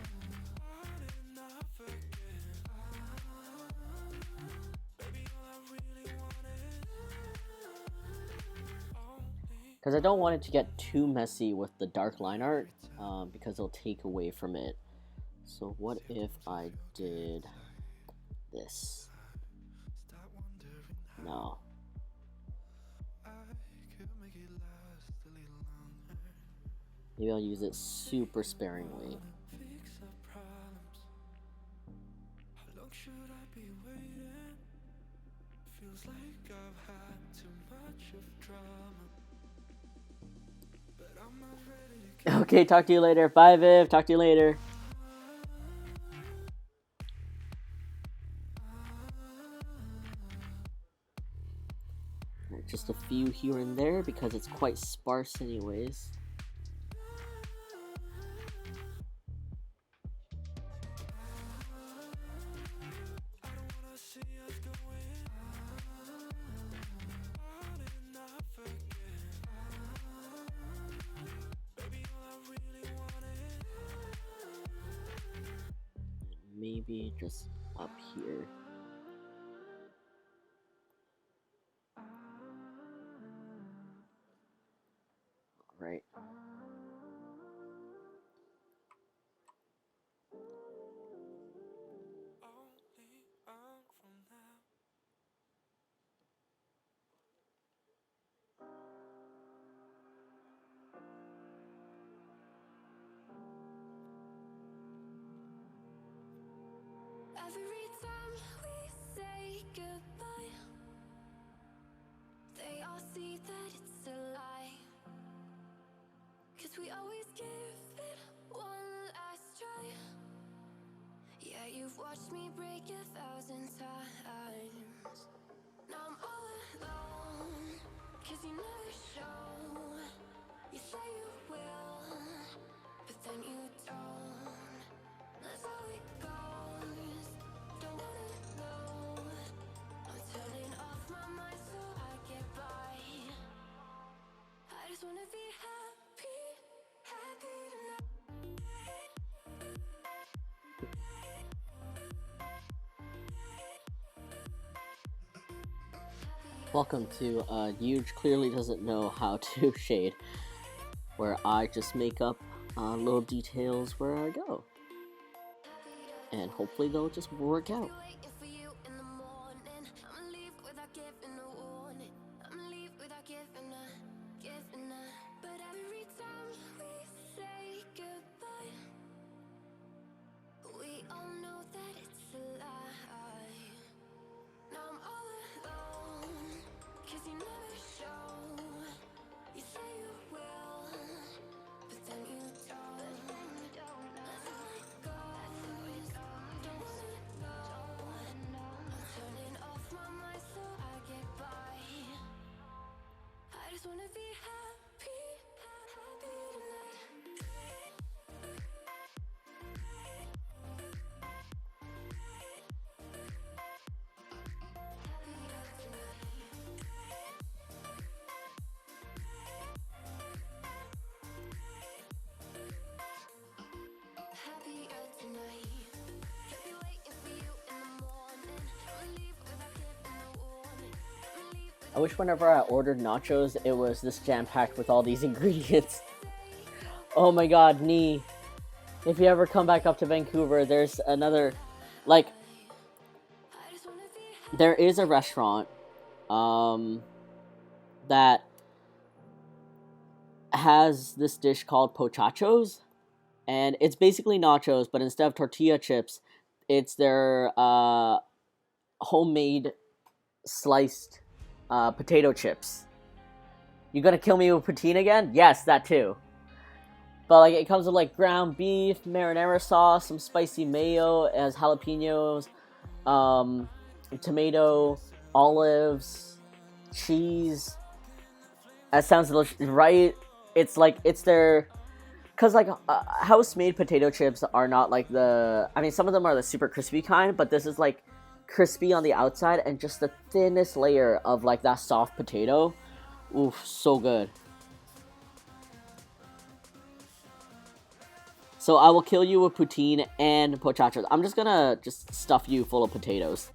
Because I don't want it to get too messy with the dark line art, because it'll take away from it. So what if I did this? No. Maybe I'll use it super sparingly. Okay, talk to you later. Bye, Viv. Talk to you later. Just a few here and there because it's quite sparse anyways. Maybe just up here. Right. Every time we say goodbye, they all see that it's a lie. 'Cause we always give it one last try. Yeah, you've watched me break 1,000 times. Now I'm all alone, 'cause you never show. You say you will, but then you don't. That's how it goes. Don't wanna know. I'm turning off my mind so I get by. I just wanna be happy, happy tonight. Welcome to Huge clearly doesn't know how to shade, where I just make up little details where I go. And hopefully they'll just work out. Waiting for you in the morning. I'ma leave without giving a warning. I'ma leave without giving a. But every time we say goodbye, we all know that it's a lie. Now I'm all alone, 'cause you never show. You say you will, but then you don't. That's how it goes. Don't wanna know. I'm turning off my mind so I get by. I just wanna be happy, happy tonight. Happier tonight. Kept me waiting for you in the morning. I'ma leave without giving a warning. I'ma leave I wish whenever I ordered nachos, it was this jam-packed with all these ingredients. Oh my god, Nee. If you ever come back up to Vancouver, there's another, like, I just wanna be happy. there is a restaurant, that has this dish called pochachos, and it's basically nachos, but instead of tortilla chips, it's their, homemade sliced, potato chips. You gonna kill me with poutine again? Yes, that too. But like it comes with like ground beef, marinara sauce, some spicy mayo, it has jalapenos, tomato, olives, cheese. That sounds delicious, right? It's like it's their, cause like house-made potato chips are not like the. I mean, some of them are the super crispy kind, but this is like crispy on the outside and just the thinnest layer of like that soft potato. Oof, so good. So I will kill you with poutine and pochachos. I'm just gonna just stuff you full of potatoes.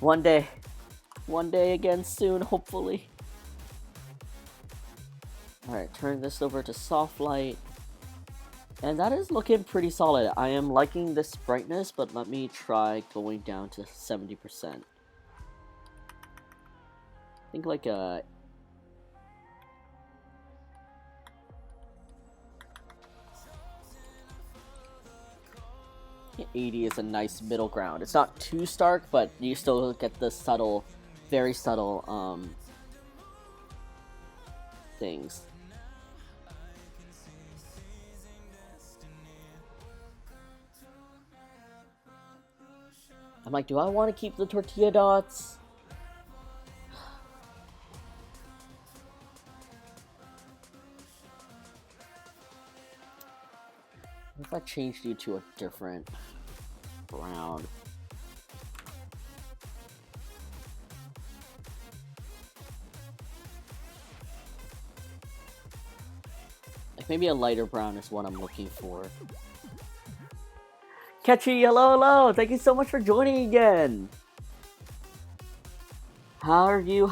One day again soon, hopefully. Alright, turn this over to soft light. And that is looking pretty solid. I am liking this brightness, but let me try going down to 70%. I think like a... 80 is a nice middle ground. It's not too stark, but you still get the subtle, very subtle, things. I'm like, do I want to keep the tortilla dots? What if I changed you to a different brown? Like maybe a lighter brown is what I'm looking for. Catchy, hello! Thank you so much for joining again! How are you?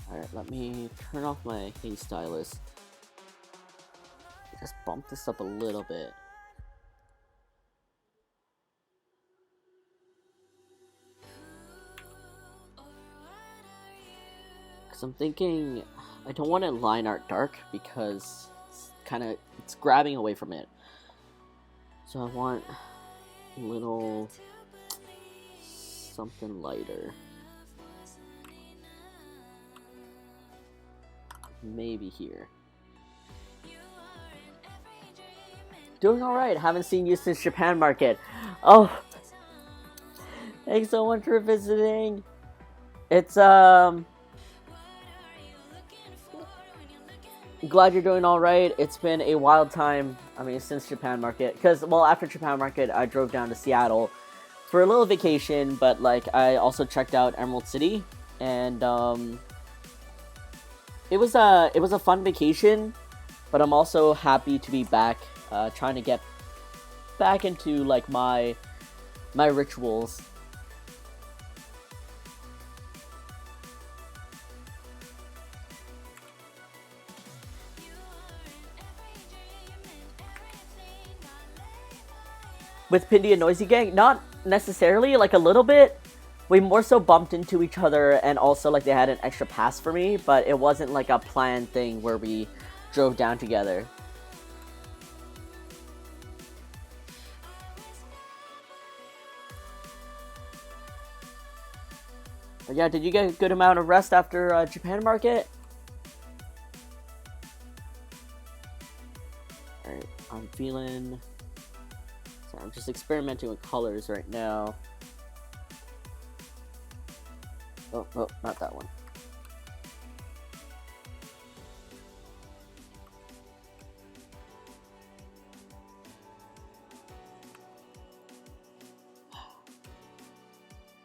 Alright, let me turn off my haze stylus. Just bump this up a little bit. Because I'm thinking I don't want to line art dark because it's grabbing away from it. So I want a little something lighter. Maybe here. Doing alright. Haven't seen you since Japan Market. Oh, thanks so much for visiting. It's glad you're doing all right. It's been a wild time. I mean, since Japan Market, because well, after Japan Market, I drove down to Seattle for a little vacation, but like I also checked out Emerald City, and it was a fun vacation. But I'm also happy to be back, trying to get back into like my rituals. With Pindy and Noisy Gang, not necessarily, like a little bit. We more so bumped into each other, and also like they had an extra pass for me, but it wasn't like a planned thing where we drove down together. But yeah, did you get a good amount of rest after Japan Market? Alright, I'm feeling... Sorry, I'm just experimenting with colors right now. Oh, not that one.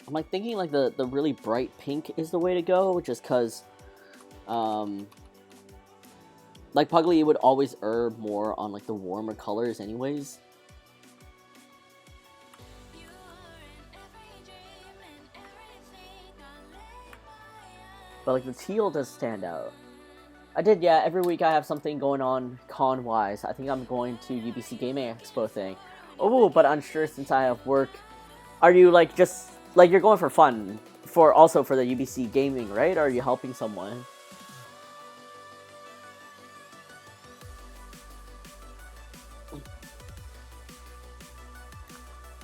I'm like thinking like the really bright pink is the way to go, just cause like Puglie would always err more on like the warmer colors anyways. But like the teal does stand out. I did, yeah, every week I have something going on con-wise. I think I'm going to UBC Gaming Expo thing. Oh, but unsure since I have work. Are you like just, like you're going for fun? Also for the UBC Gaming, right? Or are you helping someone?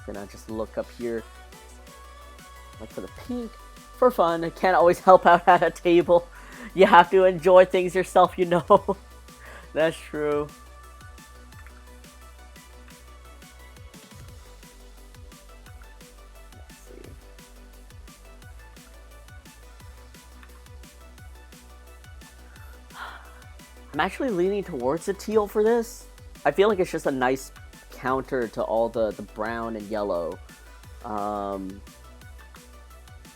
Gonna just look up here. Like for the pink. For fun, I can't always help out at a table. You have to enjoy things yourself, you know. That's true. Let's see. I'm actually leaning towards the teal for this. I feel like it's just a nice counter to all the brown and yellow.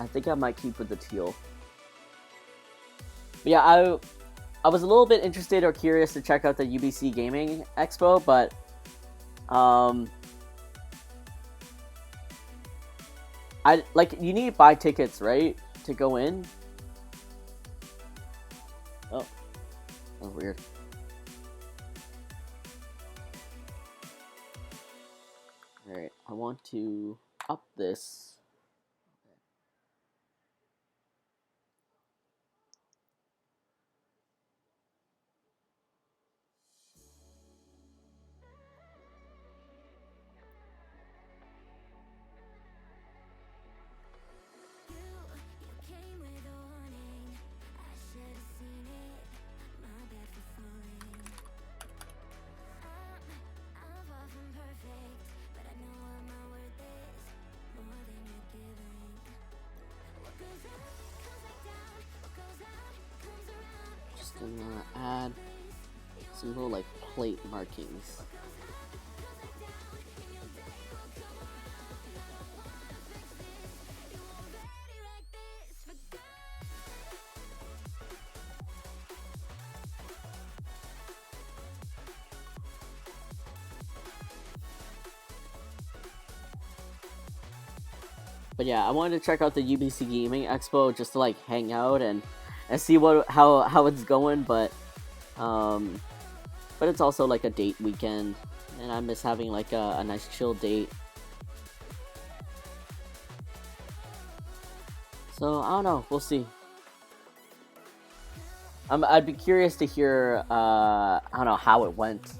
I think I might keep with the teal. But yeah, I was a little bit interested or curious to check out the UBC Gaming Expo, but you need to buy tickets, right, to go in. Oh, that's weird. Alright, I want to up this. You came with a warning. I should have seen it. My bad for falling. I'm far from perfect, but I know what my worth is. More than you're giving. What goes up comes back down. What goes out comes around. Just gonna add some little like plate markings. But yeah, I wanted to check out the UBC Gaming Expo just to like hang out and see how it's going, but it's also like a date weekend, and I miss having like a nice chill date. So I don't know, we'll see. I'd be curious to hear I don't know how it went.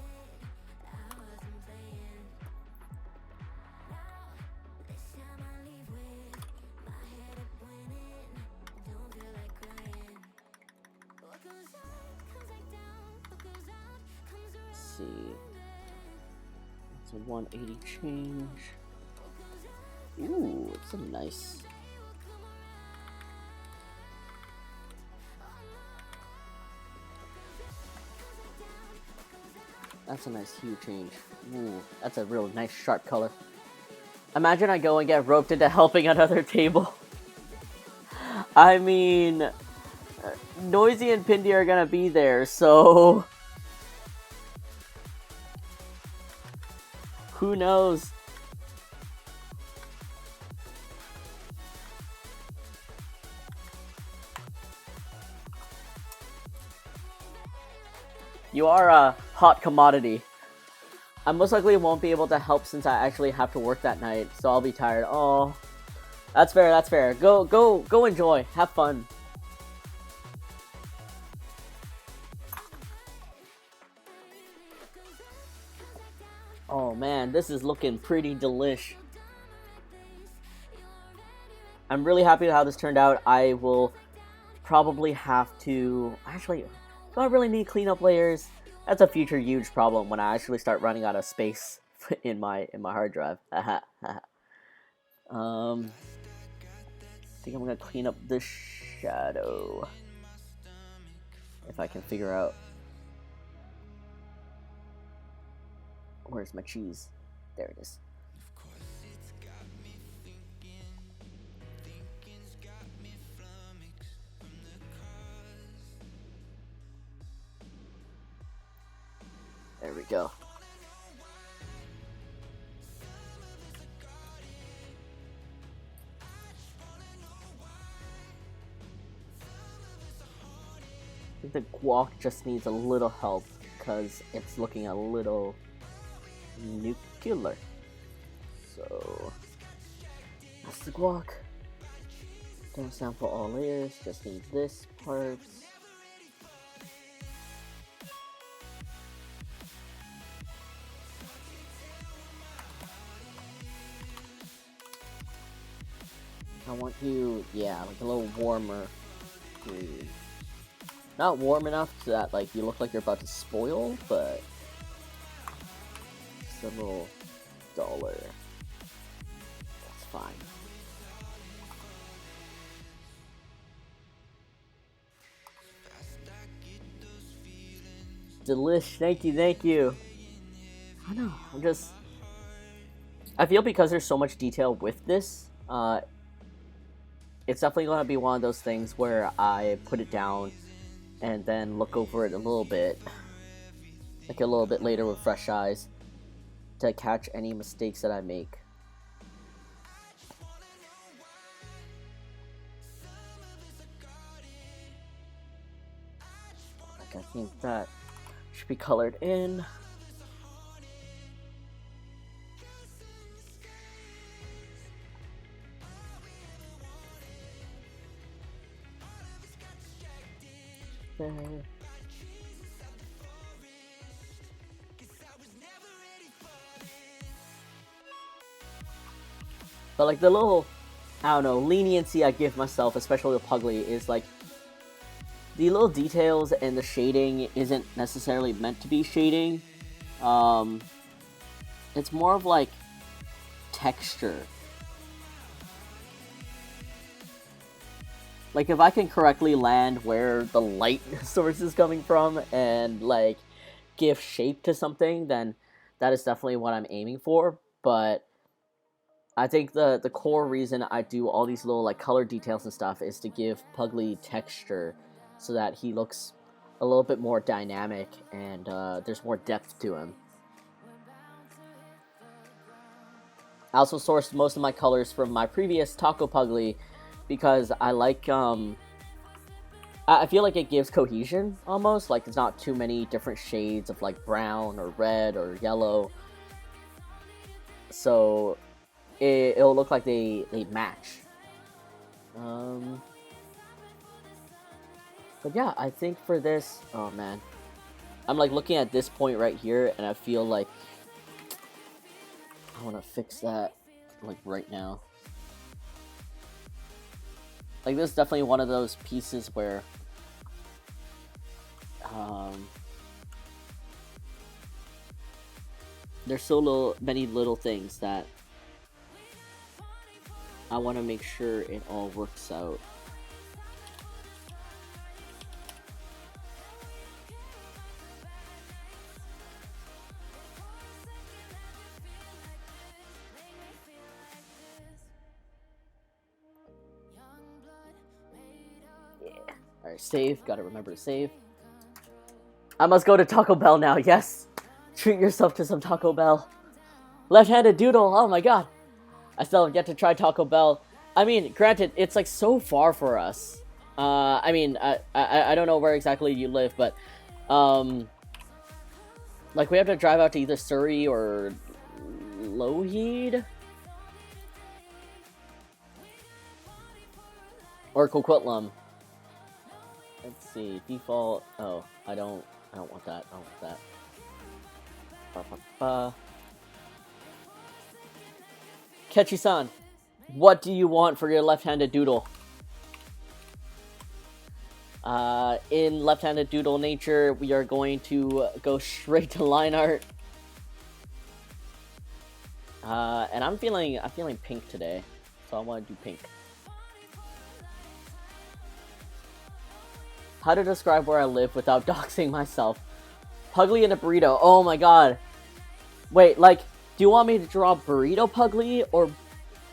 Let's see. It's a 180 change. Ooh, it's a nice. That's a nice hue change. Ooh, that's a real nice sharp color. Imagine I go and get roped into helping another table. I mean, Noisy and Pindy are gonna be there, so who knows? You are a hot commodity. I most likely won't be able to help since I actually have to work that night, so I'll be tired. Oh, that's fair, that's fair. Go enjoy. Have fun. Oh man, this is looking pretty delish. I'm really happy with how this turned out. I will probably have to... Actually, do I really need cleanup layers? That's a future huge problem when I actually start running out of space in my hard drive. I think I'm gonna clean up this shadow if I can figure out where's my cheese. There it is. There we go. I think the guac just needs a little help because it's looking a little nuclear. So that's the guac. Don't sample all layers, just need this part. I want you, yeah, like a little warmer green. Not warm enough so that like you look like you're about to spoil, but just a little duller. That's fine. Delish, thank you, thank you. I don't know, I feel because there's so much detail with this, it's definitely going to be one of those things where I put it down and then look over it a little bit, like a little bit later with fresh eyes, to catch any mistakes that I make. I think that should be colored in. There. But like the little, I don't know, leniency I give myself, especially with Puglie, is like the little details and the shading isn't necessarily meant to be shading. It's more of like texture. Like if I can correctly land where the light source is coming from and like give shape to something, then that is definitely what I'm aiming for. But I think the core reason I do all these little like color details and stuff is to give Puglie texture so that he looks a little bit more dynamic and there's more depth to him. I also sourced most of my colors from my previous Taco Puglie because I like, I feel like it gives cohesion almost, like there's not too many different shades of like brown or red or yellow. So it'll look like they match. But yeah, I think for this, oh man, I'm like looking at this point right here and I feel like I want to fix that like right now. Like this is definitely one of those pieces where there's so many little things that I want to make sure it all works out. Yeah. Alright, save. Gotta remember to save. I must go to Taco Bell now, yes! Treat yourself to some Taco Bell. Left-handed doodle, oh my god! I still have yet to try Taco Bell. I mean, granted, it's like so far for us. I mean, I don't know where exactly you live, but like we have to drive out to either Surrey or Lougheed or Coquitlam. Let's see, default. Oh, I don't want that. I don't want that. Ketchy-san, what do you want for your left-handed doodle? In left-handed doodle nature, we are going to go straight to line art. And I'm feeling pink today, so I want to do pink. How to describe where I live without doxing myself? Puglie in a burrito. Oh my god. Wait, like, do you want me to draw burrito Puglie or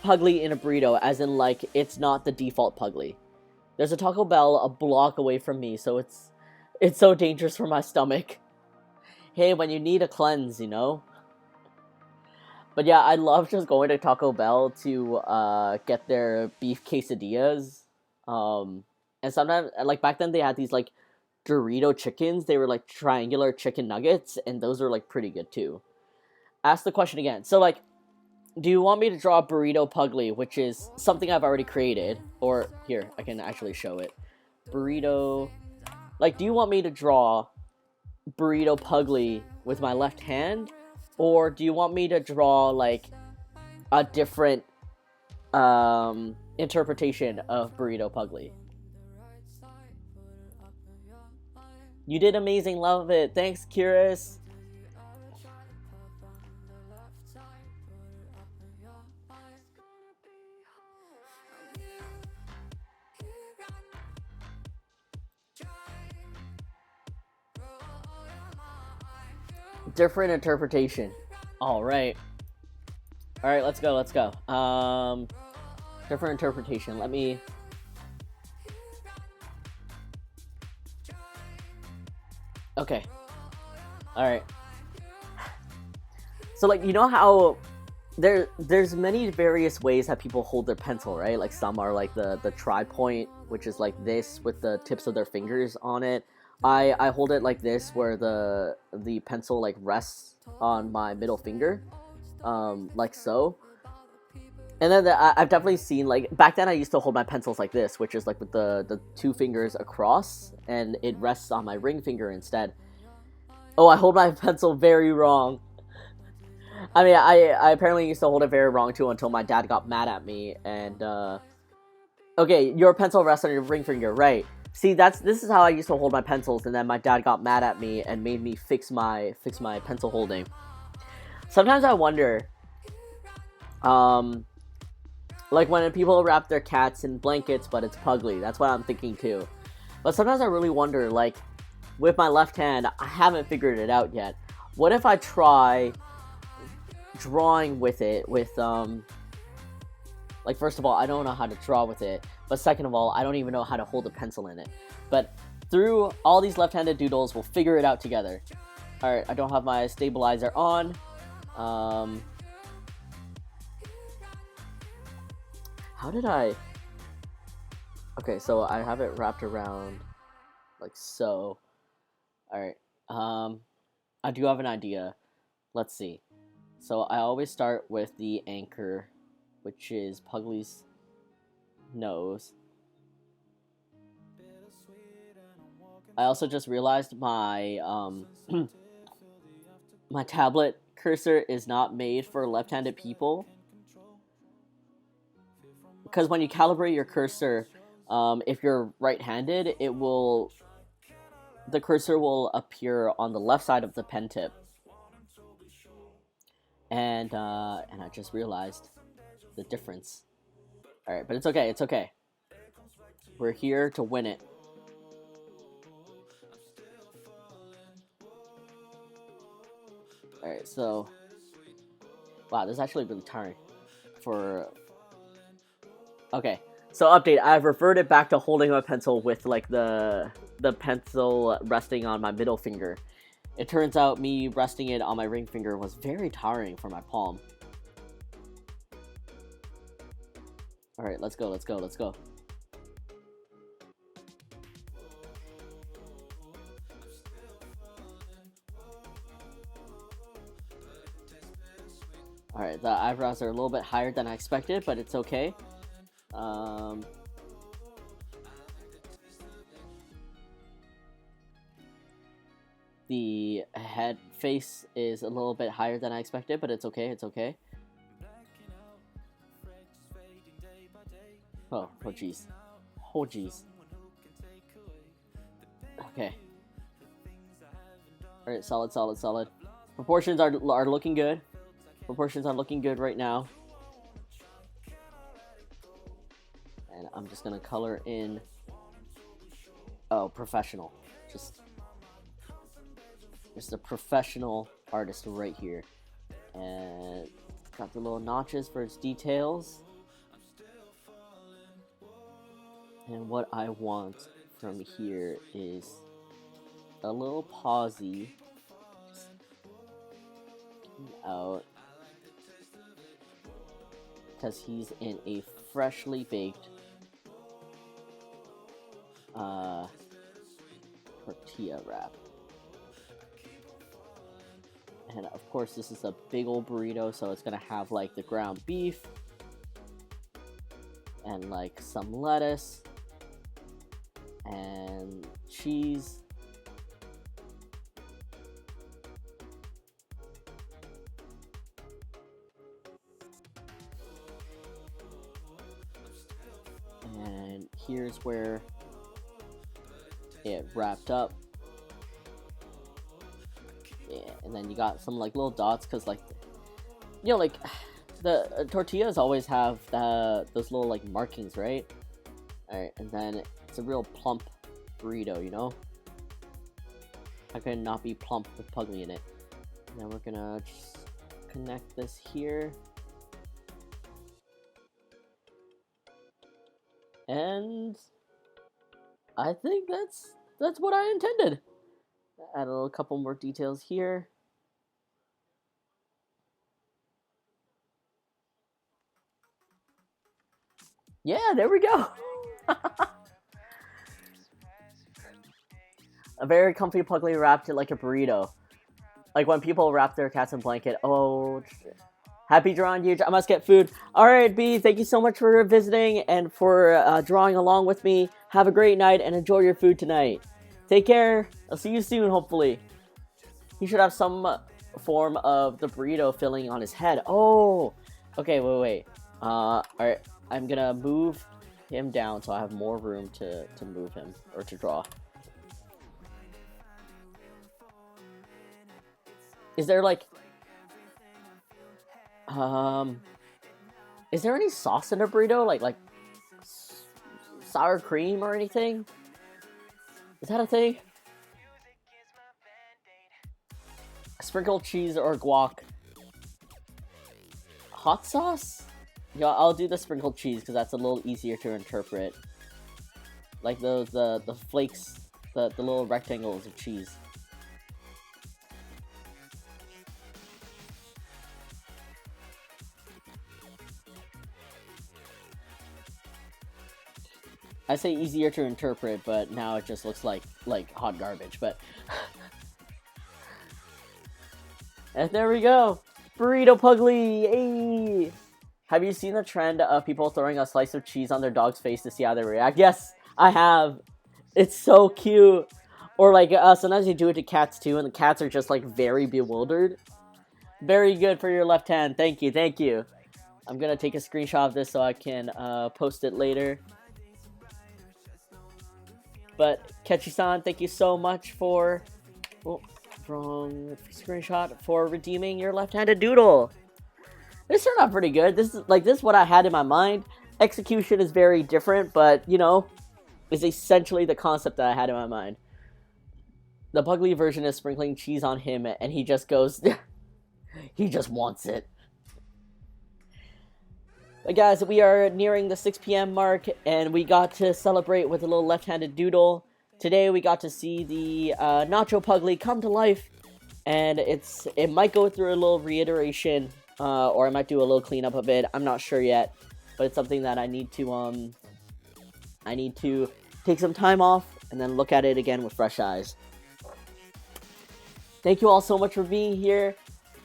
Puglie in a burrito, as in, like, it's not the default Puglie? There's a Taco Bell a block away from me, so it's so dangerous for my stomach. Hey, when you need a cleanse, you know? But yeah, I love just going to Taco Bell to get their beef quesadillas. And sometimes, like, back then they had these, like, Dorito chickens. They were, like, triangular chicken nuggets, and those were, like, pretty good, too. Ask the question again. So, like, do you want me to draw burrito Puglie, which is something I've already created? Or, here, I can actually show it. Burrito. Like, do you want me to draw burrito Puglie with my left hand? Or do you want me to draw, like, a different interpretation of burrito Puglie? You did amazing, love it. Thanks, Curious. Different interpretation. Alright. Alright, let's go. Different interpretation. Let me... Okay. Alright. So, like, you know how there's many various ways that people hold their pencil, right? Like, some are like the tri-point, which is like this with the tips of their fingers on it. I hold it like this, where the pencil like rests on my middle finger, like so. And then I've definitely seen, like, back then I used to hold my pencils like this, which is like with the two fingers across, and it rests on my ring finger instead. Oh, I hold my pencil very wrong. I mean, I apparently used to hold it very wrong too until my dad got mad at me and okay, your pencil rests on your ring finger, right? See, this is how I used to hold my pencils, and then my dad got mad at me and made me fix my pencil holding. Sometimes I wonder, like when people wrap their cats in blankets, but it's Puglie. That's what I'm thinking too. But sometimes I really wonder, like, with my left hand, I haven't figured it out yet. What if I try drawing with it with, like, first of all, I don't know how to draw with it, but second of all, I don't even know how to hold a pencil in it. But through all these left-handed doodles, we'll figure it out together. Alright, I don't have my stabilizer on. How did I... Okay, so I have it wrapped around like so. Alright, I do have an idea. Let's see. So I always start with the anchor, which is Puglie's nose. I also just realized my my tablet cursor is not made for left-handed people, because when you calibrate your cursor, if you're right-handed, the cursor will appear on the left side of the pen tip. And I just realized the difference. Alright, but it's okay, it's okay. We're here to win it. Alright, so... Wow, this is actually really tiring. Okay, so update. I've reverted back to holding my pencil with, like, the pencil resting on my middle finger. It turns out me resting it on my ring finger was very tiring for my palm. Alright, let's go, let's go, let's go. Alright, the eyebrows are a little bit higher than I expected, but it's okay. The head face is a little bit higher than I expected, but it's okay, it's okay. Oh jeez. Oh jeez. Okay. Alright, solid, solid, solid. Proportions are looking good. Proportions are looking good right now. And I'm just gonna color in... Oh, professional. Just a professional artist right here. And got the little notches for its details. And what I want from here is a little pausey out, because he's in a freshly baked tortilla wrap. And of course this is a big old burrito, so it's gonna have like the ground beef and like some lettuce and cheese. And here's where it wrapped up. Yeah, and then you got some like little dots, because like, you know, like the tortillas always have those little like markings, right? Alright, and then it's a real plump burrito, you know? How can it not be plump with Puglie in it? And then we're gonna just connect this here. And I think that's what I intended. Add a little couple more details here. Yeah, there we go. A very comfy Puglie wrapped it like a burrito. Like when people wrap their cats in a blanket. Oh, happy drawing, huge. I must get food. Alright, B, thank you so much for visiting and for drawing along with me. Have a great night and enjoy your food tonight. Take care. I'll see you soon, hopefully. He should have some form of the burrito filling on his head. Oh, okay, wait. Alright, I'm gonna move him down so I have more room to move him, or to draw. Is there like... is there any sauce in a burrito? Like sour cream or anything? Is that a thing? Sprinkled cheese or guac. Hot sauce? Yeah, I'll do the sprinkled cheese because that's a little easier to interpret. Like those the flakes, the little rectangles of cheese. I say easier to interpret, but now it just looks like hot garbage, but... And there we go! Burrito Puglie! Hey! Have you seen the trend of people throwing a slice of cheese on their dog's face to see how they react? Yes, I have! It's so cute! Or like, sometimes you do it to cats too, and the cats are just like very bewildered. Very good for your left hand, thank you, thank you. I'm gonna take a screenshot of this so I can post it later. But Kechi-san, thank you so much for... Oh, wrong screenshot. For redeeming your left-handed doodle. This turned out pretty good. This is what I had in my mind. Execution is very different, but, you know, is essentially the concept that I had in my mind. The Puglie version is sprinkling cheese on him, and he just goes... he just wants it. But guys, we are nearing the 6 p.m. mark, and we got to celebrate with a little left-handed doodle. Today we got to see the Nacho Puglie come to life, and it might go through a little reiteration, or I might do a little cleanup of it. I'm not sure yet, but it's something that I need to take some time off and then look at it again with fresh eyes. Thank you all so much for being here.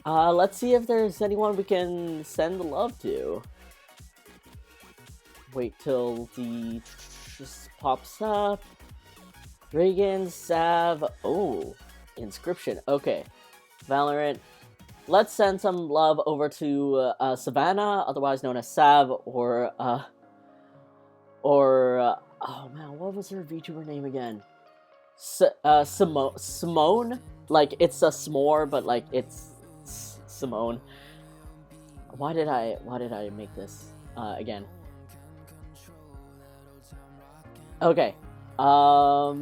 Let's see if there's anyone we can send the love to. Wait till the just pops up. Reagan, Sav. Oh, Inscription. Okay. Valorant. Let's send some love over to Savannah, otherwise known as Sav, or oh man, what was her VTuber name again? Simone? Like, it's a s'more, but like, it's Simone. Why did I make this again? Okay. I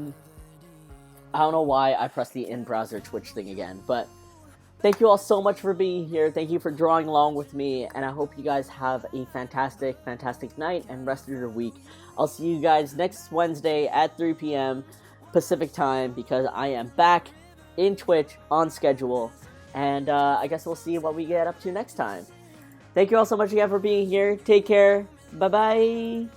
don't know why I pressed the in-browser Twitch thing again, but thank you all so much for being here. Thank you for drawing along with me, and I hope you guys have a fantastic, fantastic night and rest of your week. I'll see you guys next Wednesday at 3 p.m. Pacific time, because I am back in Twitch on schedule, and I guess we'll see what we get up to next time. Thank you all so much again for being here. Take care. Bye-bye.